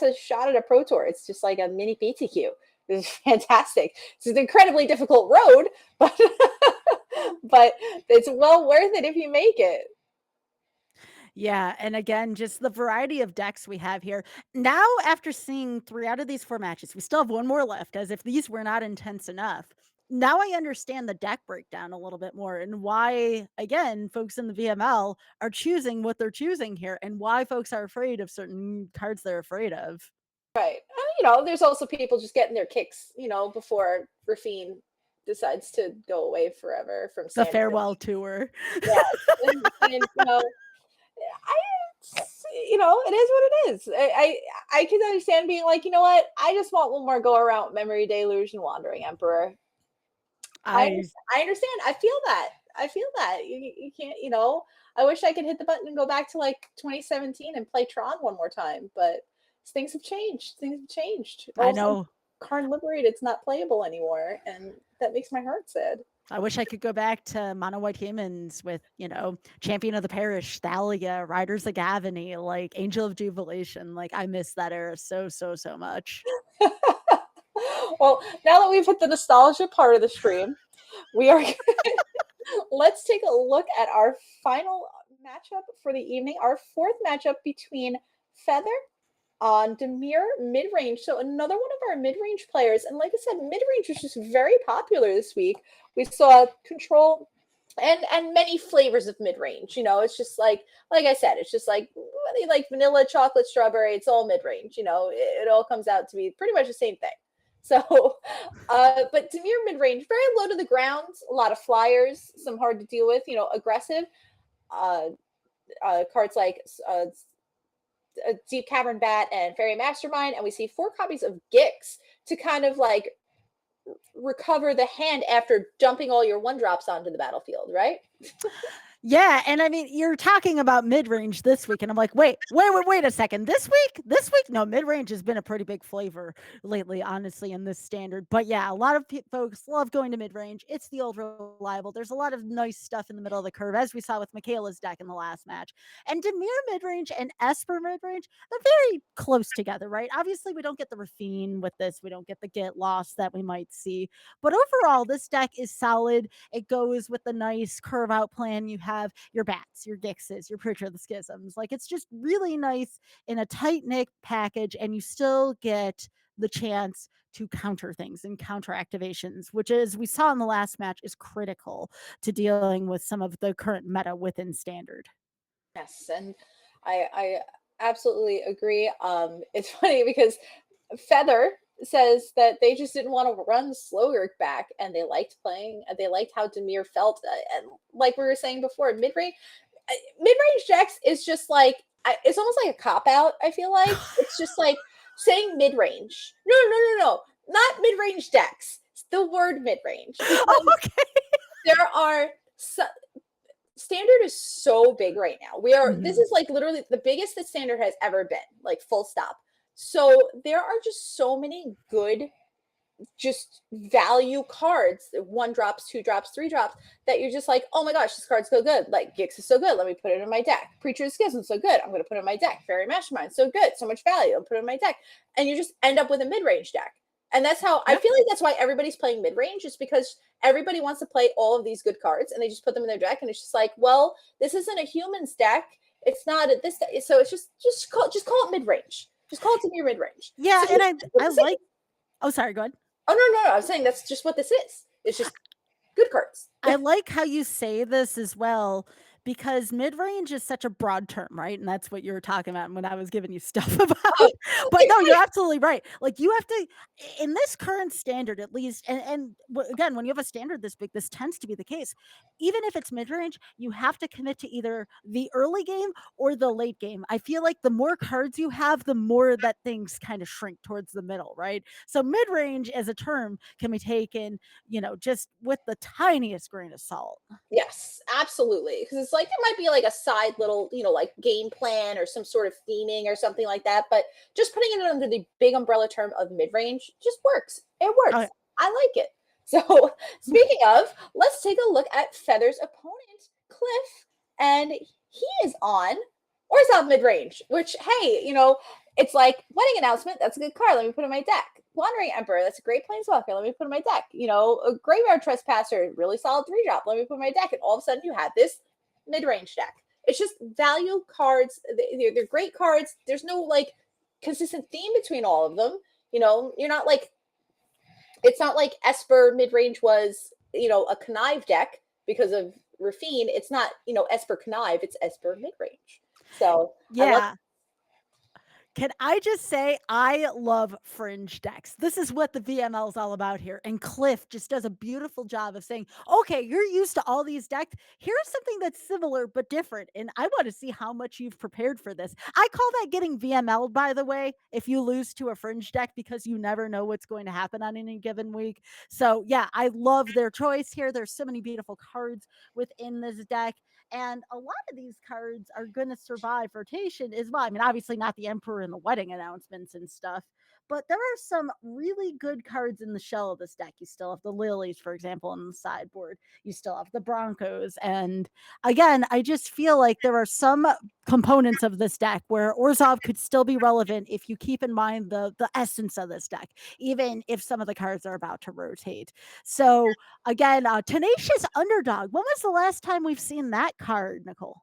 a shot at a Pro Tour. It's just like a mini PTQ. This is fantastic. It's an incredibly difficult road, but but it's well worth it if you make it. Yeah, and again, just the variety of decks we have here. Now, after seeing 3 out of these 4 matches, we still have 1 more left, as if these were not intense enough. Now I understand the deck breakdown a little bit more, and why, again, folks in the VML are choosing what they're choosing here, and why folks are afraid of certain cards they're afraid of. Right. You know, there's also people just getting their kicks, you know, before Rafine decides to go away forever from The Standard. farewell tour. Yes. And you know, I you know, it is what it is. I can understand being like, you know what, I just want one more go around Memory Deluge and Wandering Emperor. I I understand. I feel that. I feel that. You can't, you know, I wish I could hit the button and go back to like 2017 and play Tron one more time, but things have changed. Things have changed. I Also, know. Karn Liberate, it's not playable anymore, and that makes my heart sad. I wish I could go back to Mono White Humans with, Champion of the Parish, Thalia, Riders of Gavany, like Angel of Jubilation. Like, I miss that era so, so, so much. Well, now that we've hit the nostalgia part of the stream, we are let's take a look at our final matchup for the evening. Our 4th matchup between Feather on Dimir mid-range. So another one of our mid-range players. And like I said, mid-range was just very popular this week. We saw control and many flavors of mid-range. You know, it's just like I said, it's just like whether you like vanilla, chocolate, strawberry, it's all mid-range. You know, it all comes out to be pretty much the same thing. So, but Dimir mid-range, very low to the ground, a lot of flyers, some hard to deal with, you know, aggressive. Cards like a Deep Cavern Bat and Fairy Mastermind, and we see 4 copies of Gix to kind of like recover the hand after dumping all your 1-drops onto the battlefield, right? Yeah, and I mean, you're talking about mid-range this week, and I'm like, wait a second. This week, no, mid-range has been a pretty big flavor lately, honestly, in this standard. But yeah, a lot of folks love going to mid-range. It's the old reliable. There's a lot of nice stuff in the middle of the curve, as we saw with Mikaela's deck in the last match. And Dimir mid-range and Esper mid-range, they're very close together, right? Obviously, we don't get the Rafine with this. We don't get the Get Lost that we might see. But overall, this deck is solid. It goes with the nice curve out plan you have your bats, your Gixes, your Preacher of the Schisms. Like it's just really nice in a tight knit package, and you still get the chance to counter things and counter activations, which, as we saw in the last match, is critical to dealing with some of the current meta within standard. Yes, and I absolutely agree. It's funny because Feather says that they just didn't want to run Slogurk back, and they liked how Dimir felt, and like we were saying before, mid-range decks is just like it's almost like a cop out. I feel like it's just like saying mid-range. No, not mid-range decks. It's the word mid-range. Oh, okay. There are standard is so big right now. This is like literally the biggest that standard has ever been, like full stop. So there are just so many good, just value cards, 1-drops, 2-drops, 3-drops, that you're just like, oh my gosh, this card's so good. Like Gix is so good. Let me put it in my deck. Preacher of Schism so good. I'm going to put it in my deck. Fairy Mastermind so good. So much value. I'll put it in my deck. And you just end up with a mid-range deck. And that's how I feel like that's why everybody's playing mid-range, is because everybody wants to play all of these good cards and they just put them in their deck. And it's just like, well, this isn't a humans deck. It's not this. So it's just call it mid-range. Just call it to be mid-range. Yeah, so and I like. Oh, sorry. Go ahead. Oh no! I'm saying that's just what this is. It's just good cards. I like how you say this as well, because mid-range is such a broad term, right? And that's what you were talking about when I was giving you stuff about. But no, you're absolutely right. Like you have to, in this current standard at least, and again, when you have a standard this big, this tends to be the case. Even if it's mid-range, you have to commit to either the early game or the late game. I feel like the more cards you have, the more that things kind of shrink towards the middle, right? So mid-range as a term can be taken, just with the tiniest grain of salt. Yes, absolutely. Because it's like it might be like a side little, like game plan or some sort of theming or something like that. But just putting it under the big umbrella term of mid range just works. It works. Okay. I like it. So speaking of, let's take a look at Feather's opponent, Cliff, and he is on Orzhov mid range. Which, hey, it's like wedding announcement. That's a good card. Let me put it in my deck. Wandering Emperor, that's a great planeswalker. Let me put in my deck. A Graveyard Trespasser, really solid 3-drop. Let me put in my deck. And all of a sudden you have this mid-range deck. It's just value cards. They're great cards. There's no like consistent theme between all of them. You're not like, it's not like Esper mid-range was, a Connive deck because of Rafine. It's not, Esper Connive, it's Esper mid-range. So yeah. Can I just say I love fringe decks? This is what the VML is all about here. And Cliff just does a beautiful job of saying, okay, you're used to all these decks. Here's something that's similar but different. And I want to see how much you've prepared for this. I call that getting VML'd, by the way, if you lose to a fringe deck, because you never know what's going to happen on any given week. So yeah, I love their choice here. There's so many beautiful cards within this deck. And a lot of these cards are going to survive rotation as well. I mean, obviously not the Emperor and the wedding announcements and stuff, but there are some really good cards in the shell of this deck. You still have the Lilies, for example, on the sideboard. You still have the Broncos. And again, I just feel like there are some components of this deck where Orzhov could still be relevant if you keep in mind the essence of this deck, even if some of the cards are about to rotate. So again, Tenacious Underdog. When was the last time we've seen that card, Nicole?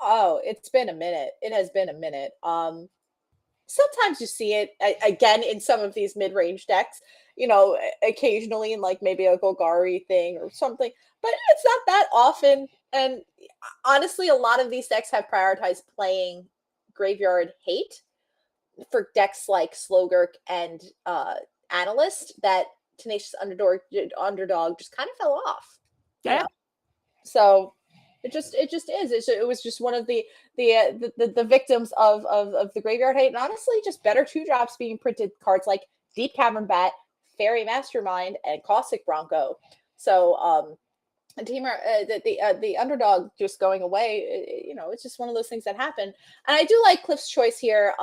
Oh, it's been a minute. It has been a minute. Sometimes you see it again in some of these mid-range decks, occasionally in like maybe a Golgari thing or something, but it's not that often. And honestly, a lot of these decks have prioritized playing Graveyard Hate for decks like Slogurk and Analyst, that Tenacious Underdog just kind of fell off. Yeah. So It just is. It was just one of the victims of the graveyard hate, and honestly, just better 2-drops being printed cards like Deep Cavern Bat, Fairy Mastermind, and Caustic Bronco. So Dimir, the underdog just going away. It's just one of those things that happen. And I do like Cliff's choice here.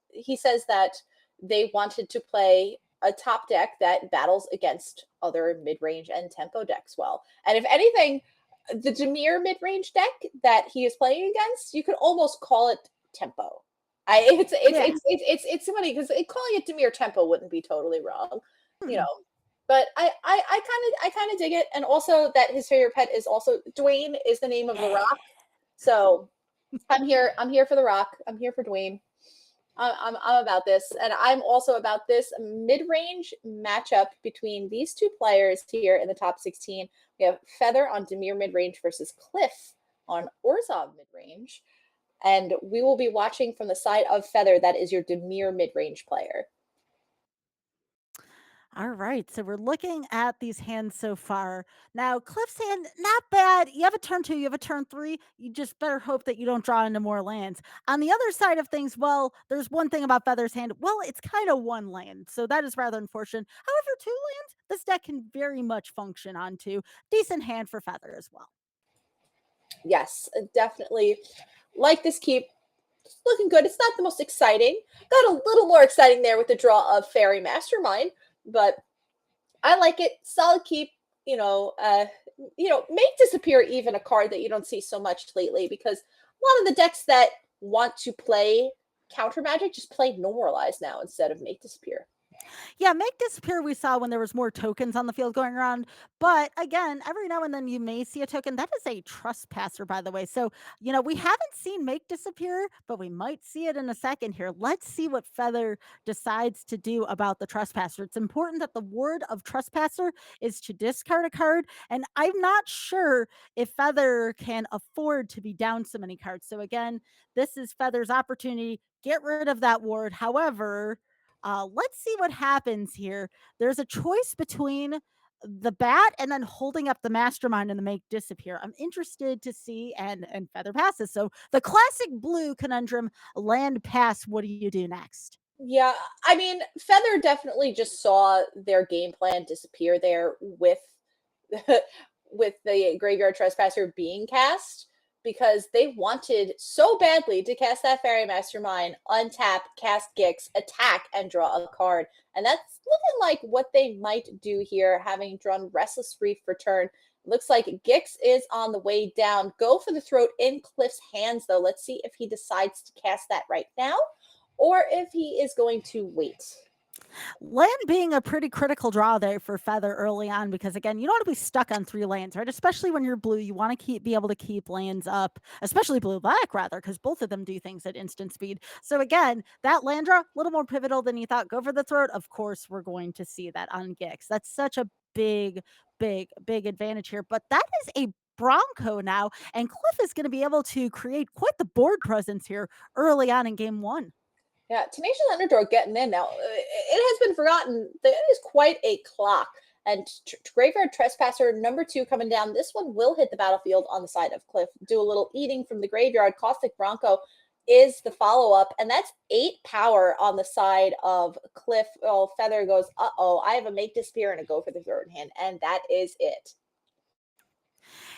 He says that they wanted to play a top deck that battles against other mid-range and tempo decks well. And if anything, the Dimir mid-range deck that he is playing against, you could almost call it tempo. It's funny because calling it Dimir tempo wouldn't be totally wrong, you know. But I kind of dig it, and also that his favorite pet is also Dwayne is the name of the rock. So I'm here for the rock. I'm here for Dwayne. I'm about this, and I'm also about this mid-range matchup between these two players here in the top 16. We have Feather on Dimir mid-range versus Cliff on Orzhov mid-range, and we will be watching from the side of Feather. That is your Dimir mid-range player. All right, so we're looking at these hands so far. Now, Cliff's hand, not bad. You have a turn 2, you have a turn 3. You just better hope that you don't draw into more lands. On the other side of things, well, there's one thing about Feather's hand. Well, it's kind of one land, so that is rather unfortunate. However, 2 lands, this deck can very much function onto. Decent hand for Feather as well. Yes, definitely like this keep. Looking good. It's not the most exciting. Got a little more exciting there with the draw of Fairy Mastermind, but I like it. Solid keep. Make disappear even a card that you don't see so much lately, because a lot of the decks that want to play counter magic just play normalize now instead of make disappear. Yeah, make disappear we saw when there was more tokens on the field going around. But again, every now and then you may see a token. That is a trespasser, by the way. So, we haven't seen make disappear, but we might see it in a second here. Let's see what Feather decides to do about the trespasser. It's important that the word of trespasser is to discard a card. And I'm not sure if Feather can afford to be down so many cards. So again, this is Feather's opportunity. Get rid of that ward. However, let's see what happens here. There's a choice between the bat and then holding up the mastermind and the make disappear. I'm interested to see, and Feather passes. So the classic blue conundrum, land pass. What do you do next? Yeah, I mean, Feather definitely just saw their game plan disappear there with with the Graveyard Trespasser being cast, because they wanted so badly to cast that Fairy Mastermind, untap, cast Gix, attack, and draw a card. And that's looking like what they might do here, having drawn Restless Reef for turn. Looks like Gix is on the way down. Go for the throat in Cliff's hands, though. Let's see if he decides to cast that right now, or if he is going to wait. Land being a pretty critical draw there for Feather early on, because again, you don't want to be stuck on 3 lands, right? Especially when you're blue, you want to be able to keep lands up, especially blue black rather, because both of them do things at instant speed. So again, that land draw a little more pivotal than you thought. Go for the throat. Of course, we're going to see that on Gix. That's such a big advantage here. But that is a Bronco now, and Cliff is going to be able to create quite the board presence here early on in game 1. Yeah, Tenacious Underdog getting in now. It has been forgotten that it is quite a clock. And Graveyard Trespasser number 2 coming down. This one will hit the battlefield on the side of Cliff. Do a little eating from the graveyard. Caustic Bronco is the follow-up. And that's 8 power on the side of Cliff. Oh, Feather goes, uh-oh, I have a make disappear and a go for the third hand. And that is it.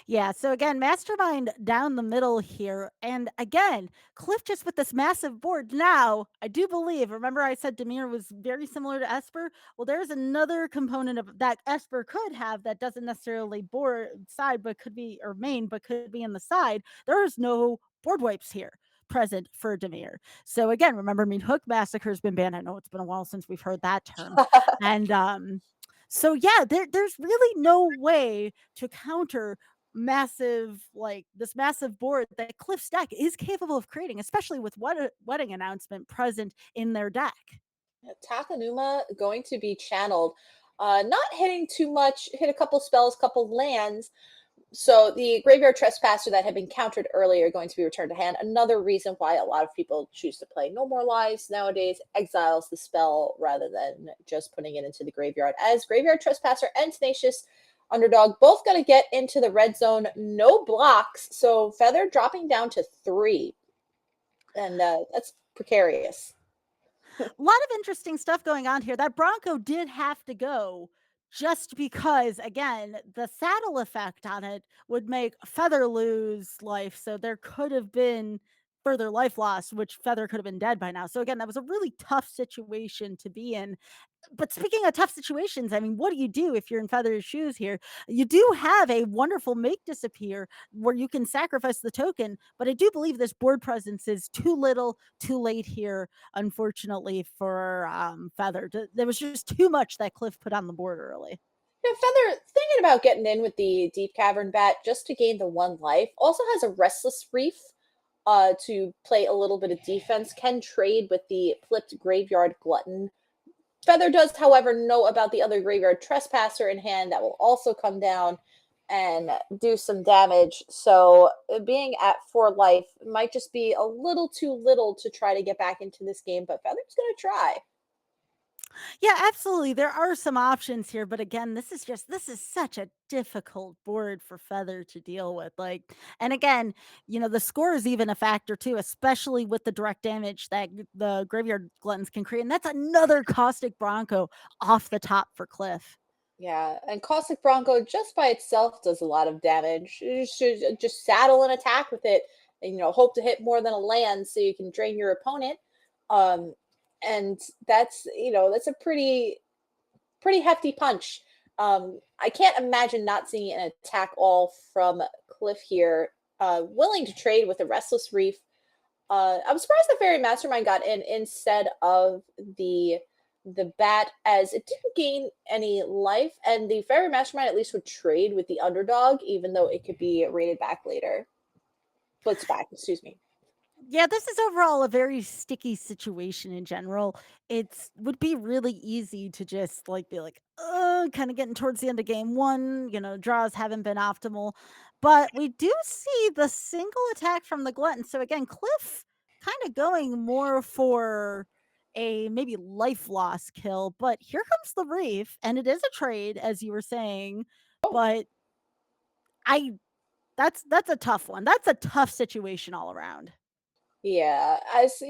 Yeah, so again, Mastermind down the middle here. And again, Cliff just with this massive board. Now, I do believe, remember I said Dimir was very similar to Esper? Well, there's another component of that Esper could have that doesn't necessarily board side, but could be, or main, but could be in the side. There is no board wipes here present for Dimir. So again, remember Mean Hook Massacre has been banned. I know it's been a while since we've heard that term. And so yeah, there's really no way to counter this massive board that Cliff's deck is capable of creating, especially with wedding announcement present in their deck. Takanuma going to be channeled. Not hitting too much, hit a couple spells, couple lands. So the Graveyard Trespasser that had been countered earlier going to be returned to hand. Another reason why a lot of people choose to play No More Lives nowadays, exiles the spell rather than just putting it into the graveyard. As Graveyard Trespasser and Tenacious underdog. Both going to get into the red zone. No blocks. So Feather dropping down to 3. And that's precarious. A lot of interesting stuff going on here. That Bronco did have to go just because, again, the saddle effect on it would make Feather lose life. So there could have been further life loss, which Feather could have been dead by now. So again, that was a really tough situation to be in. But speaking of tough situations, I mean, what do you do if you're in Feather's shoes here? You do have a wonderful make disappear where you can sacrifice the token, but I do believe this board presence is too little, too late here, unfortunately, for Feather. There was just too much that Cliff put on the board early. Yeah, Feather thinking about getting in with the Deep Cavern Bat just to gain the 1 life. Also has a Restless Reef to play a little bit of defense. Can trade with the flipped Graveyard Glutton. Feather does, however, know about the other Graveyard Trespasser in hand that will also come down and do some damage. So being at 4 life might just be a little too little to try to get back into this game, but Feather's going to try. Yeah, absolutely. There are some options here, but again, this is such a difficult board for Feather to deal with. Like, and again, the score is even a factor too, especially with the direct damage that the Graveyard Gluttons can create. And that's another Caustic Bronco off the top for Cliff. Yeah, and Caustic Bronco just by itself does a lot of damage. You should just saddle an attack with it and hope to hit more than a land so you can drain your opponent. Um and that's a pretty hefty punch. I can't imagine not seeing an attack all from Cliff here. Willing to trade with a Restless Reef. I'm surprised the Fairy Mastermind got in instead of the bat, as it didn't gain any life, and the Fairy Mastermind at least would trade with the underdog, even though it could be rated back later. Blitz back, excuse me. Yeah, this is overall a very sticky situation in general. It's would be really easy to just be like, kind of getting towards the end of game one, draws haven't been optimal. But we do see the single attack from the glutton. So again, Cliff kind of going more for a maybe life loss kill, but here comes the reef, and it is a trade, as you were saying. Oh, But I that's a tough one. That's a tough situation all around. yeah. As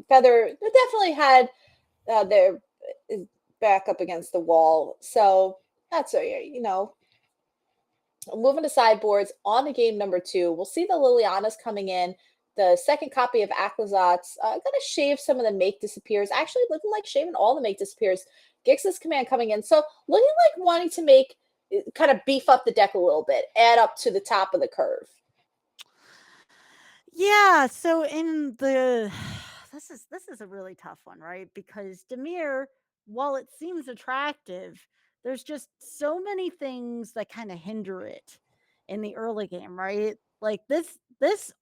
Feather definitely had their back up against the wall. So that's moving to sideboards on to game number 2. We'll see the Lilianas coming in. The second copy of Aquazot's going to shave some of the make disappears. Actually, looking like shaving all the make disappears. Gix's command coming in. So looking like wanting to make kind of beef up the deck a little bit, add up to the top of the curve. Yeah, so in the this is a really tough one, right? Because Dimir, while it seems attractive, there's just so many things that kind of hinder it in the early game, right? Like this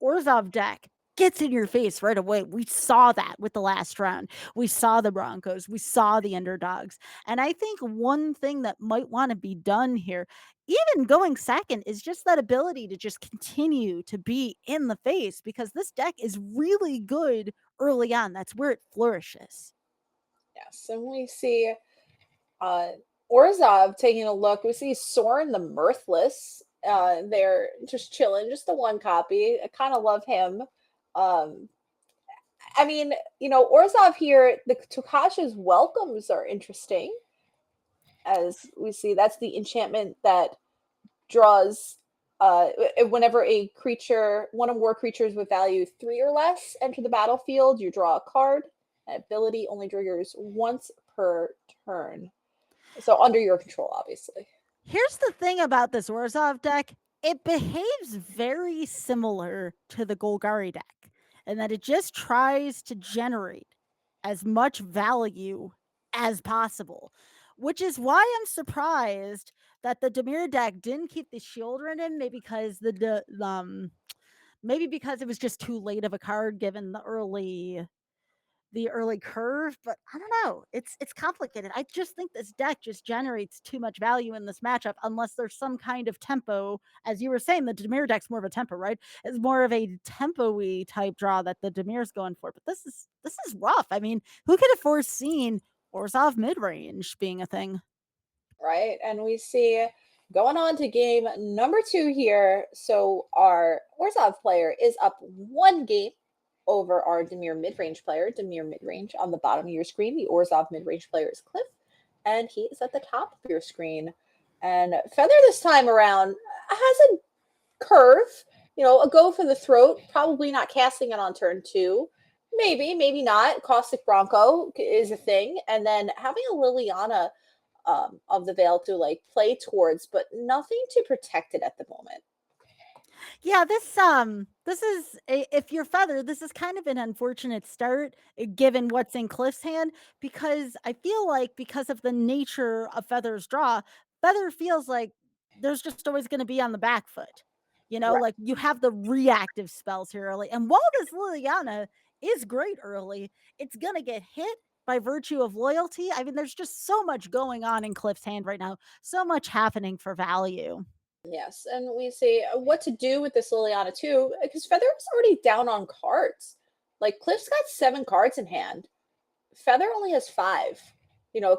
Orzhov deck gets in your face right away. We saw that with the last round. We saw the Broncos, we saw the underdogs. And I think one thing that might want to be done here, even going second, is just that ability to just continue to be in the face, because this deck is really good early on. That's where it flourishes. Yes, and we see uh, Orzhov taking a look. We see Soren the Mirthless. They're just chilling, just the one copy. I kind of love him. Um, I mean, Orzhov here, the Tukasha's welcomes are interesting. As we see, that's the enchantment that draws whenever a creature, one or more creatures with value 3 or less enter the battlefield, you draw a card. That ability only triggers once per turn. So under your control, obviously. Here's the thing about this Orzhov deck. It behaves very similar to the Golgari deck, in that it just tries to generate as much value as possible, which is why I'm surprised that the Dimir deck didn't keep the shield in. Maybe because it was just too late of a card given the early curve. But I don't know, it's complicated. I just think this deck just generates too much value in this matchup, unless there's some kind of tempo. As you were saying, the Dimir deck's more of a tempo, right? It's more of a tempo-y type draw that the Demir's going for. But this is rough. I mean, who could have foreseen Orzhov mid-range being a thing? right? And we see going on to game number 2 here. So our Orzhov player is up 1 game over our Dimir midrange player. Dimir midrange on the bottom of your screen. The Orzhov midrange player is Cliff, and he is at the top of your screen. And Feather this time around has a curve, a go for the throat, probably not casting it on turn 2. Maybe, maybe not. Caustic Bronco is a thing. And then having a Liliana of the Veil to like play towards, but nothing to protect it at the moment. Yeah, this is if you're Feather, this is kind of an unfortunate start given what's in Cliff's hand, because I feel like because of the nature of Feather's draw, Feather feels like there's just always going to be on the back foot. Right. Like you have the reactive spells here early. And while this Liliana is great early, it's going to get hit by virtue of loyalty. I mean, there's just so much going on in Cliff's hand right now, so much happening for value. Yes, and we say what to do with this Liliana too, because Feather is already down on cards. Like Cliff's got 7 cards in hand. Feather only has 5.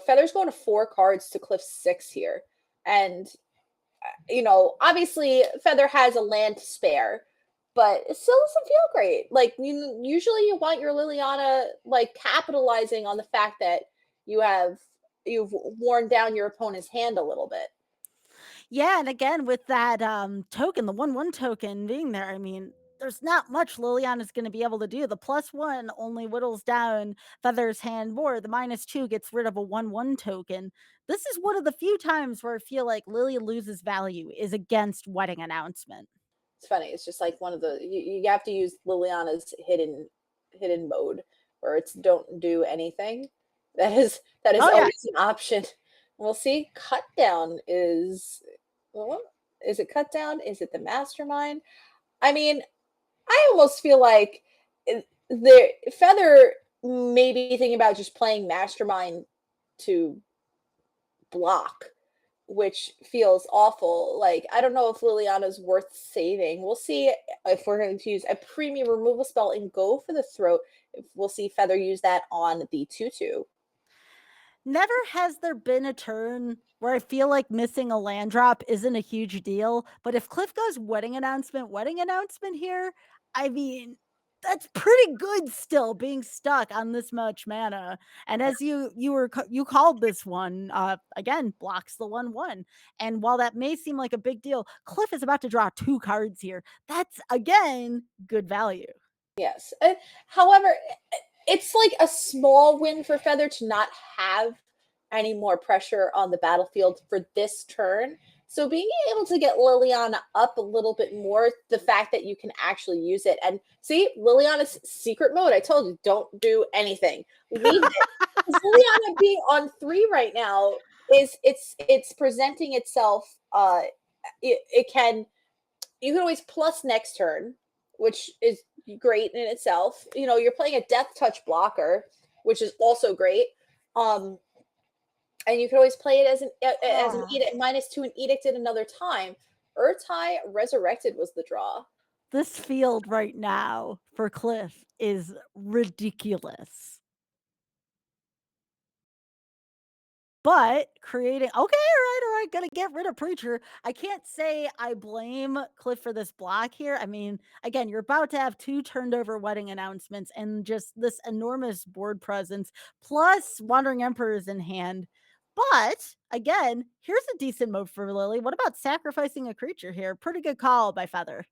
Feather's going to 4 cards to Cliff's 6 here. And obviously Feather has a land to spare, but it still doesn't feel great. Like usually you want your Liliana like capitalizing on the fact that you've worn down your opponent's hand a little bit. Yeah, and again with that token, the 1/1 token being there, I mean, there's not much Liliana's going to be able to do. The +1 only whittles down Feather's hand more. The -2 gets rid of a 1/1 token. This is one of the few times where I feel like Lily loses value is against wedding announcement. It's funny. It's just like one of the you have to use Liliana's hidden mode where it's don't do anything. That is Oh yeah. always an option. We'll see. Cut down is well, is it cut down? Is it the mastermind? I mean, I almost feel like the Feather maybe thinking about just playing mastermind to block, which feels awful. Like, I don't know if Liliana's worth saving. We'll see if we're going to use a premium removal spell and go for the throat. If we'll see Feather use that on the 2/2. Never has there been a turn where I feel like missing a land drop isn't a huge deal, but if Cliff goes wedding announcement here, I mean, that's pretty good still being stuck on this much mana. And as you called this one, again, blocks the 1/1. And while that may seem like a big deal, Cliff is about to draw 2 cards here. That's again good value. Yes. However, it's like a small win for Feather to not have any more pressure on the battlefield for this turn. So being able to get Liliana up a little bit more, the fact that you can actually use it and see Liliana's secret mode. I told you, don't do anything. Leave it. Because Liliana being on 3 right now is it's presenting itself. It can you can always plus next turn, which is great in itself. You're playing a death touch blocker, which is also great. Um, and you can always play it as an Ah, edict -2 and edict at another time. Urtai Resurrected was the draw. this field right now for Cliff is ridiculous. But creating okay, all right, gonna get rid of Preacher. I can't say I blame Cliff for this block here. I mean, again, you're about to have 2 turned over wedding announcements and just this enormous board presence, plus Wandering Emperors in hand. But again, here's a decent move for Lily. What about sacrificing a creature here? Pretty good call by Feather.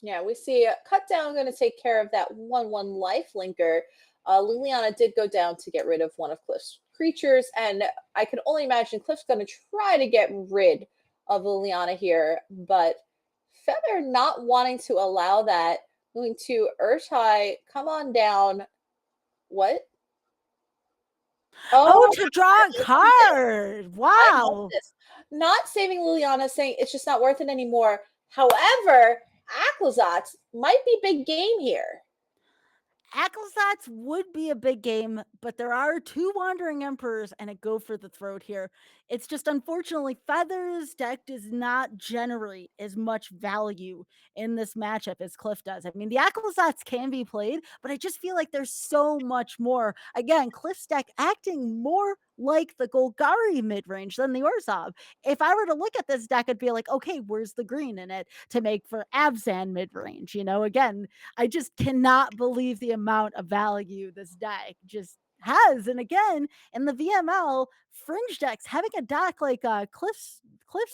Yeah, we see Cut Down going to take care of that 1/1 life linker. Liliana did go down to get rid of one of Cliff's creatures, and I can only imagine Cliff's going to try to get rid of Liliana here, but Feather not wanting to allow that, going to Urtai, come on down. What? Oh, Oh, to draw a I love this. card. I love Wow. this. Not saving Liliana, saying it's just not worth it anymore. However, Aclazotz might be big game here. Acklesats would be a big game, but there are 2 Wandering Emperors and a Go for the Throat here. It's just unfortunately Feather's deck does not generate as much value in this matchup as Cliff does. I mean, the Acklesats can be played, but I just feel like there's so much more. Again, Cliff's deck acting more like the Golgari mid range than the Orzhov. If I were to look at this deck, I'd be like, okay, where's the green in it to make for Abzan mid range? You know, again, I just cannot believe the amount of value this deck just has. And again, in the VML fringe decks, having a deck like Cliff's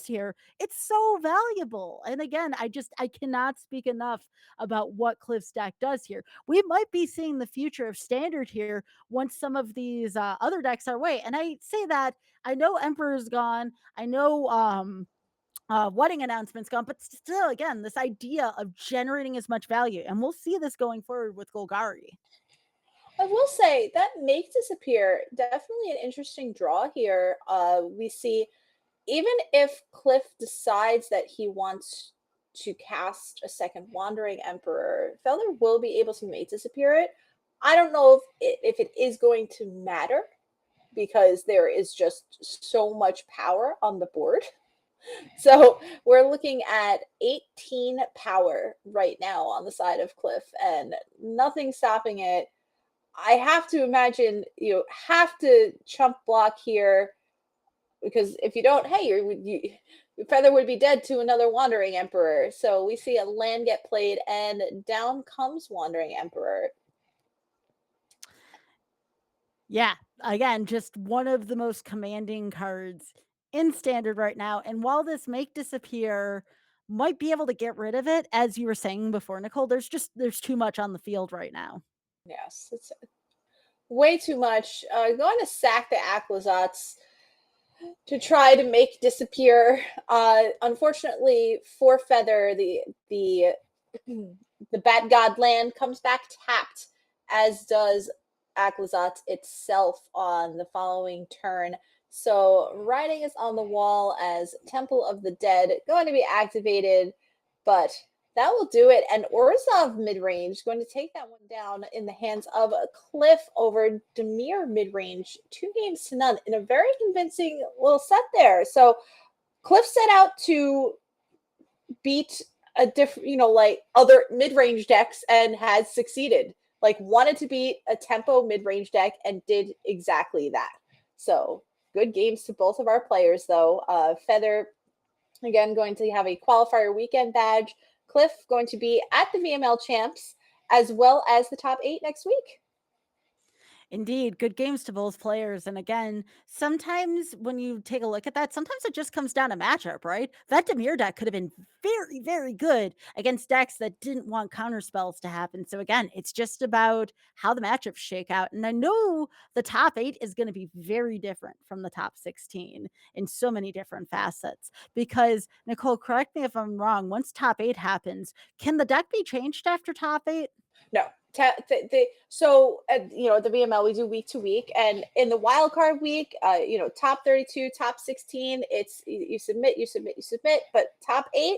here, it's so valuable. And again, I cannot speak enough about what Cliff's deck does here. We might be seeing the future of standard here once some of these other decks are away. And I say that I know Emperor's gone. I know wedding announcements gone, but still, again, this idea of generating as much value, and we'll see this going forward with Golgari. I will say that Make Disappear, definitely an interesting draw here. We see, even if Cliff decides that he wants to cast a second Wandering Emperor, Feather will be able to Make Disappear it. I don't know if it is going to matter, because there is just so much power on the board. So we're looking at 18 power right now on the side of Cliff, and nothing stopping it. I have to imagine you have to chump block here, because if you don't, hey, your Feather would be dead to another Wandering Emperor. So we see a land get played, and down comes Wandering Emperor. Yeah, again, just one of the most commanding cards in standard right now. And while this Make Disappear might be able to get rid of it, as you were saying before, Nicole, there's too much on the field right now. Yes, it's way too much. Going to sack the Aclazats to try to make disappear. Unfortunately for Feather, the the Bad God land comes back tapped, as does Aclazat itself on the following turn. So writing is on the wall as Temple of the Dead going to be activated, but that will do it. And Orzhov mid-range going to take that one down in the hands of a Cliff over Dimir mid-range, 2-0 in a very convincing little set there. So Cliff set out to beat a different, like other mid-range decks, and has succeeded. Like, wanted to beat a tempo mid-range deck and did exactly that. So good games to both of our players, though. Feather, again, going to have a qualifier weekend badge. Cliff going to be at the VML champs, as well as the top 8 next week. Indeed, good games to both players. And again, sometimes when you take a look at that, sometimes it just comes down to matchup, right? That Dimir deck could have been very, very good against decks that didn't want counter spells to happen. So again, it's just about how the matchups shake out. And I know the top 8 is going to be very different from the top 16 in so many different facets. Because, Nicole, correct me if I'm wrong, once top 8 happens, can the deck be changed after top 8? No. The VML, we do week to week, and in the wild card week, top 32, top 16, it's you submit, but top 8,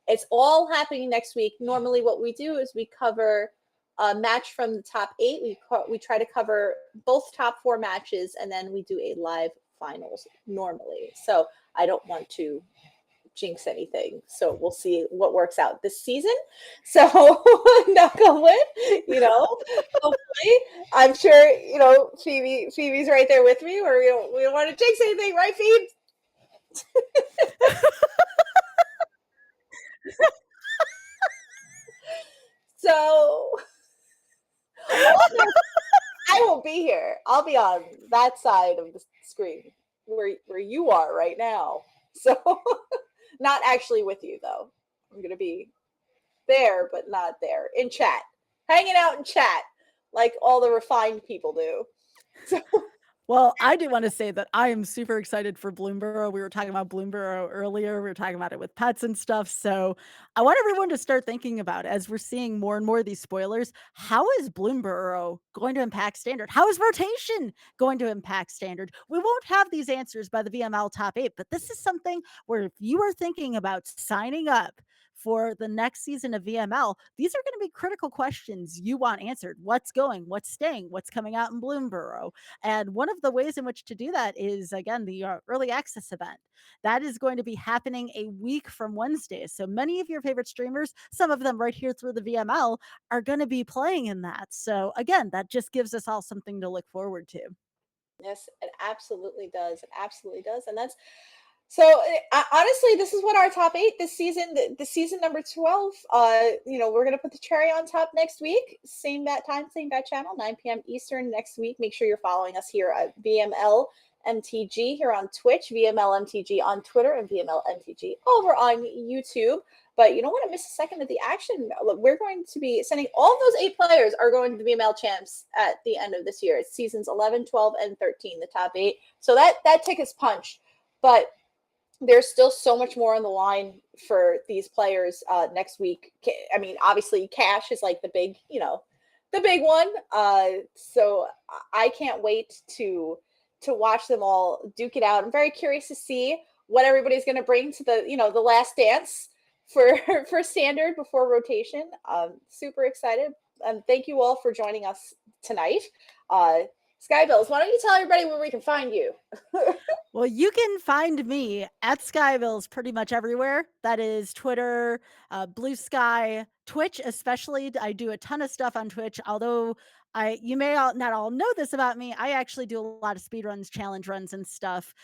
it's all happening next week. Normally what we do is we cover a match from the top 8. We try to cover both top 4 matches, and then we do a live finals normally. So I don't want to jinx anything. So we'll see what works out this season. So knock on wood, hopefully. I'm sure, Phoebe's right there with me, where we don't want to jinx anything, right, Phoebe? So I will be here. I'll be on that side of the screen where you are right now. So not actually with you, though. I'm going to be there, but not there. In chat. Hanging out in chat like all the refined people do. So Well, I do want to say that I am super excited for Bloomborough. We were talking about Bloomborough earlier. We were talking about it with pets and stuff. So I want everyone to start thinking about, as we're seeing more and more of these spoilers, how is Bloomborough going to impact standard? How is rotation going to impact standard? We won't have these answers by the VML top 8, but this is something where if you are thinking about signing up for the next season of VML, these are going to be critical questions you want answered. What's going, what's staying, what's coming out in Bloomborough? And one of the ways in which to do that is, again, the early access event. That is going to be happening a week from Wednesday. So many of your favorite streamers, some of them right here through the VML, are going to be playing in that. So again, that just gives us all something to look forward to. Yes, it absolutely does. It absolutely does. And that's so honestly, this is what our top 8 this season, the season number 12. We're gonna put the cherry on top next week. Same bat time, same bat channel, 9 p.m. Eastern next week. Make sure you're following us here at VMLMTG here on Twitch, VMLMTG on Twitter, and VMLMTG over on YouTube. But you don't want to miss a second of the action. We're going to be sending all of those 8 players are going to the VML champs at the end of this year. It's seasons 11, 12, and 13, the top 8. So that ticket's punched. But there's still so much more on the line for these players next week. I mean, obviously, cash is like the big one. So I can't wait to watch them all duke it out. I'm very curious to see what everybody's going to bring to the last dance for standard before rotation. Super excited, and thank you all for joining us tonight. Skybilz, why don't you tell everybody where we can find you? Well, you can find me at Skybilz pretty much everywhere. That is Twitter, Blue Sky, Twitch, especially. I do a ton of stuff on Twitch, although you may not all know this about me. I actually do a lot of speedruns, challenge runs, and stuff.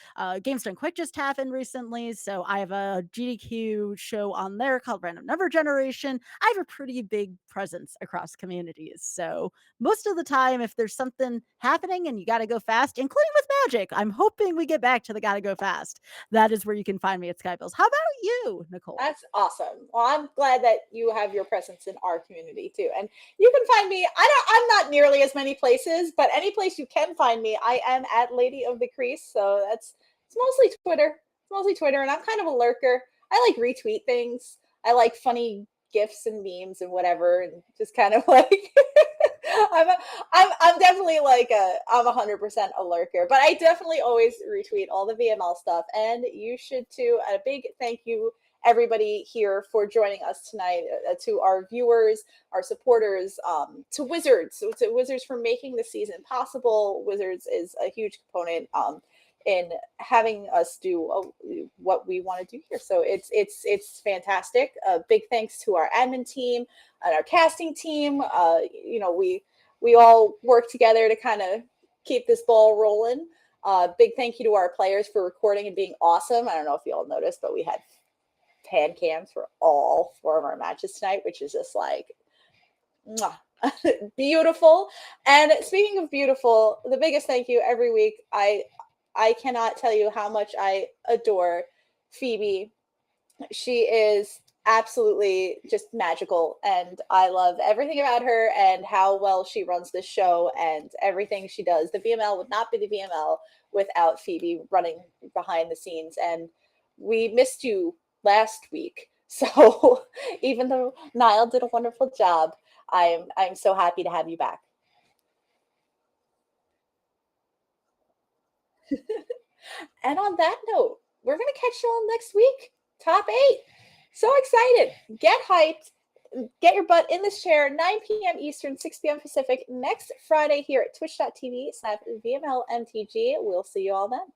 Games Done Quick just happened recently, so I have a GDQ show on there called Random Number Generation. I have a pretty big presence across communities, so most of the time, if there's something happening and you got to go fast, including with Magic, I'm hoping we get back to the gotta go fast. That is where you can find me at Skybilz. How about you, Nicole? That's awesome. Well, I'm glad that you have your presence in our community too. And you can find me. I'm not nearly as many places, but any place you can find me, I am at LadyOfTheCrease. So it's mostly Twitter. It's mostly Twitter, and I'm kind of a lurker. I like retweet things. I like funny gifs and memes and whatever, and just kind of like I'm definitely like I'm 100% a lurker, but I definitely always retweet all the VML stuff, and you should too. A big thank you everybody here for joining us tonight, to our viewers, our supporters, to Wizards for making the season possible. Wizards is a huge component in having us do what we want to do here. So it's fantastic. Big thanks to our admin team and our casting team. We all work together to kind of keep this ball rolling. Big thank you to our players for recording and being awesome. I don't know if you all noticed, but we had pan cams for all 4 of our matches tonight, which is just like beautiful. And speaking of beautiful, the biggest thank you every week. I cannot tell you how much I adore Phoebe. She is absolutely just magical, and I love everything about her and how well she runs this show and everything she does. The VML would not be the VML without Phoebe running behind the scenes, and we missed you last week. So even though Niall did a wonderful job, I'm so happy to have you back. And on that note, we're going to catch you all next week. Top 8. So excited. Get hyped. Get your butt in this chair. 9 p.m. Eastern, 6 p.m. Pacific next Friday here at twitch.tv/VMLMTG. We'll see you all then.